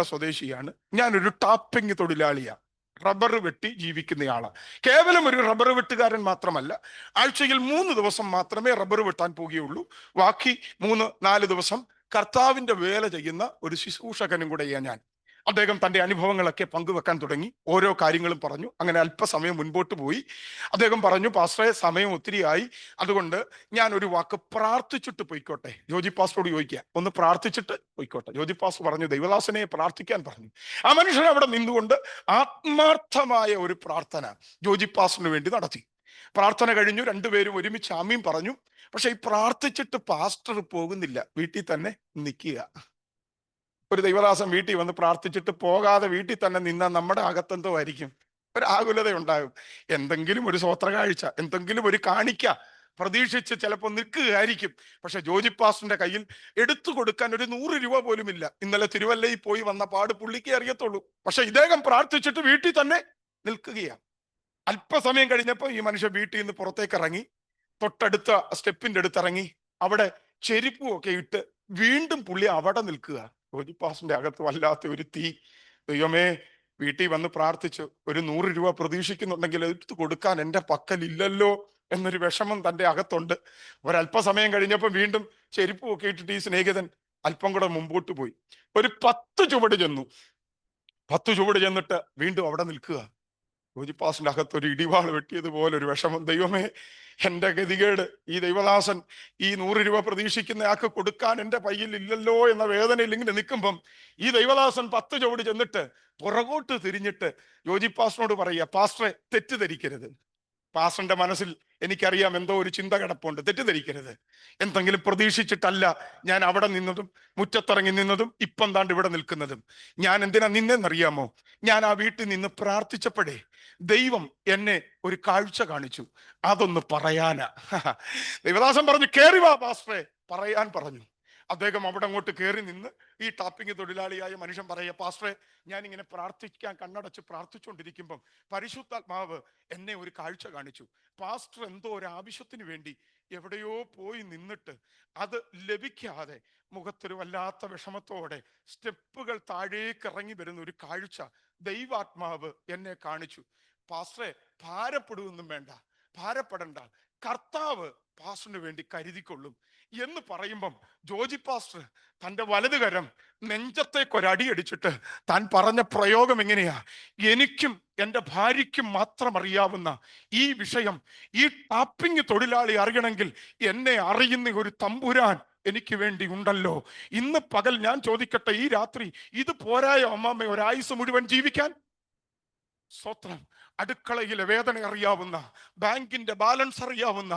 സ്വദേശിയാണ്. ഞാനൊരു ടാപ്പിംഗ് തൊഴിലാളിയാണ്. റബ്ബർ വെട്ടി ജീവിക്കുന്നയാളാണ്. കേവലം ഒരു റബ്ബർ വെട്ടുകാരൻ മാത്രമല്ല, ആഴ്ചയിൽ 3 ദിവസം മാത്രമേ റബ്ബർ വെട്ടാൻ പോവുകയുള്ളൂ. ബാക്കി 3-4 ദിവസം കർത്താവിന്റെ വേല ചെയ്യുന്ന ഒരു ശുശ്രൂഷകനും കൂടെയാണ് ഞാൻ. അദ്ദേഹം തൻ്റെ അനുഭവങ്ങളൊക്കെ പങ്കുവെക്കാൻ തുടങ്ങി. ഓരോ കാര്യങ്ങളും പറഞ്ഞു. അങ്ങനെ അല്പസമയം മുൻപോട്ട് പോയി. അദ്ദേഹം പറഞ്ഞു, പാസ്റ്ററെ സമയം ഒത്തിരിയായി, അതുകൊണ്ട് ഞാൻ ഒരു വാക്ക് പ്രാർത്ഥിച്ചിട്ട് പോയിക്കോട്ടെ? ജോജി പാസ്റ്ററോട് ചോദിക്കുക, ഒന്ന് പ്രാർത്ഥിച്ചിട്ട് പോയിക്കോട്ടെ? ജോജി പാസ്റ്റർ പറഞ്ഞു, ദൈവദാസനെ പ്രാർത്ഥിക്കാൻ പറഞ്ഞു. ആ മനുഷ്യൻ അവിടെ നിന്നുകൊണ്ട് ആത്മാർത്ഥമായ ഒരു പ്രാർത്ഥന ജോജി പാസ്റ്ററിന് വേണ്ടി നടത്തി. പ്രാർത്ഥന കഴിഞ്ഞു. രണ്ടുപേരും ഒരുമിച്ച് ആമീൻ പറഞ്ഞു. പക്ഷെ ഈ പ്രാർത്ഥിച്ചിട്ട് പാസ്റ്റർ പോകുന്നില്ല, വീട്ടിൽ തന്നെ നിൽക്കുക. ഒരു ദൈവദാസൻ വീട്ടിൽ വന്ന് പ്രാർത്ഥിച്ചിട്ട് പോകാതെ വീട്ടിൽ തന്നെ നിന്നാൽ നമ്മുടെ അകത്തെന്തോ ആയിരിക്കും? ഒരു ആകുലത ഉണ്ടാകും. എന്തെങ്കിലും ഒരു സ്വോത്രകാഴ്ച, എന്തെങ്കിലും ഒരു കാണിക്ക പ്രതീക്ഷിച്ച് ചിലപ്പോൾ നിൽക്കുകയായിരിക്കും. പക്ഷെ ജോജി പാസ്റ്ററിന്റെ കയ്യിൽ എടുത്തു കൊടുക്കാൻ ഒരു 100 രൂപ പോലും ഇല്ല. ഇന്നലെ തിരുവല്ലയിൽ പോയി വന്ന പാട് പുള്ളിക്ക് അറിയത്തുള്ളൂ. പക്ഷെ ഇദ്ദേഹം പ്രാർത്ഥിച്ചിട്ട് വീട്ടിൽ തന്നെ നിൽക്കുകയാണ്. അല്പസമയം കഴിഞ്ഞപ്പോൾ ഈ മനുഷ്യൻ വീട്ടിൽ നിന്ന് പുറത്തേക്ക് ഇറങ്ങി. തൊട്ടടുത്ത സ്റ്റെപ്പിന്റെ അടുത്തിറങ്ങി. അവിടെ ചെരുപ്പും ഒക്കെ ഇട്ട് വീണ്ടും പുള്ളി അവിടെ നിൽക്കുക. ജോജി പാസ്റ്ററിന്റെ അകത്ത് വല്ലാത്ത ഒരു തീ. ദൈവമേ, വീട്ടിൽ വന്ന് പ്രാർത്ഥിച്ചു, ഒരു 100 രൂപ പ്രതീക്ഷിക്കുന്നുണ്ടെങ്കിൽ എടുത്ത് കൊടുക്കാൻ എൻ്റെ പക്കലില്ലല്ലോ എന്നൊരു വിഷമം തൻ്റെ അകത്തുണ്ട്. ഒരല്പസമയം കഴിഞ്ഞപ്പോൾ വീണ്ടും ചെരുപ്പും ഒക്കെ ഇട്ടിട്ട് ഈ സ്നേഹിതൻ അല്പം കൂടെ മുമ്പോട്ട് പോയി. ഒരു 10 ചുവട് ചെന്നു. 10 ചുവട് ചെന്നിട്ട് വീണ്ടും അവിടെ നിൽക്കുക. യോജിപ്പാസിന്റെ അകത്ത് ഒരു ഇടിവാൾ വെട്ടിയതുപോലെ ഒരു വിഷമം. ദൈവമേ, എന്റെ ഗതികേട്, ഈ ദൈവദാസൻ ഈ 100 രൂപ പ്രതീക്ഷിക്കുന്ന ആൾക്ക് കൊടുക്കാൻ എന്റെ കയ്യിൽ ഇല്ലല്ലോ എന്ന വേദനയിൽ ഇങ്ങനെ നിൽക്കുമ്പം ഈ ദൈവദാസൻ 10 ചുവട് ചെന്നിട്ട് പുറകോട്ട് തിരിഞ്ഞിട്ട് യോജിപ്പാസിനോട് പറയുക, പാസ്റ്ററെ തെറ്റിദ്ധരിക്കരുത്. പാസ്റ്ററിന്റെ മനസ്സിൽ എനിക്കറിയാം എന്തോ ഒരു ചിന്ത കിടപ്പുണ്ട്, തെറ്റിദ്ധരിക്കരുത്. എന്തെങ്കിലും പ്രതീക്ഷിച്ചിട്ടല്ല ഞാൻ അവിടെ നിന്നതും മുറ്റത്തിറങ്ങി നിന്നതും ഇപ്പം താണ്ട് ഇവിടെ നിൽക്കുന്നതും. ഞാൻ എന്തിനാ നിന്നെന്നറിയാമോ? ഞാൻ ആ വീട്ടിൽ നിന്ന് പ്രാർത്ഥിച്ചപ്പോഴേ ദൈവം എന്നെ ഒരു കാഴ്ച കാണിച്ചു, അതൊന്ന് പറയാനാ. ദൈവദാസൻ പറഞ്ഞു, കേറി വാ പാസ്റ്ററെ, പറയാൻ പറഞ്ഞു. അദ്ദേഹം അവിടെ അങ്ങോട്ട് കയറി നിന്ന് ഈ ടാപ്പിംഗ് തൊഴിലാളിയായ മനുഷ്യൻ പറയുക, പാസ്റ്ററെ, ഞാൻ ഇങ്ങനെ പ്രാർത്ഥിക്കാൻ കണ്ണടച്ച് പ്രാർത്ഥിച്ചുകൊണ്ടിരിക്കുമ്പം പരിശുദ്ധാത്മാവ് എന്നെ ഒരു കാഴ്ച കാണിച്ചു. പാസ്റ്റർ എന്തോ ഒരു ആവശ്യത്തിന് വേണ്ടി എവിടെയോ പോയി നിന്നിട്ട് അത് ലഭിക്കാതെ മുഖത്തൊരു വല്ലാത്ത വിഷമത്തോടെ സ്റ്റെപ്പുകൾ താഴേക്ക് ഇറങ്ങി വരുന്ന ഒരു കാഴ്ച ദൈവാത്മാവ് എന്നെ കാണിച്ചു. പാസ്റ്ററെ, ഭാരപ്പെടുകയൊന്നും വേണ്ട, ഭാരപ്പെടണ്ട, കർത്താവ് പാസ്റ്ററിന് വേണ്ടി കരുതിക്കൊള്ളും എന്ന് പറയുമ്പം ജോജി പാസ്റ്റർ തൻ്റെ വലതുകരം നെഞ്ചത്തേക്കൊരടി അടിച്ചിട്ട് താൻ പറഞ്ഞ പ്രയോഗം എങ്ങനെയാ? എനിക്കും എൻ്റെ ഭാര്യയ്ക്കും മാത്രം അറിയാവുന്ന ഈ വിഷയം ഈ ടാപ്പിംഗ് തൊഴിലാളി അറിയണമെങ്കിൽ എന്നെ അറിയുന്ന ഒരു തമ്പുരാൻ എനിക്ക് വേണ്ടി ഉണ്ടല്ലോ. ഇന്ന് പകൽ ഞാൻ ചോദിക്കട്ടെ, ഈ രാത്രി ഇത് പോരായോ അമ്മാമ്മ ഒരായുസ് മുഴുവൻ ജീവിക്കാൻ? സ്തോത്രം. അടുക്കളയിലെ വേദന അറിയാവുന്ന, ബാങ്കിന്റെ ബാലൻസ് അറിയാവുന്ന,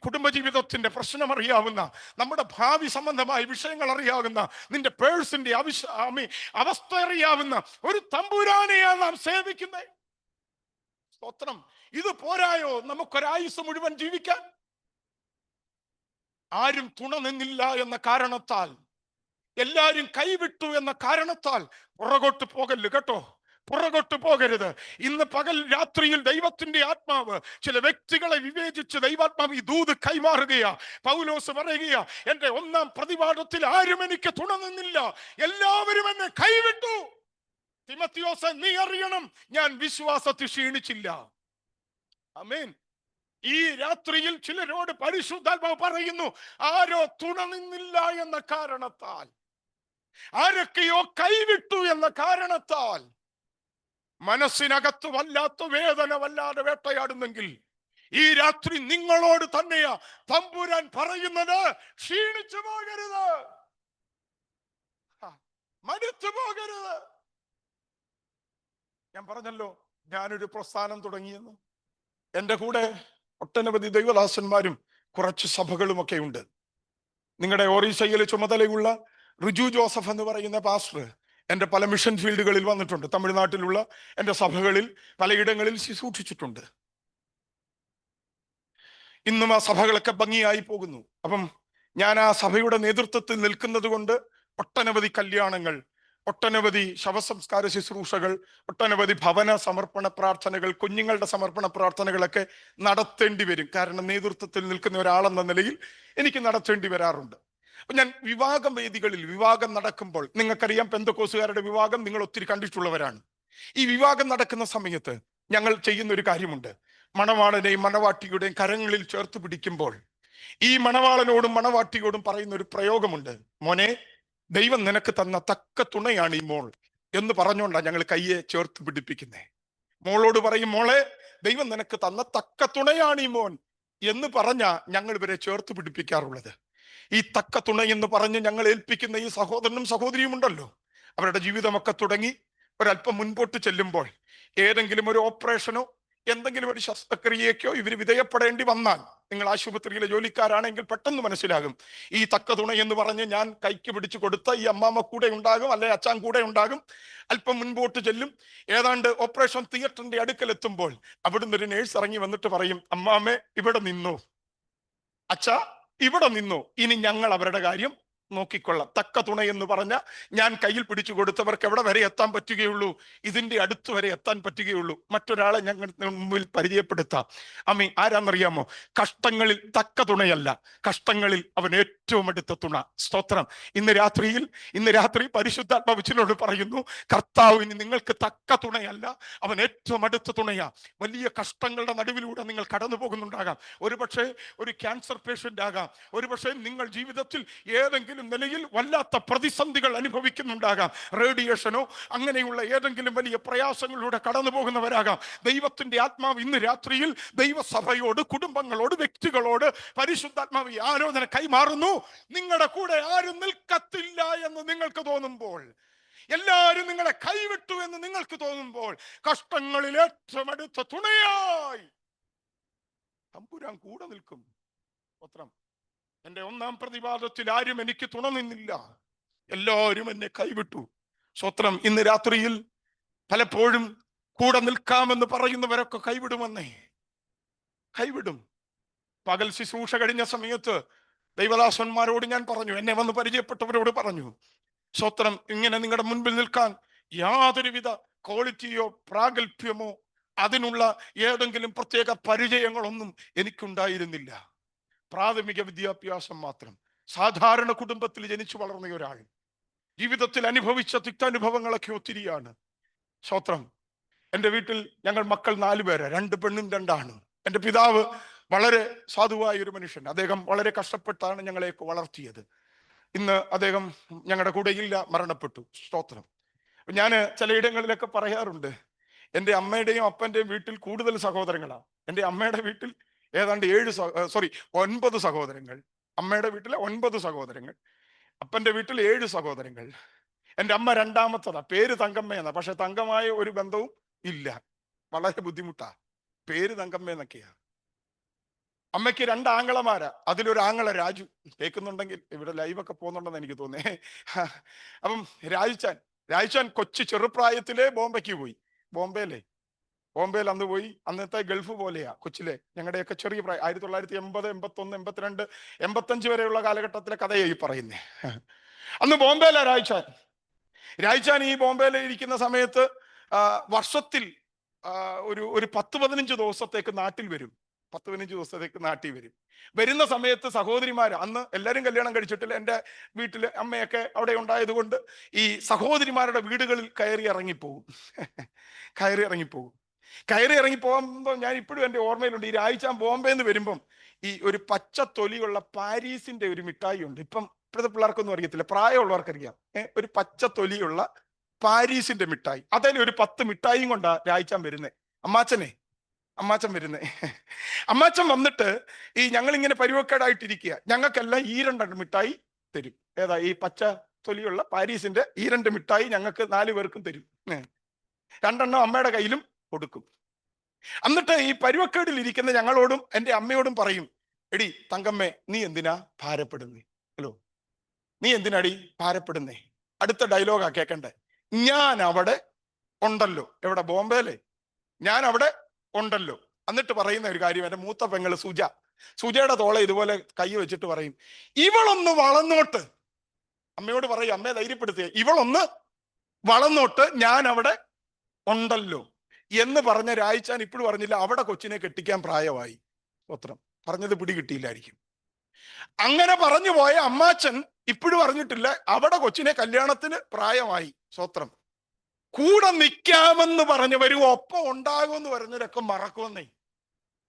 കുടുംബജീവിതത്തിന്റെ പ്രശ്നം അറിയാവുന്ന, നമ്മുടെ ഭാവി സംബന്ധമായ വിഷയങ്ങൾ അറിയാവുന്ന, നിന്റെ പേഴ്സിന്റെ അവസ്ഥ അറിയാവുന്ന ഒരു തമ്പുരാനെയാണ് നാം സേവിക്കുന്നത്. സ്തോത്രം. ഇത് പോരായോ നമുക്കൊരായുസ് മുഴുവൻ ജീവിക്കാൻ? ആരും തുണ നിന്നില്ല എന്ന കാരണത്താൽ, എല്ലാരും കൈവിട്ടു എന്ന കാരണത്താൽ പുറകോട്ട് പോകല്ല് കേട്ടോ, പുറകോട്ട് പോകരുത്. ഇന്ന് പകൽ രാത്രിയിൽ ദൈവത്തിന്റെ ആത്മാവ് ചില വ്യക്തികളെ വിവേചിച്ച് ദൈവാത്മാവ് ഈ ദൂത് കൈമാറുകയാ. പൗലോസ് പറയുകയാ, എന്റെ 1-ാം പ്രതിവാദത്തിൽ ആരും എനിക്ക് തുണ നിന്നില്ല, എല്ലാവരും എന്നെ കൈവിട്ടു. തിമത്തിയോസേ, നീ അറിയണം, ഞാൻ വിശ്വാസത്തിൽ ക്ഷീണിച്ചില്ല. ആമേൻ. ഈ രാത്രിയിൽ ചിലരോട് പരിശുദ്ധാത്മാവ് പറയുന്നു, ആരോ തുണ നിന്നില്ല എന്ന കാരണത്താൽ, ആരൊക്കെയോ കൈവിട്ടു എന്ന കാരണത്താൽ മനസ്സിനകത്ത് വല്ലാത്ത വേദന വല്ലാതെ വേട്ടയാടുന്നെങ്കിൽ ഈ രാത്രി നിങ്ങളോട് തന്നെയാ തമ്പുരാൻ പറയുന്നത്, ക്ഷീണിച്ചു പോകരുത്, മടുത്തു പോകരുത്. ഞാൻ പറഞ്ഞല്ലോ, ഞാനൊരു പ്രസ്ഥാനം തുടങ്ങിയെന്ന്. എൻ്റെ കൂടെ ഒട്ടനവധി ദൈവദാസന്മാരും കുറച്ച് സഭകളുമൊക്കെ ഉണ്ട്. നിങ്ങളുടെ ഒറീസയിൽ ചുമതലയുള്ള റിജു ജോസഫ് എന്ന് പറയുന്ന പാസ്റ്റർ എൻ്റെ പല മിഷൻ ഫീൽഡുകളിൽ വന്നിട്ടുണ്ട്. തമിഴ്നാട്ടിലുള്ള എൻ്റെ സഭകളിൽ പലയിടങ്ങളിൽ ശുശ്രൂഷിച്ചിട്ടുണ്ട്. ഇന്നും ആ സഭകളൊക്കെ ഭംഗിയായി പോകുന്നു. അപ്പം ഞാൻ ആ സഭയുടെ നേതൃത്വത്തിൽ നിൽക്കുന്നത് കൊണ്ട് ഒട്ടനവധി കല്യാണങ്ങൾ, ഒട്ടനവധി ശവസംസ്കാര ശുശ്രൂഷകൾ, ഒട്ടനവധി ഭവന സമർപ്പണ പ്രാർത്ഥനകൾ, കുഞ്ഞുങ്ങളുടെ സമർപ്പണ പ്രാർത്ഥനകളൊക്കെ നടത്തേണ്ടി വരും. കാരണം നേതൃത്വത്തിൽ നിൽക്കുന്ന ഒരാളെന്ന നിലയിൽ എനിക്ക് നടത്തേണ്ടി വരാറുണ്ട്. അപ്പൊ ഞാൻ വിവാഹ വേദികളിൽ വിവാഹം നടക്കുമ്പോൾ, നിങ്ങൾക്കറിയാം പെന്തക്കോസുകാരുടെ വിവാഹം നിങ്ങൾ ഒത്തിരി കണ്ടിട്ടുള്ളവരാണ്. ഈ വിവാഹം നടക്കുന്ന സമയത്ത് ഞങ്ങൾ ചെയ്യുന്ന ഒരു കാര്യമുണ്ട്. മണവാളനെയും മണവാട്ടിയുടെയും കരങ്ങളിൽ ചേർത്ത് പിടിക്കുമ്പോൾ ഈ മണവാളനോടും മണവാട്ടിയോടും പറയുന്ന ഒരു പ്രയോഗമുണ്ട്. മോനെ, ദൈവം നിനക്ക് തന്ന തക്ക തുണയാണ് ഈ മോൾ എന്ന് പറഞ്ഞുകൊണ്ടാണ് ഞങ്ങൾ കയ്യെ ചേർത്ത് പിടിപ്പിക്കുന്നേ. മോളോട് പറയും, മോളെ, ദൈവം നിനക്ക് തന്ന തക്ക തുണയാണ് ഈ മോൻ എന്ന് പറഞ്ഞാ ഞങ്ങൾ ഇവരെ ചേർത്ത് പിടിപ്പിക്കാറുള്ളത്. ഈ തക്ക തുണ എന്ന് പറഞ്ഞ് ഞങ്ങൾ ഏൽപ്പിക്കുന്ന ഈ സഹോദരനും സഹോദരിയും ഉണ്ടല്ലോ, അവരുടെ ജീവിതമൊക്കെ തുടങ്ങി ഒരല്പം മുൻപോട്ട് ചെല്ലുമ്പോൾ ഏതെങ്കിലും ഒരു ഓപ്പറേഷനോ എന്തെങ്കിലും ഒരു ശസ്ത്രക്രിയക്കോ ഇവർ വിധേയപ്പെടേണ്ടി വന്നാൽ, നിങ്ങൾ ആശുപത്രിയിലെ ജോലിക്കാരാണെങ്കിൽ പെട്ടെന്ന് മനസ്സിലാകും. ഈ തക്ക തുണ എന്ന് പറഞ്ഞ് ഞാൻ കൈക്ക് പിടിച്ചു കൊടുത്ത ഈ അമ്മാമ്മ കൂടെ ഉണ്ടാകും, അല്ലെ അച്ഛൻ കൂടെ ഉണ്ടാകും. അല്പം മുൻപോട്ട് ചെല്ലും. ഏതാണ്ട് ഓപ്പറേഷൻ തിയേറ്ററിന്റെ അടുക്കലെത്തുമ്പോൾ അവിടുന്ന് ഒരു നേഴ്സ് ഇറങ്ങി വന്നിട്ട് പറയും, അമ്മാമ്മേ ഇവിടെ നിന്നോ, അച്ഛാ ഇവിടെ നിന്നോ, ഇനി ഞങ്ങൾ അവരുടെ കാര്യം നോക്കിക്കൊള്ളാം. തക്ക തുണ എന്ന് പറഞ്ഞ ഞാൻ കയ്യിൽ പിടിച്ചു കൊടുത്തവർക്ക് എവിടെ വരെ എത്താൻ പറ്റുകയുള്ളൂ? ഇതിന്റെ അടുത്ത് വരെ എത്താൻ പറ്റുകയുള്ളൂ. മറ്റൊരാളെ ഞങ്ങൾ മുമ്പിൽ പരിചയപ്പെടുത്താം. ആരാന്നറിയാമോ? കഷ്ടങ്ങളിൽ തക്ക തുണയല്ല, കഷ്ടങ്ങളിൽ അവൻ ഏറ്റവും അടുത്ത തുണ. സ്തോത്രം. ഇന്ന് രാത്രി പരിശുദ്ധാത്മാവിനോട് പറയുന്നു, കർത്താവിന് നിങ്ങൾക്ക് തക്ക തുണയല്ല, അവൻ ഏറ്റവും അടുത്ത തുണയാ. വലിയ കഷ്ടങ്ങളുടെ നടുവിലൂടെ നിങ്ങൾ കടന്നു പോകുന്നുണ്ടാകാം. ഒരുപക്ഷെ ഒരു ക്യാൻസർ പേഷ്യന്റ് ആകാം, ഒരുപക്ഷെ നിങ്ങൾ ജീവിതത്തിൽ ഏതെങ്കിലും ഏതെങ്കിലും നിലയിൽ വല്ലാത്ത പ്രതിസന്ധികൾ അനുഭവിക്കുന്നുണ്ടാകാം. റേഡിയേഷനോ അങ്ങനെയുള്ള ഏതെങ്കിലും വലിയ പ്രയാസങ്ങളിലൂടെ കടന്നു പോകുന്നവരാകാം. ദൈവത്തിന്റെ ആത്മാവ് ഇന്ന് രാത്രിയിൽ ദൈവസഭയോട്, കുടുംബങ്ങളോട്, വ്യക്തികളോട് പരിശുദ്ധാത്മാവ് ഈ ആലോചന കൈമാറുന്നു. നിങ്ങളുടെ കൂടെ ആരും നിൽക്കത്തില്ല എന്ന് നിങ്ങൾക്ക് തോന്നുമ്പോൾ, എല്ലാവരും നിങ്ങളെ കൈവിട്ടു എന്ന് നിങ്ങൾക്ക് തോന്നുമ്പോൾ, കഷ്ടങ്ങളിൽ ഏറ്റവും അടുത്ത തുണയായി തമ്പുരാൻ കൂടെ നിൽക്കും. സ്തോത്രം. എന്റെ ഒന്നാം പ്രതിവാദത്തിൽ ആരും എനിക്ക് തുണ നിന്നില്ല, എല്ലാവരും എന്നെ കൈവിട്ടു. സ്തോത്രം. ഇന്ന് രാത്രിയിൽ പലപ്പോഴും കൂടെ നിൽക്കാമെന്ന് പറയുന്നവരൊക്കെ കൈവിടുമെന്നേ, കൈവിടും. പകൽ ശുശ്രൂഷ കഴിഞ്ഞ സമയത്ത് ദൈവദാസന്മാരോട് ഞാൻ പറഞ്ഞു, എന്നെ വന്ന് പരിചയപ്പെട്ടവരോട് പറഞ്ഞു, സ്തോത്രം, ഇങ്ങനെ നിങ്ങളുടെ മുൻപിൽ നിൽക്കാൻ യാതൊരുവിധ ക്വാളിറ്റിയോ പ്രാഗൽഭ്യമോ അതിനുള്ള ഏതെങ്കിലും പ്രത്യേക പരിചയങ്ങളൊന്നും എനിക്കുണ്ടായിരുന്നില്ല. പ്രാഥമിക വിദ്യാഭ്യാസം മാത്രം. സാധാരണ കുടുംബത്തിൽ ജനിച്ചു വളർന്ന ഒരാൾ. ജീവിതത്തിൽ അനുഭവിച്ച തിക്താനുഭവങ്ങളൊക്കെ ഒത്തിരിയാണ്. സ്തോത്രം. എൻ്റെ വീട്ടിൽ ഞങ്ങൾ മക്കൾ 4 പേര്, 2 പെണ്ണും 2 ആണും. എൻ്റെ പിതാവ് വളരെ സാധുവായ ഒരു മനുഷ്യൻ. അദ്ദേഹം വളരെ കഷ്ടപ്പെട്ടാണ് ഞങ്ങളെയൊക്കെ വളർത്തിയത്. ഇന്ന് അദ്ദേഹം ഞങ്ങളുടെ കൂടെ ഇല്ല, മരണപ്പെട്ടു. സ്തോത്രം. ഞാൻ ചിലയിടങ്ങളിലൊക്കെ പറയാറുണ്ട്, എൻ്റെ അമ്മയുടെയും അപ്പൻ്റെയും വീട്ടിൽ കൂടുതൽ സഹോദരങ്ങളാണ്. എൻ്റെ അമ്മയുടെ വീട്ടിൽ ഏതാണ്ട് 9 സഹോദരങ്ങൾ. അമ്മയുടെ വീട്ടിലെ 9 സഹോദരങ്ങൾ, അപ്പൻ്റെ വീട്ടിൽ 7 സഹോദരങ്ങൾ. എൻ്റെ അമ്മ രണ്ടാമത്തതാ. പേര് തങ്കമ്മ എന്നാ, പക്ഷെ തങ്കമായ ഒരു ബന്ധവും ഇല്ല. വളരെ ബുദ്ധിമുട്ടാ. പേര് തങ്കമ്മ എന്നൊക്കെയാ. അമ്മയ്ക്ക് 2 ആങ്ങളമാരാ. അതിലൊരു ആങ്ങള രാജു. കേൾക്കുന്നുണ്ടെങ്കിൽ, ഇവിടെ ലൈവൊക്കെ പോകുന്നുണ്ടെന്ന് എനിക്ക് തോന്നേ. അപ്പം രാജുച്ചാൻ കൊച്ചു ചെറുപ്രായത്തിലെ ബോംബെക്ക് പോയി. ബോംബെയിൽ അന്ന് പോയി. അന്നത്തെ ഗൾഫ് പോലെയാ കൊച്ചിലെ. ഞങ്ങളുടെയൊക്കെ ചെറിയ പ്രായം 1980, 81, 82, 85 വരെയുള്ള കാലഘട്ടത്തിലെ കഥയായി പറയുന്നേ. അന്ന് ബോംബെയിലാ രാജുച്ചാൻ ഈ ബോംബെയിൽ ഇരിക്കുന്ന സമയത്ത് വർഷത്തിൽ ഒരു 10-15 ദിവസത്തേക്ക് നാട്ടിൽ വരും. 10-15 ദിവസത്തേക്ക് നാട്ടിൽ വരും. വരുന്ന സമയത്ത് സഹോദരിമാർ, അന്ന് എല്ലാവരും കല്യാണം കഴിച്ചിട്ടില്ല. എൻ്റെ വീട്ടിൽ അമ്മയൊക്കെ അവിടെ ഉണ്ടായത് കൊണ്ട് ഈ സഹോദരിമാരുടെ വീടുകളിൽ കയറി ഇറങ്ങിപ്പോകും. കയറി ഇറങ്ങിപ്പോകുമ്പോൾ ഞാൻ ഇപ്പോഴും എൻ്റെ ഓർമ്മയിലുണ്ട്. ഈ രാജുച്ചാൻ ബോംബെയിൽ നിന്ന് വരുമ്പം ഈ ഒരു പച്ച തൊലിയുള്ള പാരീസിന്റെ ഒരു മിഠായി ഉണ്ട്. ഇപ്പോഴത്തെ പിള്ളേർക്കൊന്നും അറിയത്തില്ല, പ്രായമുള്ളവർക്കറിയാം. ഒരു പച്ച തൊലിയുള്ള പാരീസിന്റെ മിഠായി. അതിൽ ഒരു 10 മിഠായിയും കൊണ്ടാ രാജുച്ചാൻ വരുന്നേ. അമ്മാച്ചൻ വരുന്നേ. അമ്മാച്ചൻ വന്നിട്ട് ഈ ഞങ്ങളിങ്ങനെ പരുവക്കേടായിട്ടിരിക്കുക, ഞങ്ങൾക്കെല്ലാം ഈ 2 മിഠായി തരും. ഏതാ? ഈ പച്ച തൊലിയുള്ള പാരീസിന്റെ ഈ 2 മിഠായി ഞങ്ങൾക്ക് 4 പേർക്കും തരും. 2 അമ്മയുടെ കയ്യിലും കൊടുക്കും. എന്നിട്ട് ഈ പരുവക്കേടിൽ ഇരിക്കുന്ന ഞങ്ങളോടും എൻ്റെ അമ്മയോടും പറയും, എടി തങ്കമ്മേ, നീ എന്തിനാ ഭാരപ്പെടുന്നേ? നീ എന്തിനാടി ഭാരപ്പെടുന്നേ? അടുത്ത ഡയലോഗാ കേൾക്കണ്ടേ. ഞാൻ അവിടെ ഉണ്ടല്ലോ. ബോംബെയിലെ ഞാൻ അവിടെ ഉണ്ടല്ലോ. എന്നിട്ട് പറയുന്ന ഒരു കാര്യം, എൻ്റെ മൂത്ത പെങ്ങള് സുജയുടെ തോളെ ഇതുപോലെ കൈ വെച്ചിട്ട് പറയും, ഇവളൊന്ന് വളർന്നോട്ട്. അമ്മയോട് പറയും, അമ്മയെ ധൈര്യപ്പെടുത്തിയ, ഇവളൊന്ന് വളർന്നോട്ട്, ഞാൻ അവിടെ ഉണ്ടല്ലോ എന്ന് പറഞ്ഞ രാജുച്ചാൻ ഇപ്പോഴും പറഞ്ഞില്ല, അവിടെ കൊച്ചിനെ കെട്ടിക്കാൻ പ്രായമായി. സ്തോത്രം. പറഞ്ഞത് പിടി കിട്ടിയില്ലായിരിക്കും. അങ്ങനെ പറഞ്ഞു പോയ അമ്മാച്ചൻ ഇപ്പോഴും പറഞ്ഞിട്ടില്ല, അവിടെ കൊച്ചിനെ കല്യാണത്തിന് പ്രായമായി. സ്തോത്രം. കൂടെ നിൽക്കാമെന്ന് പറഞ്ഞവരും ഒപ്പം ഉണ്ടാകുമെന്ന് പറഞ്ഞവരൊക്കെ മറക്കുമെന്നേ.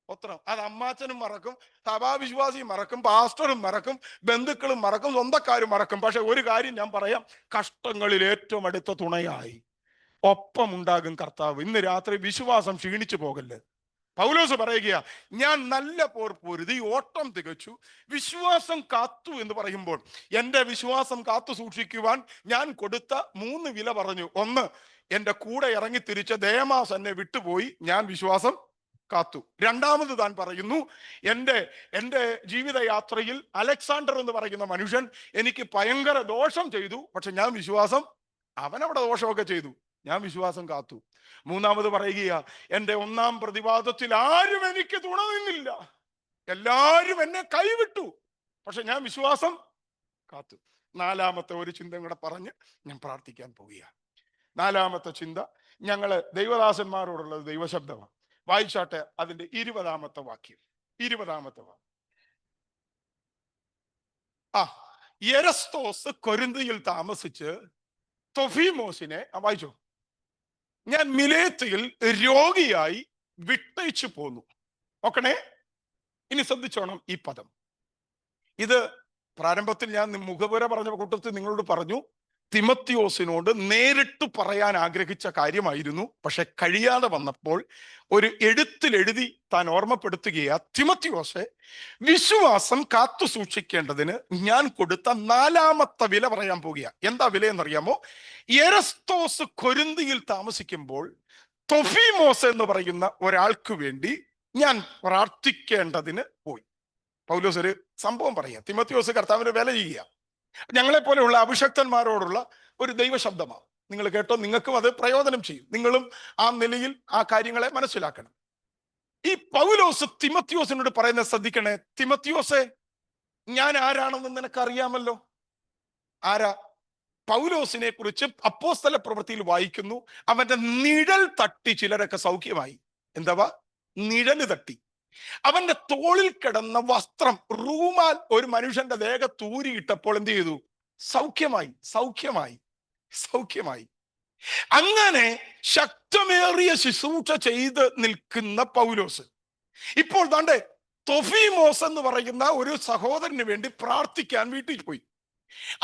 സ്തോത്രം. അത് അമ്മാച്ചനും മറക്കും, സഭാവിശ്വാസിയും മറക്കും, പാസ്റ്ററും മറക്കും, ബന്ധുക്കളും മറക്കും, സ്വന്തക്കാരും മറക്കും. പക്ഷെ ഒരു കാര്യം ഞാൻ പറയാം, കഷ്ടങ്ങളിൽ ഏറ്റവും അടുത്ത തുണയായി ഒപ്പം ഉണ്ടാകും കർത്താവ്. ഇന്ന് രാത്രി വിശ്വാസം ക്ഷീണിച്ചു പോകല്ലേ. പൗലോസ് പറയുക, ഞാൻ നല്ല പോർ പൊരുതി, ഓട്ടം തികച്ചു, വിശ്വാസം കാത്തു എന്ന് പറയുമ്പോൾ എൻ്റെ വിശ്വാസം കാത്തു സൂക്ഷിക്കുവാൻ ഞാൻ കൊടുത്ത 3 വില പറഞ്ഞു. 1, എൻ്റെ കൂടെ ഇറങ്ങി തിരിച്ച ദേമാസ് എന്നെ വിട്ടുപോയി, ഞാൻ വിശ്വാസം കാത്തു. 2ാമത് താൻ പറയുന്നു, എൻ്റെ ജീവിതയാത്രയിൽ അലക്സാണ്ടർ എന്ന് പറയുന്ന മനുഷ്യൻ എനിക്ക് ഭയങ്കര ദോഷം ചെയ്തു, പക്ഷെ ഞാൻ വിശ്വാസം, അവനവിടെ ദോഷമൊക്കെ ചെയ്തു, ഞാൻ വിശ്വാസം കാത്തു. 3ാമത് പറയുക, എൻ്റെ 1-ാം പ്രതിവാദത്തിൽ ആരും എനിക്ക് തുണ നിന്നില്ല, എല്ലാവരും എന്നെ കൈവിട്ടു, പക്ഷെ ഞാൻ വിശ്വാസം കാത്തു. 4ാമത്തെ ഒരു ചിന്ത കൂടെ പറഞ്ഞ് ഞാൻ പ്രാർത്ഥിക്കാൻ പോവുകയാണ്. 4ാമത്തെ ചിന്ത ഞങ്ങള് ദൈവദാസന്മാരോടുള്ളത് ദൈവശബ്ദമാണ്. വായിച്ചാട്ടെ അതിന്റെ 20ാമത്തെ വാക്യം. 20ാമത്തെ വാക്യം. എരസ്തോസ് കൊരിന്തിയിൽ താമസിച്ച് തൊഫീമോസിനെ വായിച്ചോ. ഞാൻ മിലേത്തയിൽ രോഗിയായി വിട്ടയച്ചു പോന്നു. നോക്കണേ, ഇനി ശ്രദ്ധിച്ചോണം ഈ പദം. ഇത് പ്രാരംഭത്തിൽ ഞാൻ മുഖപുര പറഞ്ഞ കൂട്ടത്തിൽ നിങ്ങളോട് പറഞ്ഞു, തിമത്തിയോസിനോട് നേരിട്ട് പറയാൻ ആഗ്രഹിച്ച കാര്യമായിരുന്നു. പക്ഷെ കഴിയാതെ വന്നപ്പോൾ ഒരു എഴുത്തിൽ എഴുതി താൻ ഓർമ്മപ്പെടുത്തുകയാ, തിമത്തിയോസെ, വിശ്വാസം കാത്തു സൂക്ഷിക്കേണ്ടതിന് ഞാൻ കൊടുത്ത 4ാമത്തെ വില പറയാൻ പോകുക. എന്താ വില എന്നറിയാമോ? എരസ്തോസ് കൊരിന്തിയിൽ താമസിക്കുമ്പോൾ തൊഫീമോസ് എന്ന് പറയുന്ന ഒരാൾക്ക് വേണ്ടി ഞാൻ പ്രാർത്ഥിക്കേണ്ടതിന് പോയി. പൗലോസ് ഒരു സംഭവം പറയാ, തിമത്തിയോസ് കർത്താവിന് വില ചെയ്യുക. ഞങ്ങളെ പോലെയുള്ള അഭിഷക്തന്മാരോടുള്ള ഒരു ദൈവശബ്ദമാണ്. നിങ്ങൾ കേട്ടോ, നിങ്ങൾക്കും അത് പ്രയോജനം ചെയ്യും. നിങ്ങളും ആ നിലയിൽ ആ കാര്യങ്ങളെ മനസ്സിലാക്കണം. ഈ പൗലോസ് തിമത്തിയോസിനോട് പറയുന്നത് ശ്രദ്ധിക്കണേ. തിമത്തിയോസെ, ഞാൻ ആരാണെന്ന് നിനക്കറിയാമല്ലോ. ആരാ? പൗലോസിനെ കുറിച്ച് അപ്പോസ്തല പ്രവൃത്തിയിൽ വായിക്കുന്നു, അവന്റെ നിഴൽ തട്ടി ചിലരൊക്കെ സൗഖ്യമായി. എന്താ? നിഴല് തട്ടി. അവന്റെ തോളിൽ കിടന്ന വസ്ത്രം, റൂമാൽ ഒരു മനുഷ്യന്റെ ദേഹത്ത് ഊരിയിട്ടപ്പോൾ എന്ത് ചെയ്തു? സൗഖ്യമായി, സൗഖ്യമായി, സൗഖ്യമായി. അങ്ങനെ ശക്തമേറിയ ശുശ്രൂഷ ചെയ്ത് നിൽക്കുന്ന പൗലോസ് ഇപ്പോൾ ദാണ്ടെ തൊഫീമോസ് എന്ന് പറയുന്ന ഒരു സഹോദരന് വേണ്ടി പ്രാർത്ഥിക്കാൻ വീട്ടിൽ പോയി.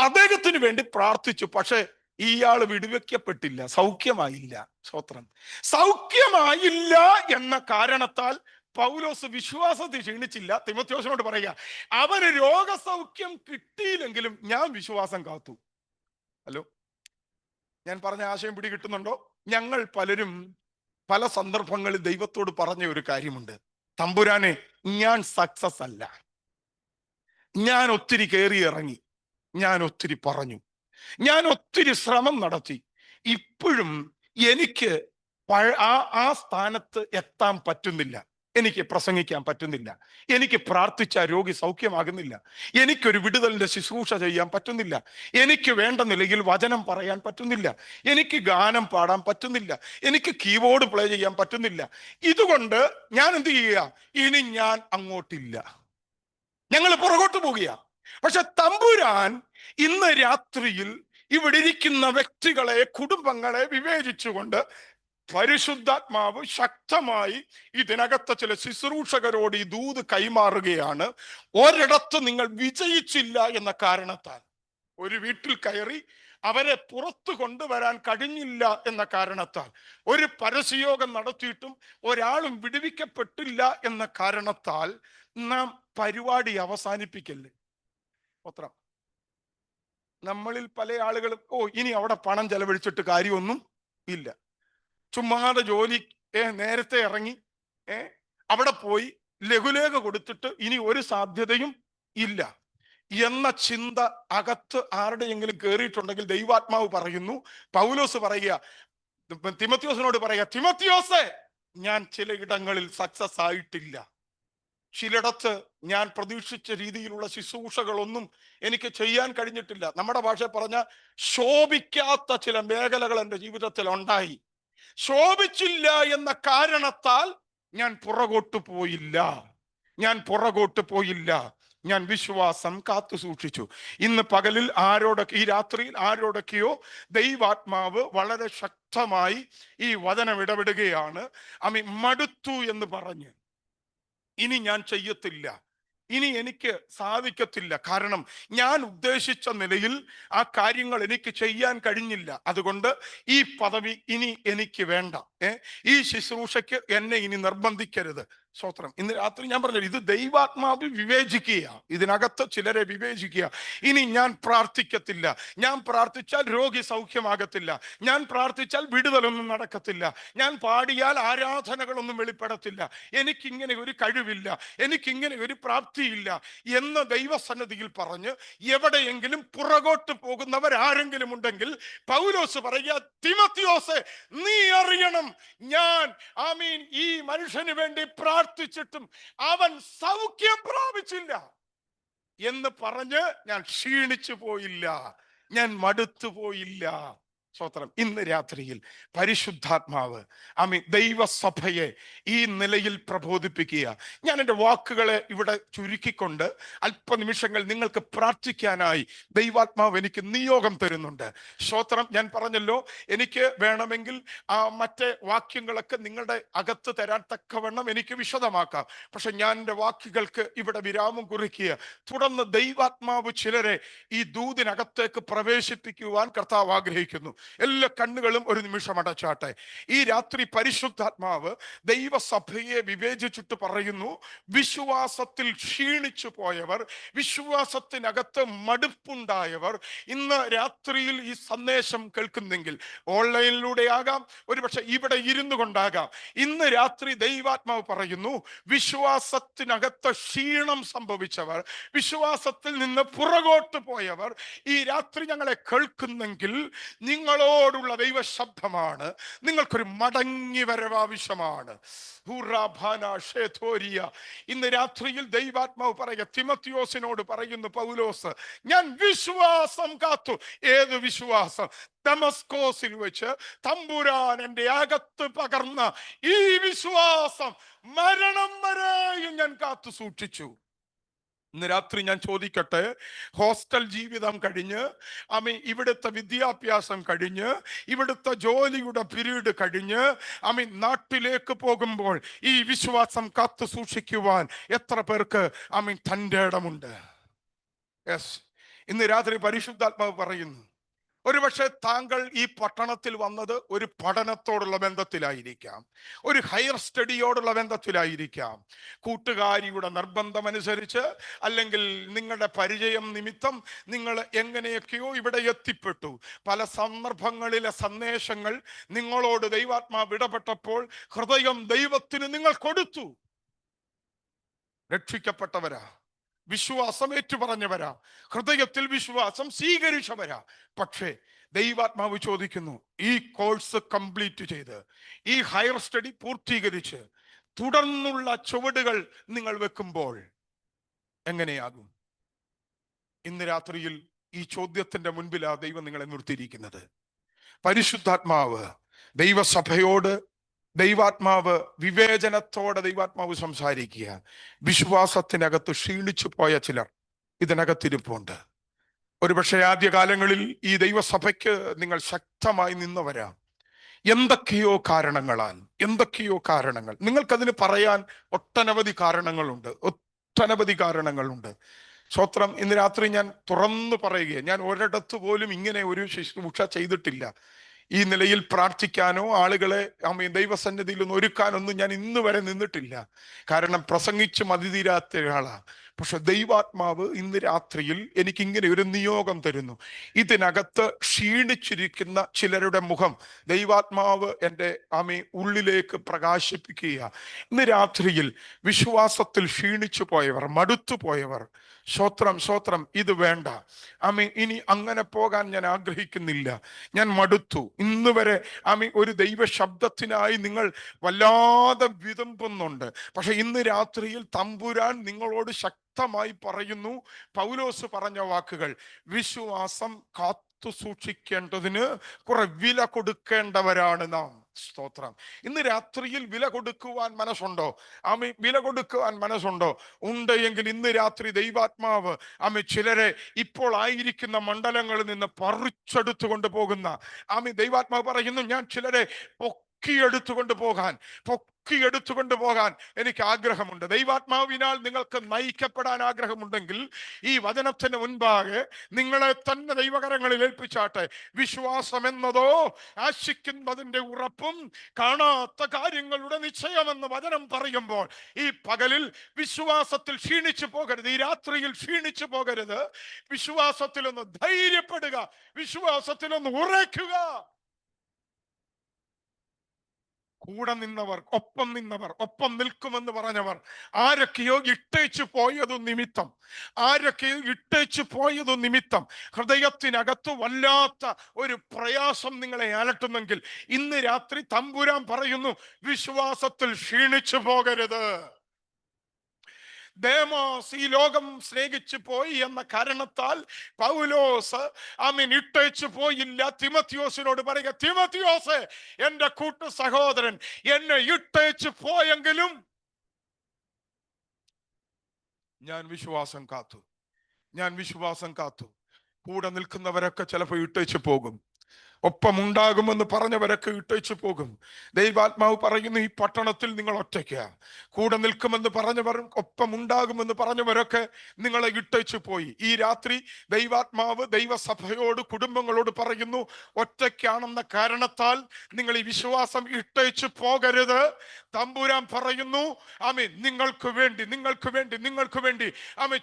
അദ്ദേഹത്തിന് വേണ്ടി പ്രാർത്ഥിച്ചു. പക്ഷെ ഇയാൾ വിടുവെക്കപ്പെട്ടില്ല, സൗഖ്യമായില്ല. സ്തോത്രം. സൗഖ്യമായില്ല എന്ന കാരണത്താൽ പൗലോസ് വിശ്വാസത്തിൽ ക്ഷീണിച്ചില്ല. തിമോഥെയോസിനോട് പറയുക, അവന് രോഗസൗഖ്യം കിട്ടിയില്ലെങ്കിലും ഞാൻ വിശ്വാസം കാത്തു. ഹലോ, ഞാൻ പറഞ്ഞ ആശയം പിടികിട്ടുന്നുണ്ടോ? ഞങ്ങൾ പലരും പല സന്ദർഭങ്ങളിൽ ദൈവത്തോട് പറഞ്ഞ ഒരു കാര്യമുണ്ട്, തമ്പുരാനെ, ഞാൻ സക്സസ് അല്ല, ഞാൻ ഒത്തിരി കയറി ഇറങ്ങി, ഞാൻ ഒത്തിരി പറഞ്ഞു, ഞാൻ ഒത്തിരി ശ്രമം നടത്തി, ഇപ്പോഴും എനിക്ക് ആ സ്ഥാനത്ത് എത്താൻ പറ്റുന്നില്ല. എനിക്ക് പ്രസംഗിക്കാൻ പറ്റുന്നില്ല, എനിക്ക് പ്രാർത്ഥിച്ച രോഗി സൗഖ്യമാകുന്നില്ല, എനിക്കൊരു വിടുതലിന്റെ ശുശ്രൂഷ ചെയ്യാൻ പറ്റുന്നില്ല, എനിക്ക് വേണ്ട നിലയിൽ വചനം പറയാൻ പറ്റുന്നില്ല, എനിക്ക് ഗാനം പാടാൻ പറ്റുന്നില്ല, എനിക്ക് കീബോർഡ് പ്ലേ ചെയ്യാൻ പറ്റുന്നില്ല. ഇതുകൊണ്ട് ഞാൻ എന്ത് ചെയ്യുക? ഇനി ഞാൻ അങ്ങോട്ടില്ല, ഞങ്ങൾ പുറകോട്ട് പോകുക. പക്ഷെ തമ്പുരാൻ ഇന്ന് രാത്രിയിൽ ഇവിടെ ഇരിക്കുന്ന വ്യക്തികളെ, കുടുംബങ്ങളെ വിവേചിച്ചുകൊണ്ട് പരിശുദ്ധാത്മാവ് ശക്തമായി ഇതിനകത്ത് ചില ശുശ്രൂഷകരോട് ഈ ദൂത് കൈമാറുകയാണ്. ഒരിടത്ത് നിങ്ങൾ വിജയിച്ചില്ല എന്ന കാരണത്താൽ, ഒരു വീട്ടിൽ കയറി അവരെ പുറത്തു കൊണ്ടുവരാൻ കഴിഞ്ഞില്ല എന്ന കാരണത്താൽ, ഒരു പരസ്യയോഗം നടത്തിയിട്ടും ഒരാളും വിടുവിക്കപ്പെട്ടില്ല എന്ന കാരണത്താൽ നാം പരിപാടി അവസാനിപ്പിക്കല്ലേ. പത്രം നമ്മളിൽ പല ആളുകളും ഇനി അവിടെ പണം ചെലവഴിച്ചിട്ട് കാര്യമൊന്നും ഇല്ല, ചുമ്മാതെ ജോലി നേരത്തെ ഇറങ്ങി അവിടെ പോയി ലഘുലേഖ കൊടുത്തിട്ട് ഇനി ഒരു സാധ്യതയും ഇല്ല എന്ന ചിന്ത അകത്ത് ആരുടെയെങ്കിലും കയറിയിട്ടുണ്ടെങ്കിൽ ദൈവാത്മാവ് പറയുന്നു, പൗലോസ് പറയുക, തിമോഥെയോസിനോട് പറയുക, തിമോഥെയോസേ, ഞാൻ ചിലയിടങ്ങളിൽ സക്സസ് ആയിട്ടില്ല, ചിലയിടത്ത് ഞാൻ പ്രതീക്ഷിച്ച രീതിയിലുള്ള ശുശ്രൂഷകളൊന്നും എനിക്ക് ചെയ്യാൻ കഴിഞ്ഞിട്ടില്ല. നമ്മുടെ ഭാഷ പറഞ്ഞ ശോഭിക്കാത്ത ചില മേഖലകൾ എൻ്റെ ജീവിതത്തിൽ ഉണ്ടായി. ശോഭിച്ചില്ല എന്ന കാരണത്താൽ ഞാൻ പുറകോട്ട് പോയില്ല, ഞാൻ വിശ്വാസം കാത്തു സൂക്ഷിച്ചു. ഇന്ന് പകലിൽ ആരോടൊക്കെ, ഈ രാത്രിയിൽ ആരോടൊക്കെയോ ദൈവാത്മാവ് വളരെ ശക്തമായി ഈ വചനം ഇടപെടുകയാണ്. മടുത്തു എന്ന് പറഞ്ഞ് ഇനി ഞാൻ ചെയ്യത്തില്ല, ഇനി എനിക്ക് സാധിക്കത്തില്ല, കാരണം ഞാൻ ഉദ്ദേശിച്ച നിലയിൽ ആ കാര്യങ്ങൾ എനിക്ക് ചെയ്യാൻ കഴിഞ്ഞില്ല, അതുകൊണ്ട് ഈ പദവി ഇനി എനിക്ക് വേണ്ട, ഈ ശുശ്രൂഷയ്ക്ക് എന്നെ ഇനി നിർബന്ധിക്കരുത്. സ്തോത്രം. ഇന്ന് രാത്രി ഞാൻ പറഞ്ഞു, ഇത് ദൈവാത്മാവ് വിവേചിക്കുക, ഇതിനകത്ത് ചിലരെ വിവേചിക്കുക. ഇനി ഞാൻ പ്രാർത്ഥിക്കത്തില്ല, ഞാൻ പ്രാർത്ഥിച്ചാൽ രോഗി സൗഖ്യമാകത്തില്ല, ഞാൻ പ്രാർത്ഥിച്ചാൽ വിടുതലൊന്നും നടക്കത്തില്ല, ഞാൻ പാടിയാൽ ആരാധനകളൊന്നും വെളിപ്പെടത്തില്ല, എനിക്കിങ്ങനെ ഒരു കഴിവില്ല, എനിക്കിങ്ങനെ ഒരു പ്രാപ്തിയില്ല എന്ന് ദൈവസന്നിധിയിൽ പറഞ്ഞ് എവിടെയെങ്കിലും പുറകോട്ട് പോകുന്നവരാരെങ്കിലും ഉണ്ടെങ്കിൽ പൗലോസ് പറയുക, തിമോഥെയോസേ, നീ അറിയണം, ഞാൻ ഈ മനുഷ്യന് വേണ്ടി പ്രാർത്ഥിച്ചിട്ടും അവൻ സൗഖ്യം പ്രാപിച്ചില്ല എന്ന് പറഞ്ഞ് ഞാൻ ക്ഷീണിച്ചു പോയില്ല, ഞാൻ മടുത്തു പോയില്ല. സ്തോത്രം. ഇന്ന് രാത്രിയിൽ പരിശുദ്ധാത്മാവ് ദൈവസഭയെ ഈ നിലയിൽ പ്രബോധിപ്പിക്കുക. ഞാൻ എൻ്റെ വാക്കുകളെ ഇവിടെ ചുരുക്കിക്കൊണ്ട് അല്പനിമിഷങ്ങൾ നിങ്ങൾക്ക് പ്രാർത്ഥിക്കാനായി ദൈവാത്മാവ് എനിക്ക് നിയോഗം തരുന്നുണ്ട്. സ്തോത്രം. ഞാൻ പറഞ്ഞല്ലോ, എനിക്ക് വേണമെങ്കിൽ മറ്റേ വാക്യങ്ങളൊക്കെ നിങ്ങളുടെ അകത്ത് തരാൻ തക്കവണ്ണം എനിക്ക് വിശദമാക്കാം. പക്ഷെ ഞാൻ എൻ്റെ വാക്കുകൾക്ക് ഇവിടെ വിരാമം കുറിക്കുക. തുടർന്ന് ദൈവാത്മാവ് ചിലരെ ഈ ദൂതിനകത്തേക്ക് പ്രവേശിപ്പിക്കുവാൻ കർത്താവ് ആഗ്രഹിക്കുന്നു. എല്ലാ കണ്ണുകളും ഒരു നിമിഷം അടച്ചാട്ടെ. ഈ രാത്രി പരിശുദ്ധാത്മാവ് ദൈവസഭയെ വിവേചിച്ചിട്ട് പറയുന്നു, വിശ്വാസത്തിൽ ക്ഷീണിച്ചു പോയവർ, വിശ്വാസത്തിനകത്ത് മടുപ്പുണ്ടായവർ ഇന്ന് രാത്രിയിൽ ഈ സന്ദേശം കേൾക്കുന്നെങ്കിൽ, ഓൺലൈനിലൂടെ ആകാം, ഒരുപക്ഷെ ഇവിടെ ഇരുന്നു കൊണ്ടാകാം, ഇന്ന് രാത്രി ദൈവാത്മാവ് പറയുന്നു, വിശ്വാസത്തിനകത്ത് ക്ഷീണം സംഭവിച്ചവർ, വിശ്വാസത്തിൽ നിന്ന് പുറകോട്ട് പോയവർ ഈ രാത്രി ഞങ്ങളെ കേൾക്കുന്നെങ്കിൽ നിങ്ങളോടുള്ള ദൈവ ശബ്ദമാണ്. നിങ്ങൾക്കൊരു മടങ്ങി വരവ് ആവശ്യമാണ്. ഇന്ന് രാത്രിയിൽ ദൈവാത്മാവ് പറയുക, തിമോത്തിയോസിനോട് പറയുന്നു പൗലോസ്, ഞാൻ വിശ്വാസം കാത്തു. ഏത് വിശ്വാസം? ദമസ്കോസിൽ വെച്ച് തമ്പുരാൻ എൻ്റെ അകത്ത് പകർന്ന ഈ വിശ്വാസം മരണം വരെയും ഞാൻ കാത്തു സൂക്ഷിച്ചു. ഇന്ന് രാത്രി ഞാൻ ചോദിക്കട്ടെ, ഹോസ്റ്റൽ ജീവിതം കഴിഞ്ഞ് ഇവിടുത്തെ വിദ്യാഭ്യാസം കഴിഞ്ഞ് ഇവിടുത്തെ ജോലിയുടെ പീരീഡ് കഴിഞ്ഞ് നാട്ടിലേക്ക് പോകുമ്പോൾ ഈ വിശ്വാസം കാത്തു സൂക്ഷിക്കുവാൻ എത്ര പേർക്ക് തൻ്റെ ഇടമുണ്ട്? യെസ്. ഇന്ന് രാത്രി പരിശുദ്ധാത്മാവ് പറയുന്നു, ഒരുപക്ഷെ താങ്കൾ ഈ പട്ടണത്തിൽ വന്നത് ഒരു പഠനത്തോടുള്ള ബന്ധത്തിലായിരിക്കാം, ഒരു ഹയർ സ്റ്റഡിയോടുള്ള ബന്ധത്തിലായിരിക്കാം, കൂട്ടുകാരിയുടെ നിർബന്ധമനുസരിച്ച്, അല്ലെങ്കിൽ നിങ്ങളുടെ പരിചയം നിമിത്തം നിങ്ങൾ എങ്ങനെയൊക്കെയോ ഇവിടെ എത്തിപ്പെട്ടു. പല സന്ദർഭങ്ങളിലെ സന്ദേശങ്ങൾ നിങ്ങളോട് ദൈവാത്മാവ് ഇടപെട്ടപ്പോൾ ഹൃദയം ദൈവത്തിന് നിങ്ങൾ കൊടുത്തു. രക്ഷിക്കപ്പെട്ടവരാ, വിശ്വാസം ഏറ്റുപറഞ്ഞവരാ, ഹൃദയത്തിൽ വിശ്വാസം സ്വീകരിച്ചവരാ. പക്ഷേ ദൈവാത്മാവ് ചോദിക്കുന്നു, ഈ കോഴ്സ് കംപ്ലീറ്റ് ചെയ്ത്, ഈ ഹയർ സ്റ്റഡി പൂർത്തീകരിച്ച് തുടർന്നുള്ള ചുവടുകൾ നിങ്ങൾ വെക്കുമ്പോൾ എങ്ങനെയാകും? ഇന്ന് രാത്രിയിൽ ഈ ചോദ്യത്തിന്റെ മുൻപിലാ ദൈവം നിങ്ങളെ നിർത്തിയിരിക്കുന്നത്. പരിശുദ്ധാത്മാവ് ദൈവസഭയോട്, ദൈവാത്മാവ് വിവേചനത്തോടെ ദൈവാത്മാവ് സംസാരിക്കുക. വിശ്വാസത്തിനകത്ത് ക്ഷീണിച്ചു പോയ ചിലർ ഇതിനകത്തിരിപ്പുണ്ട്. ഒരുപക്ഷെ ആദ്യകാലങ്ങളിൽ ഈ ദൈവസഭയ്ക്ക് നിങ്ങൾ ശക്തമായി നിന്നവരാ. എന്തൊക്കെയോ കാരണങ്ങൾ, നിങ്ങൾക്കതിന് പറയാൻ ഒട്ടനവധി കാരണങ്ങളുണ്ട്. സ്തോത്രം. ഇന്ന് രാത്രി ഞാൻ തുറന്നു പറയുക, ഞാൻ ഒരിടത്ത് പോലും ഇങ്ങനെ ഒരു ശുശ്രൂഷ ചെയ്തിട്ടില്ല. ഈ നിലയിൽ പ്രാർത്ഥിക്കാനോ ആളുകളെ ദൈവസന്നിധിയിൽ ഒന്ന് ഒരുക്കാനൊന്നും ഞാൻ ഇന്ന് വരെ നിന്നിട്ടില്ല. കാരണം പ്രസംഗിച്ച് മതി തീരാത്ത ഒരാളാണ്. പക്ഷെ ദൈവാത്മാവ് ഇന്ന് രാത്രിയിൽ എനിക്കിങ്ങനെ ഒരു നിയോഗം തരുന്നു. ഇതിനകത്ത് ക്ഷീണിച്ചിരിക്കുന്ന ചിലരുടെ മുഖം ദൈവാത്മാവ് എൻ്റെ ഉള്ളിലേക്ക് പ്രകാശിപ്പിക്കുക. ഇന്ന് രാത്രിയിൽ വിശ്വാസത്തിൽ ക്ഷീണിച്ചു പോയവർ, മടുത്തു പോയവർ, സ്വത്രം ഇത് വേണ്ട, ഇനി അങ്ങനെ പോകാൻ ഞാൻ ആഗ്രഹിക്കുന്നില്ല, ഞാൻ മടുത്തു, ഇന്ന് വരെ ഒരു ദൈവ ശബ്ദത്തിനായി നിങ്ങൾ വല്ലാതെ വിതമ്പുന്നുണ്ട്. പക്ഷെ ഇന്ന് രാത്രിയിൽ തമ്പുരാൻ നിങ്ങളോട് ശക്തമായി പറയുന്നു, പൗലോസ് പറഞ്ഞ വാക്കുകൾ, വിശ്വാസം കാത്തു സൂക്ഷിക്കേണ്ടതിന് കുറെ വില കൊടുക്കേണ്ടവരാണ് നാം. സ്തോത്രം. ഇന്ന് രാത്രിയിൽ വില കൊടുക്കുവാൻ മനസ്സുണ്ടോ? ഉണ്ട് എങ്കിൽ ഇന്ന് രാത്രി ദൈവാത്മാവ് ചിലരെ ഇപ്പോൾ ആയിരിക്കുന്ന മണ്ഡലങ്ങളിൽ നിന്ന് പറിച്ചെടുത്തുകൊണ്ട് പോകുന്ന ദൈവാത്മാവ് പറയുന്നു, ഞാൻ ചിലരെ പൊക്കിയെടുത്തുകൊണ്ട് പോകാൻ എനിക്ക് ആഗ്രഹമുണ്ട്. ദൈവാത്മാവിനാൽ നിങ്ങൾക്ക് നയിക്കപ്പെടാൻ ആഗ്രഹമുണ്ടെങ്കിൽ ഈ വചനത്തിന് മുൻപാകെ നിങ്ങളെ തന്നെ ദൈവകരങ്ങളിൽ ഏൽപ്പിച്ചാട്ടെ. വിശ്വാസം എന്നതോ ആശിക്കുന്നതിന്റെ ഉറപ്പും കാണാത്ത കാര്യങ്ങളുടെ നിശ്ചയമെന്ന് വചനം പറയുമ്പോൾ ഈ പകലിൽ വിശ്വാസത്തിൽ ക്ഷീണിച്ചു പോകരുത്, ഈ രാത്രിയിൽ ക്ഷീണിച്ചു പോകരുത്. വിശ്വാസത്തിലൊന്ന് ധൈര്യപ്പെടുക, വിശ്വാസത്തിലൊന്ന് ഉറയ്ക്കുക. കൂടെ നിന്നവർ, ഒപ്പം നിൽക്കുമെന്ന് പറഞ്ഞവർ ആരൊക്കെയോ ഇട്ടേച്ചു പോയതു നിമിത്തം ഹൃദയത്തിനകത്ത് വല്ലാത്ത ഒരു പ്രയാസം നിങ്ങളെ അലട്ടുന്നെങ്കിൽ ഇന്ന് രാത്രി തമ്പുരാൻ പറയുന്നു, വിശ്വാസത്തിൽ ക്ഷീണിച്ചു പോകരുത്. ദേമോസ് ഈ ലോകം സ്നേഹിച്ചു പോയി എന്ന കാരണത്താൽ പൗലോസ് ഇട്ടേച്ചു പോയില്ല. തിമത്തിയോസിനോട് പറയുക, തിമത്തിയോസ് എന്റെ കൂട്ടു സഹോദരൻ എന്നെ ഇട്ടേച്ചു പോയെങ്കിലും ഞാൻ വിശ്വാസം കാത്തു. കൂടെ നിൽക്കുന്നവരൊക്കെ ചിലപ്പോൾ ഇട്ടേച്ചു പോകും. ഒപ്പമുണ്ടാകുമെന്ന് പറഞ്ഞവരൊക്കെ ഇട്ടേച്ചു പോകും. ദൈവാത്മാവ് പറയുന്നു, ഈ പട്ടണത്തിൽ നിങ്ങൾ ഒറ്റയ്ക്കാ. കൂടെ നിൽക്കുമെന്ന് പറഞ്ഞവർ, ഒപ്പമുണ്ടാകുമെന്ന് പറഞ്ഞവരൊക്കെ നിങ്ങളെ ഇട്ടേച്ചു പോയി. ഈ രാത്രി ദൈവാത്മാവ് ദൈവസഭയോട്, കുടുംബങ്ങളോട് പറയുന്നു, ഒറ്റയ്ക്കാണെന്ന കാരണത്താൽ നിങ്ങൾ ഈ വിശ്വാസം ഇട്ടേച്ചു പോകരുത്. തമ്പുരാൻ പറയുന്നു, നിങ്ങൾക്ക് വേണ്ടി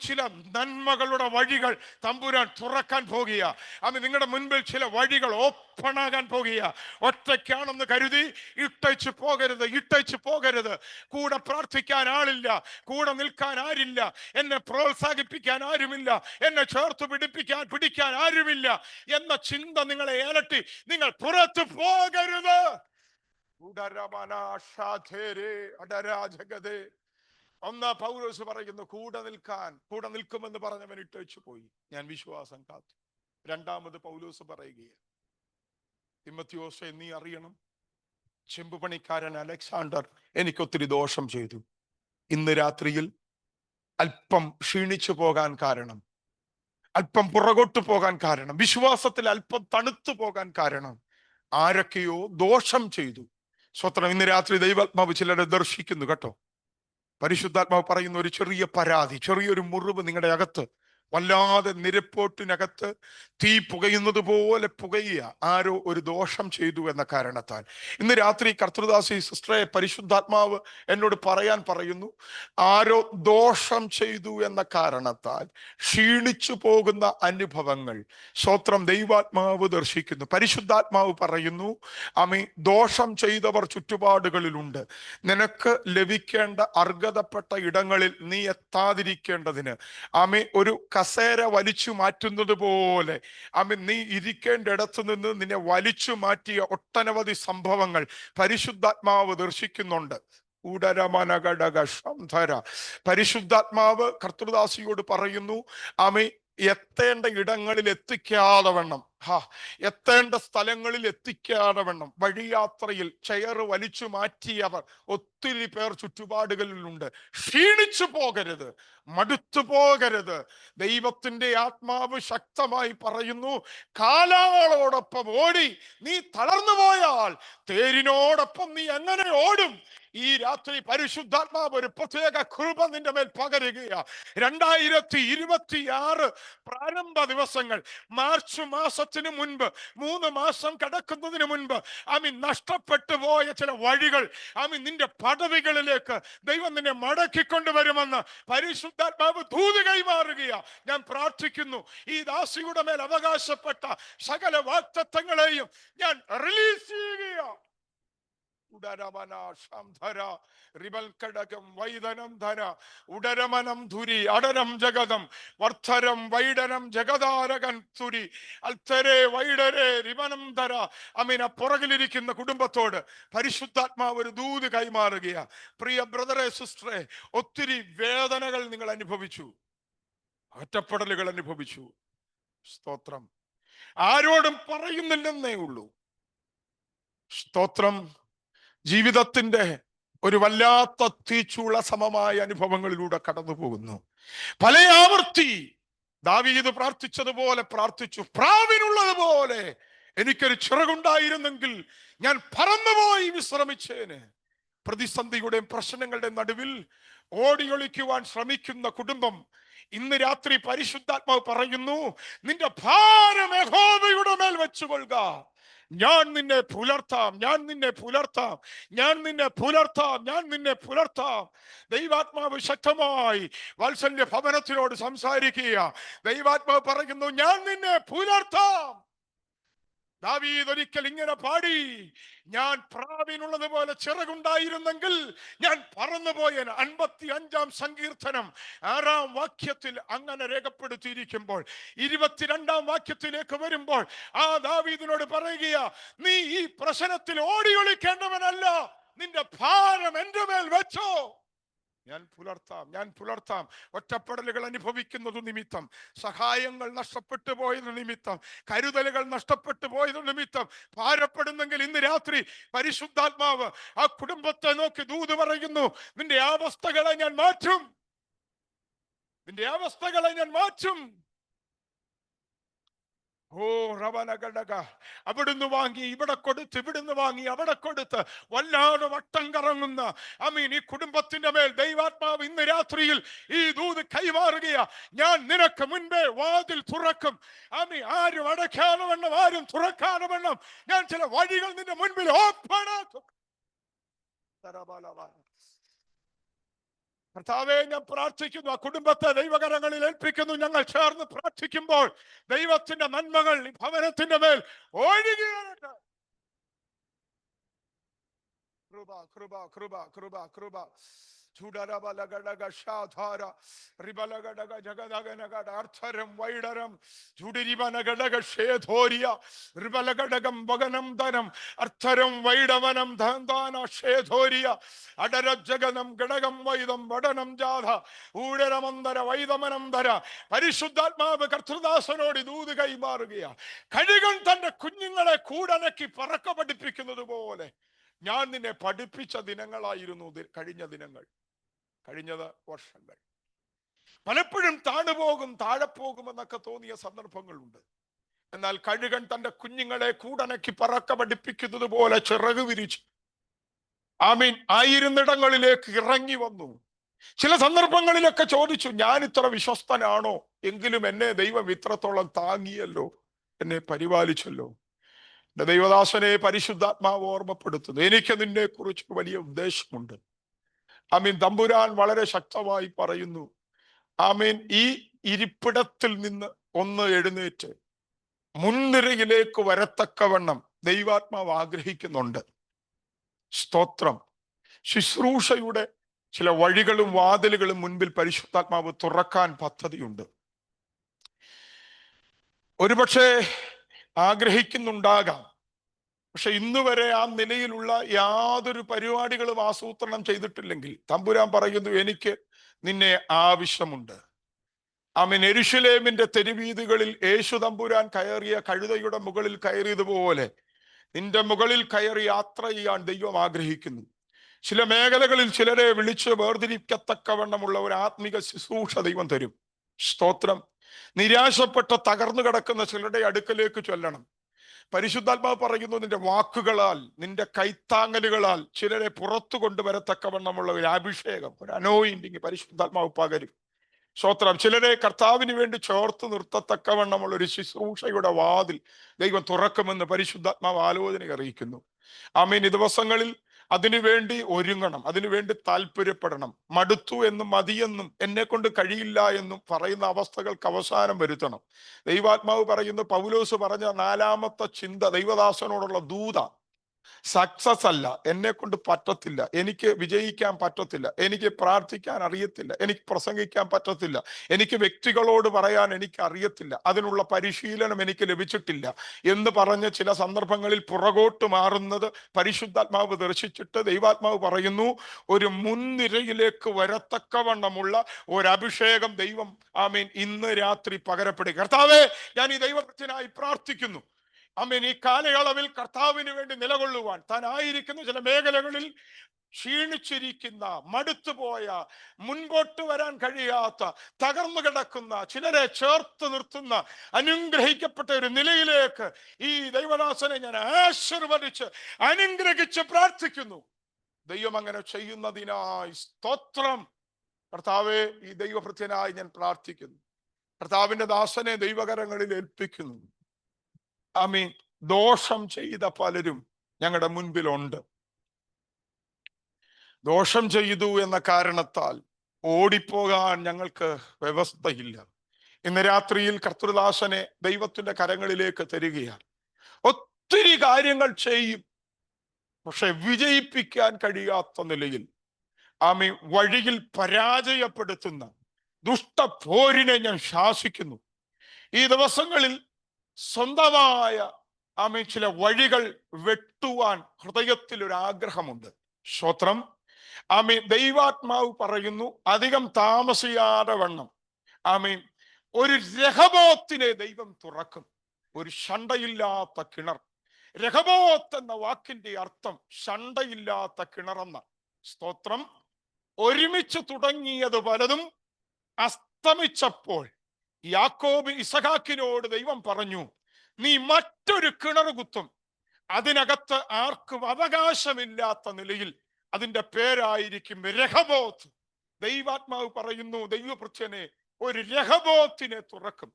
ചില നന്മകളുടെ വഴികൾ തമ്പുരാൻ തുറക്കാൻ പോകുക. നിങ്ങളുടെ മുൻപിൽ ചില വഴികൾ ഓപ്പണാകാൻ പോകുക. ഒറ്റയ്ക്കാണെന്ന് കരുതി ഇട്ടേച്ചു പോകരുത്. കൂടെ പ്രാർത്ഥിക്കാൻ ആളില്ല, കൂടെ നിൽക്കാൻ ആരില്ല, എന്നെ പ്രോത്സാഹിപ്പിക്കാൻ ആരുമില്ല, എന്നെ ചേർത്ത് പിടിക്കാൻ ആരുമില്ല എന്ന ചിന്ത നിങ്ങളെ ഏലട്ടി നിങ്ങൾ പുറത്തു പോകരുത്. പൗലോസ് പറയുന്നു, കൂടെ നിൽക്കുമെന്ന് പറഞ്ഞവൻ ഇട്ടേച്ചു പോയി, ഞാൻ വിശ്വാസം കാത്തു. രണ്ടാമത് പൗലോസ് പറയുകയാണ്, തിമത്തിയോസേ, നീ അറിയണം, ചെമ്പുപണിക്കാരൻ അലക്സാണ്ടർ എനിക്കൊത്തിരി ദോഷം ചെയ്തു. ഇന്ന് രാത്രിയിൽ അല്പം ക്ഷീണിച്ചു പോകാൻ കാരണം, അല്പം പുറകോട്ട് പോകാൻ കാരണം, വിശ്വാസത്തിൽ അല്പം തണുത്തു പോകാൻ കാരണം ആരൊക്കെയോ ദോഷം ചെയ്തു. സ്വത്രം, ഇന്ന് രാത്രി ദൈവാത്മാവ് ചിലരെ ദർശിക്കുന്നു കേട്ടോ. പരിശുദ്ധാത്മാവ് പറയുന്ന ഒരു ചെറിയ പരാതി, ചെറിയൊരു മുറിവ് നിങ്ങളുടെ അകത്ത്, വല്ലാതെ നിരപ്പോട്ടിനകത്ത് തീ പുകയുന്നത് പോലെ പുകയുക. ആരോ ഒരു ദോഷം ചെയ്തു എന്ന കാരണത്താൽ ഇന്ന് രാത്രി കർത്തൃദാസി സിസ്റ്ററെ പരിശുദ്ധാത്മാവ് എന്നോട് പറയുന്നു, ആരോ ദോഷം ചെയ്തു എന്ന കാരണത്താൽ ക്ഷീണിച്ചു പോകുന്ന അനുഭവങ്ങൾ സ്വത്രം ദൈവാത്മാവ് ദർശിക്കുന്നു. പരിശുദ്ധാത്മാവ് പറയുന്നു, ദോഷം ചെയ്തവർ ചുറ്റുപാടുകളിലുണ്ട്. നിനക്ക് ലഭിക്കേണ്ട അർഹതപ്പെട്ട ഇടങ്ങളിൽ നീ എത്താതിരിക്കേണ്ടതിന് ഒരു കസേര വലിച്ചു മാറ്റുന്നത് പോലെ നീ ഇരിക്കേണ്ട ഇടത്തു നിന്ന് നിന്നെ വലിച്ചു മാറ്റിയ ഒട്ടനവധി സംഭവങ്ങൾ പരിശുദ്ധാത്മാവ് ദർശിക്കുന്നുണ്ട്. പരിശുദ്ധാത്മാവ് കർത്തൃദാസിയോട് പറയുന്നു, എത്തേണ്ട ഇടങ്ങളിൽ എത്തിക്കാതെ വണ്ണം, എത്തേണ്ട സ്ഥലങ്ങളിൽ എത്തിക്കാതെ വണ്ണം വഴിയാത്രയിൽ ചെയർ വലിച്ചു മാറ്റിയവർ ഒത്തിരി പേർ ചുറ്റുപാടുകളിലുണ്ട്. ക്ഷീണിച്ചു പോകരുത്, മടുത്തു പോകരുത്. ദൈവത്തിന്റെ ആത്മാവ് ശക്തമായി പറയുന്നു, കാലാളോടൊപ്പം ഓടി നീ തളർന്നു പോയാൽ തേരിനോടൊപ്പം നീ എങ്ങനെ ഓടും? ഈ രാത്രി പരിശുദ്ധാത്മാവ് ഒരു പ്രത്യേക കൃപ നിന്റെ മേൽ പകരുകയാ. 2026 പ്രാരംഭ ദിവസങ്ങൾ, മാർച്ച് മാസത്തിന് മുൻപ്, 3 മാസം കടക്കുന്നതിന് മുൻപ് നഷ്ടപ്പെട്ടു പോയ ചില വഴികൾ നിന്റെ പദവികളിലേക്ക് ദൈവം നിന്നെ മടക്കിക്കൊണ്ടുവരുമെന്ന് പരിശുദ്ധാത്മാവ് ദൂത് കൈമാറുകയാ. ഞാൻ പ്രാർത്ഥിക്കുന്നു, ഈ ദാസിയുടെ മേൽ അവകാശപ്പെട്ട സകല വാഗ്ദത്തങ്ങളെയും ഞാൻ റിലീസ് ചെയ്യുകയാ. ഉടരമനം ധുരി അടരം ജഗതം വർദ്ധരം വൈഡനം ജഗതാരകൻ തുരി അൽത്തരെ വൈഡരെ റിമനം ധര. പുറകിലിരിക്കുന്ന കുടുംബത്തോട് പരിശുദ്ധാത്മാവ് ഒരു ദൂത് കൈമാറുകയാ. പ്രിയ ബ്രദറെ, സിസ്റ്ററെ, ഒത്തിരി വേദനകൾ നിങ്ങൾ അനുഭവിച്ചു, ഒറ്റപ്പെടലുകൾ അനുഭവിച്ചു. സ്തോത്രം. ആരോടും പറയുന്നില്ലെന്നേ ഉള്ളൂ. സ്തോത്രം. ജീവിതത്തിന്റെ ഒരു വല്ലാത്ത തീച്ചൂള സമമായ അനുഭവങ്ങളിലൂടെ കടന്നു പോകുന്നു. പല ആവർത്തി ദാവീദ് പ്രാർത്ഥിച്ചതുപോലെ പ്രാർത്ഥിച്ചു, പ്രാവിനുള്ളതുപോലെ എനിക്കൊരു ചിറകുണ്ടായിരുന്നെങ്കിൽ ഞാൻ പറന്നുപോയി വിശ്രമിച്ചേന്. പ്രതിസന്ധിയുടെയും പ്രശ്നങ്ങളുടെയും നടുവിൽ ഓടിയൊളിക്കുവാൻ ശ്രമിക്കുന്ന കുടുംബം, ഇന്ന് രാത്രി പരിശുദ്ധാത്മാവ് പറയുന്നു, നിന്റെ ഭാരം യഹോവയുടെ മേൽ വെച്ചുകൊള്ളുക. ഞാൻ നിന്നെ പുലർത്താം, ഞാൻ നിന്നെ പുലർത്താം, ഞാൻ നിന്നെ പുലർത്താം, ഞാൻ നിന്നെ പുലർത്താം. ദൈവാത്മാവ് ശക്തമായി വാത്സല്യ ഭവനത്തിനോട് സംസാരിക്കുക. ദൈവാത്മാവ് പറയുന്നു, ഞാൻ നിന്നെ പുലർത്താം. ദാവീദ് ഒരിക്കൽ ഇങ്ങനെ പാടി, ഞാൻ പ്രാവിനുള്ളതുപോലെ ചിറകുണ്ടായിരുന്നെങ്കിൽ ഞാൻ പറന്നുപോയൻ. 55-ാം സങ്കീർത്തനം 6-ാം വാക്യത്തിൽ അങ്ങനെ രേഖപ്പെടുത്തിയിരിക്കുമ്പോൾ 22-ാം വാക്യത്തിലേക്ക് വരുമ്പോൾ ആ ദാവീദിനോട് പറയുക, നീ ഈ പ്രശ്നത്തിൽ ഓടിയൊളിക്കേണ്ടവനല്ല, നിന്റെ ഭാരം എന്റെ മേൽ വെച്ചോ. ഞാൻ പുലർത്താം. ഒറ്റപ്പെടലുകൾ അനുഭവിക്കുന്നത് നിമിത്തം, സഹായങ്ങൾ നഷ്ടപ്പെട്ടു പോയത് നിമിത്തം, കരുതലുകൾ നഷ്ടപ്പെട്ടു പോയത് നിമിത്തം ഭാരപ്പെടുന്നെങ്കിൽ ഇന്ന് രാത്രി പരിശുദ്ധാത്മാവ് ആ കുടുംബത്തെ നോക്കി ദൂത് പറയുന്നു, നിന്റെ അവസ്ഥകളെ ഞാൻ മാറ്റും, നിന്റെ അവസ്ഥകളെ ഞാൻ മാറ്റും. ഓ റവനഗടക, അവിടുന്ന് വാങ്ങി ഇവിടെ കൊടുത്ത്, ഇവിടുന്ന് വാങ്ങി അവിടെ കൊടുത്ത് വല്ലാതെ വട്ടം കറങ്ങുന്ന ഈ കുടുംബത്തിന്റെ മേൽ ദൈവാത്മാവ് ഇന്ന് രാത്രിയിൽ ഈ ദൂത് കൈമാറുകയാ. ഞാൻ നിനക്ക് മുൻപേ വാതിൽ തുറക്കും. ആരും അടയ്ക്കാതെ വണ്ണം, ആരും തുറക്കാതെ വണ്ണം ഞാൻ ചില വഴികൾ നിന്റെ മുൻപിൽ ഓപ്പണാക്കും. കർത്താവേ, ഞാൻ പ്രാർത്ഥിക്കുന്നു, ആ കുടുംബത്തെ ദൈവകരങ്ങളിൽ ഏൽപ്പിക്കുന്നു. ഞങ്ങൾ ചേർന്ന് പ്രാർത്ഥിക്കുമ്പോൾ ദൈവത്തിന്റെ നന്മകൾ ഈ ഭവനത്തിന്റെ മേൽ ഒഴുകിയാണ്. കൃപ കൃപ കൃപ കൃപ കൃപ അർത്ഥരം വൈഡരം അർത്ഥരം വൈഡവനം അടരജഗനം ഘടകം വൈദം വടനം ജാഥ ഊഴരമന്തര വൈദമനന്തര. പരിശുദ്ധാത്മാവ് കർത്തൃദാസനോട് ദൂത് കൈമാറുകയാ. കഴുകൻ തന്റെ കുഞ്ഞുങ്ങളെ കൂടനക്കി പറക്ക പഠിപ്പിക്കുന്നത് പോലെ ഞാൻ നിന്നെ പഠിപ്പിച്ച ദിനങ്ങളായിരുന്നു കഴിഞ്ഞ ദിനങ്ങൾ, കഴിഞ്ഞത് വർഷങ്ങൾ. പലപ്പോഴും താണുപോകും, താഴെ പോകുമെന്നൊക്കെ തോന്നിയ സന്ദർഭങ്ങളുണ്ട്. എന്നാൽ കഴുകൻ തന്റെ കുഞ്ഞുങ്ങളെ കൂടനക്കി പറക്ക പഠിപ്പിക്കുന്നത് പോലെ ചിറക് വിരിച്ചു ആയിരുന്നിടങ്ങളിലേക്ക് ഇറങ്ങി വന്നു. ചില സന്ദർഭങ്ങളിലൊക്കെ ചോദിച്ചു, ഞാൻ ഇത്ര വിശ്വസ്തനാണോ? എങ്കിലും എന്നെ ദൈവം ഇത്രത്തോളം താങ്ങിയല്ലോ, എന്നെ പരിപാലിച്ചല്ലോ. എന്റെ ദൈവദാസനെ പരിശുദ്ധാത്മാവ് ഓർമ്മപ്പെടുത്തുന്നു, എനിക്ക് നിന്നെ കുറിച്ച് വലിയ ഉദ്ദേശമുണ്ട്. തമ്പുരാൻ വളരെ ശക്തമായി പറയുന്നു. ഈ ഇരിപ്പിടത്തിൽ നിന്ന് ഒന്ന് എഴുന്നേറ്റ് മുൻനിരയിലേക്ക് വരത്തക്കവണ്ണം ദൈവാത്മാവ് ആഗ്രഹിക്കുന്നുണ്ട്. സ്തോത്രം. ശുശ്രൂഷയുടെ ചില വഴികളും വാതിലുകളും മുൻപിൽ പരിശുദ്ധാത്മാവ് തുറക്കാൻ പദ്ധതിയുണ്ട്. ഒരുപക്ഷെ ആഗ്രഹിക്കുന്നുണ്ടാകാം, പക്ഷെ ഇന്ന് വരെ ആ നിലയിലുള്ള യാതൊരു പരിപാടികളും ആസൂത്രണം ചെയ്തിട്ടില്ലെങ്കിൽ തമ്പുരാൻ പറയുന്നു, എനിക്ക് നിന്നെ ആവശ്യമുണ്ട്. യെരൂശലേമിന്റെ തെരുവീഥികളിൽ യേശു തമ്പുരാൻ കയറിയ കഴുതയുടെ മുകളിൽ കയറിയതുപോലെ നിന്റെ മുകളിൽ കയറി യാത്ര ചെയ്യാൻ ദൈവം ആഗ്രഹിക്കുന്നു. ചില മേഖലകളിൽ ചിലരെ വിളിച്ച് വേർതിരിക്കത്തക്കവണ്ണമുള്ള ഒരു ആത്മിക ശുശ്രൂഷ ദൈവം തരും. സ്തോത്രം. നിരാശപ്പെട്ട തകർന്നു കിടക്കുന്ന ചിലരുടെ അടുക്കലേക്ക് ചൊല്ലണം. പരിശുദ്ധാത്മാവ് പറയുന്നു, നിന്റെ വാക്കുകളാൽ, നിന്റെ കൈത്താങ്ങലുകളാൽ ചിലരെ പുറത്തു കൊണ്ടുവരത്തക്കവണ്ണമുള്ള ഒരു അഭിഷേകം, ഒരു അനോയിന്റിങ് പരിശുദ്ധാത്മാവ് പകരും. സ്തോത്രം. ചിലരെ കർത്താവിന് വേണ്ടി ചേർത്ത് നിർത്തത്തക്കവണ്ണമുള്ള ഒരു ശുശ്രൂഷയുടെ വാതിൽ ദൈവം തുറക്കുമെന്ന് പരിശുദ്ധാത്മാവ് ആലോചന അറിയിക്കുന്നു. ഈ ദിവസങ്ങളിൽ അതിനുവേണ്ടി ഒരുങ്ങണം, അതിനുവേണ്ടി താല്പര്യപ്പെടണം. മടുത്തു എന്നും മതിയെന്നും എന്നെ കൊണ്ട് കഴിയില്ല എന്നും പറയുന്ന അവസ്ഥകൾക്ക് അവസാനം വരുത്തണം. ദൈവാത്മാവ് പറയുന്നു, പൗലോസ് പറഞ്ഞ 4ാമത്തെ ചിന്ത ദൈവദാസനോടുള്ള ദൂത, സക്സസ് അല്ല, എന്നെ കൊണ്ട് പറ്റത്തില്ല, എനിക്ക് വിജയിക്കാൻ പറ്റത്തില്ല, എനിക്ക് പ്രാർത്ഥിക്കാൻ അറിയത്തില്ല, എനിക്ക് പ്രസംഗിക്കാൻ പറ്റത്തില്ല, എനിക്ക് വ്യക്തികളോട് പറയാൻ എനിക്ക് അറിയത്തില്ല, അതിനുള്ള പരിശീലനം എനിക്ക് ലഭിച്ചിട്ടില്ല എന്ന് പറഞ്ഞ് ചില സന്ദർഭങ്ങളിൽ പുറകോട്ട് മാറുന്നത് പരിശുദ്ധാത്മാവ് ദർശിച്ചിട്ട് ദൈവാത്മാവ് പറയുന്നു, ഒരു മുൻനിരയിലേക്ക് വരത്തക്കവണ്ണമുള്ള ഒരു അഭിഷേകം ദൈവം ഇന്ന് രാത്രി പകരപ്പെടുക. കർത്താവേ, ഞാൻ ഈ ദൈവത്തിനായി പ്രാർത്ഥിക്കുന്നു. ഈ കാലയളവിൽ കർത്താവിന് വേണ്ടി നിലകൊള്ളുവാൻ താനായിരിക്കുന്ന ചില മേഖലകളിൽ ക്ഷീണിച്ചിരിക്കുന്ന, മടുത്തുപോയ, മുൻപോട്ട് വരാൻ കഴിയാത്ത, തകർന്നു കിടക്കുന്ന ചിലരെ ചേർത്ത് നിർത്തുന്ന അനുഗ്രഹിക്കപ്പെട്ട ഒരു നിലയിലേക്ക് ഈ ദൈവദാസനെ ഞാൻ ആശീർവദിച്ച് അനുഗ്രഹിച്ച് പ്രാർത്ഥിക്കുന്നു. ദൈവം അങ്ങനെ ചെയ്യുന്നതിനായി സ്തോത്രം. കർത്താവെ, ഈ ദൈവഭൃത്യനായി ഞാൻ പ്രാർത്ഥിക്കുന്നു. കർത്താവിന്റെ ദാസനെ ദൈവകരങ്ങളിൽ ഏൽപ്പിക്കുന്നു. ദോഷം ചെയ്ത പലരും ഞങ്ങളുടെ മുൻപിലുണ്ട്. ദോഷം ചെയ്തു എന്ന കാരണത്താൽ ഓടിപ്പോകാൻ ഞങ്ങൾക്ക് വ്യവസ്ഥയില്ല. ഇന്ന് രാത്രിയിൽ കർത്തൃദാസനെ ദൈവത്തിന്റെ കരങ്ങളിലേക്ക് തരികയാണ്. ഒത്തിരി കാര്യങ്ങൾ ചെയ്യും, പക്ഷെ വിജയിപ്പിക്കാൻ കഴിയാത്ത നിലയിൽ വഴിയിൽ പരാജയപ്പെടുത്തുന്ന ദുഷ്ടപോരിനെ ഞാൻ ശാസിക്കുന്നു. ഈ ദിവസങ്ങളിൽ സ്വന്തമായ ചില വഴികൾ വെട്ടുവാൻ ഹൃദയത്തിൽ ഒരു ആഗ്രഹമുണ്ട്. സ്തോത്രം. ആമീൻ. ദൈവാത്മാവ് പറയുന്നു അധികം താമസിയാതെ വണ്ണം ആമീൻ ഒരു രഹബോത്തിനെ ദൈവം തുറക്കും. ഒരു ശണ്ടയില്ലാത്ത കിണർ. രഹബോത്ത് എന്ന വാക്കിന്റെ അർത്ഥം ശണ്ടയില്ലാത്ത കിണറെന്ന. സ്തോത്രം. ഒരുമിച്ച് തുടങ്ങിയത് പലതും അസ്തമിച്ചപ്പോൾ യാക്കോബ് ഇസഹാക്കിനോട് ദൈവം പറഞ്ഞു, നീ മറ്റൊരു കിണർ കുത്തും, അതിനകത്ത് ആർക്കും അവകാശമില്ലാത്ത നിലയിൽ. അതിന്റെ പേരായിരിക്കും രഹബോത്ത്. ദൈവാത്മാവ് പറയുന്നു ദൈവപുത്രനെ ഒരു രഹബോത്തിനെ തുറക്കും.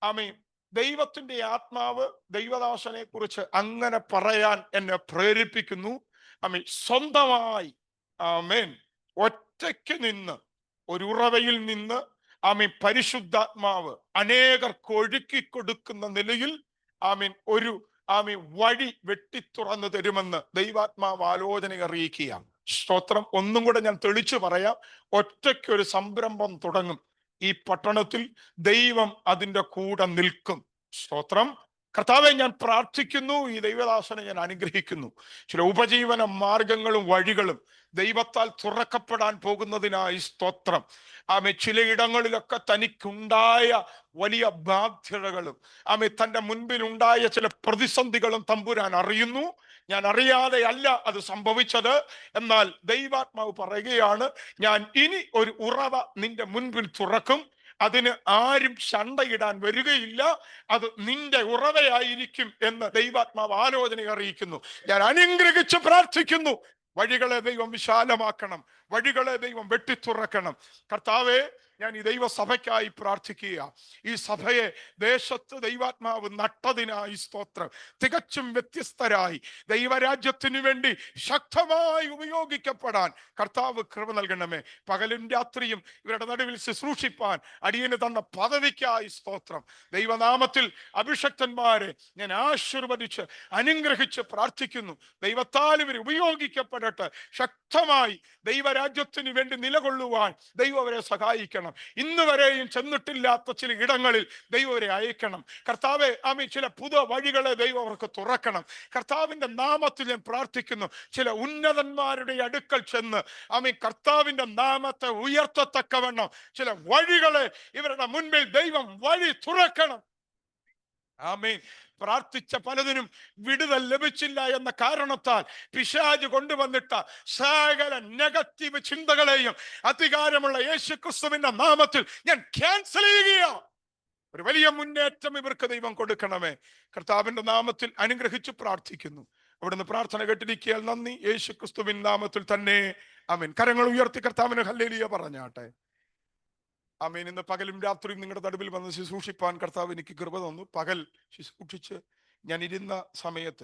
ആമേൻ. ദൈവത്തിന്റെ ആത്മാവ് ദൈവദാസനെ കുറിച്ച് അങ്ങനെ പറയാൻ എന്നെ പ്രേരിപ്പിക്കുന്നു. ആമേൻ. സ്വന്തമായി ആമേൻ ഒറ്റയ്ക്ക് നിന്ന് ഒരു ഉറവയിൽ നിന്ന് ആമീൻ പരിശുദ്ധാത്മാവ് അനേകർക്ക് ഒഴുക്കി കൊടുക്കുന്ന നിലയിൽ ആമീൻ ഒരു ആമീൻ വഴി വെട്ടിത്തുറന്നു തരുമെന്ന് ദൈവാത്മാവ് ആലോചന അറിയിക്കുകയാണ്. സ്തോത്രം. ഒന്നും കൂടെ ഞാൻ തെളിച്ചു പറയാം. ഒറ്റയ്ക്കൊരു സംരംഭം തുടങ്ങും. ഈ പട്ടണത്തിൽ ദൈവം അതിൻ്റെ കൂടെ നിൽക്കും. സ്തോത്രം. കർത്താവെ, ഞാൻ പ്രാർത്ഥിക്കുന്നു, ഈ ദൈവദാസനെ ഞാൻ അനുഗ്രഹിക്കുന്നു. ചില ഉപജീവന മാർഗങ്ങളും വഴികളും ദൈവത്താൽ തുറക്കപ്പെടാൻ പോകുന്നതിനായി സ്തോത്രം. ആമേ ചിലയിടങ്ങളിലൊക്കെ തനിക്കുണ്ടായ വലിയ ബാധ്യതകളും തൻ്റെ മുൻപിലുണ്ടായ ചില പ്രതിസന്ധികളും തമ്പുരാൻ അറിയുന്നു. ഞാൻ അറിയാതെ അല്ല അത് സംഭവിച്ചത്. എന്നാൽ ദൈവാത്മാവ് പറയുകയാണ്, ഞാൻ ഇനി ഒരു ഉറവ നിന്റെ മുൻപിൽ തുറക്കും. അതിന് ആരും ശണ്ടയിടാൻ വരികയില്ല. അത് നിന്റെ ഉറവയായിരിക്കും എന്ന് ദൈവാത്മാവ് ആലോചന അറിയിക്കുന്നു. ഞാൻ അനുഗ്രഹിച്ച് പ്രാർത്ഥിക്കുന്നു. വഴികളെ ദൈവം വിശാലമാക്കണം. വഴികളെ ദൈവം വെട്ടിത്തുറക്കണം. കർത്താവെ, ഞാൻ ഈ ദൈവസഭയ്ക്കായി പ്രാർത്ഥിക്കുക. ഈ സഭയെ ദേശത്ത് ദൈവാത്മാവ് നട്ടതിനായി സ്തോത്രം. തികച്ചും വ്യത്യസ്തരായി ദൈവരാജ്യത്തിനു വേണ്ടി ശക്തമായി ഉപയോഗിക്കപ്പെടാൻ കർത്താവ് കൃപ നൽകണമേ. പകലും രാത്രിയും ഇവരുടെ നടുവിൽ ശുശ്രൂഷിപ്പാൻ അടിയന് തന്ന പദവിക്കായി സ്തോത്രം. ദൈവനാമത്തിൽ അഭിഷക്തന്മാരെ ഞാൻ ആശീർവദിച്ച് അനുഗ്രഹിച്ച് പ്രാർത്ഥിക്കുന്നു. ദൈവത്താൽ ഇവർ ഉപയോഗിക്കപ്പെടട്ടെ. ശക്തമായി ദൈവരാജ്യത്തിന് വേണ്ടി നിലകൊള്ളുവാൻ ദൈവം അവരെ സഹായിക്കണം. ഇന്ന് വരെയും ചെന്നിട്ടില്ലാത്ത ചില ഇടങ്ങളിൽ ദൈവം അവരെ അയക്കണം. കർത്താവെ, ആമീൻ, ചില പുതിയ വഴികളെ ദൈവം അവർക്ക് തുറക്കണം. കർത്താവിന്റെ നാമത്തിൽ ഞാൻ പ്രാർത്ഥിക്കുന്നു. ചില ഉന്നതന്മാരുടെ അടുക്കൽ ചെന്ന് ആമീൻ കർത്താവിന്റെ നാമത്തെ ഉയർത്തത്തക്കവണ്ണം ചില വഴികളെ ഇവരുടെ മുൻപിൽ ദൈവം വഴി തുറക്കണം. ആമീൻ. പ്രാർത്ഥിച്ച പലതിനും വിടുതൽ ലഭിച്ചില്ല എന്ന കാരണത്താൽ പിശാച് കൊണ്ടുവന്നിട്ട സകല നെഗറ്റീവ് ചിന്തകളെയും അധികാരമുള്ള യേശുക്രിസ്തുവിന്റെ നാമത്തിൽ ഞാൻ ക്യാൻസൽ ചെയ്യുകയാണ്. ഒരു വലിയ മുന്നേറ്റം ഇവർക്ക് ദൈവം കൊടുക്കണമേ. കർത്താവിന്റെ നാമത്തിൽ അനുഗ്രഹിച്ച് പ്രാർത്ഥിക്കുന്നു. അവിടുന്ന് പ്രാർത്ഥന കേട്ടിരിക്കാൻ നന്ദി. യേശുക്രിസ്തുവിൻ നാമത്തിൽ തന്നെ ആമീൻ. കരങ്ങൾ ഉയർത്തി കർത്താവിന് ഹല്ലേലൂയ പറഞ്ഞാട്ടെ. ആമേൻ. ഇന്ന് പകലും രാത്രിയും നിങ്ങളുടെ നടുവിൽ വന്ന് ശുശ്രൂഷിപ്പാൻ കർത്താവ് എനിക്ക് കൃപ തന്നു. പകൽ ശുശ്രൂഷിച്ച് ഞാൻ ഇരുന്ന സമയത്ത്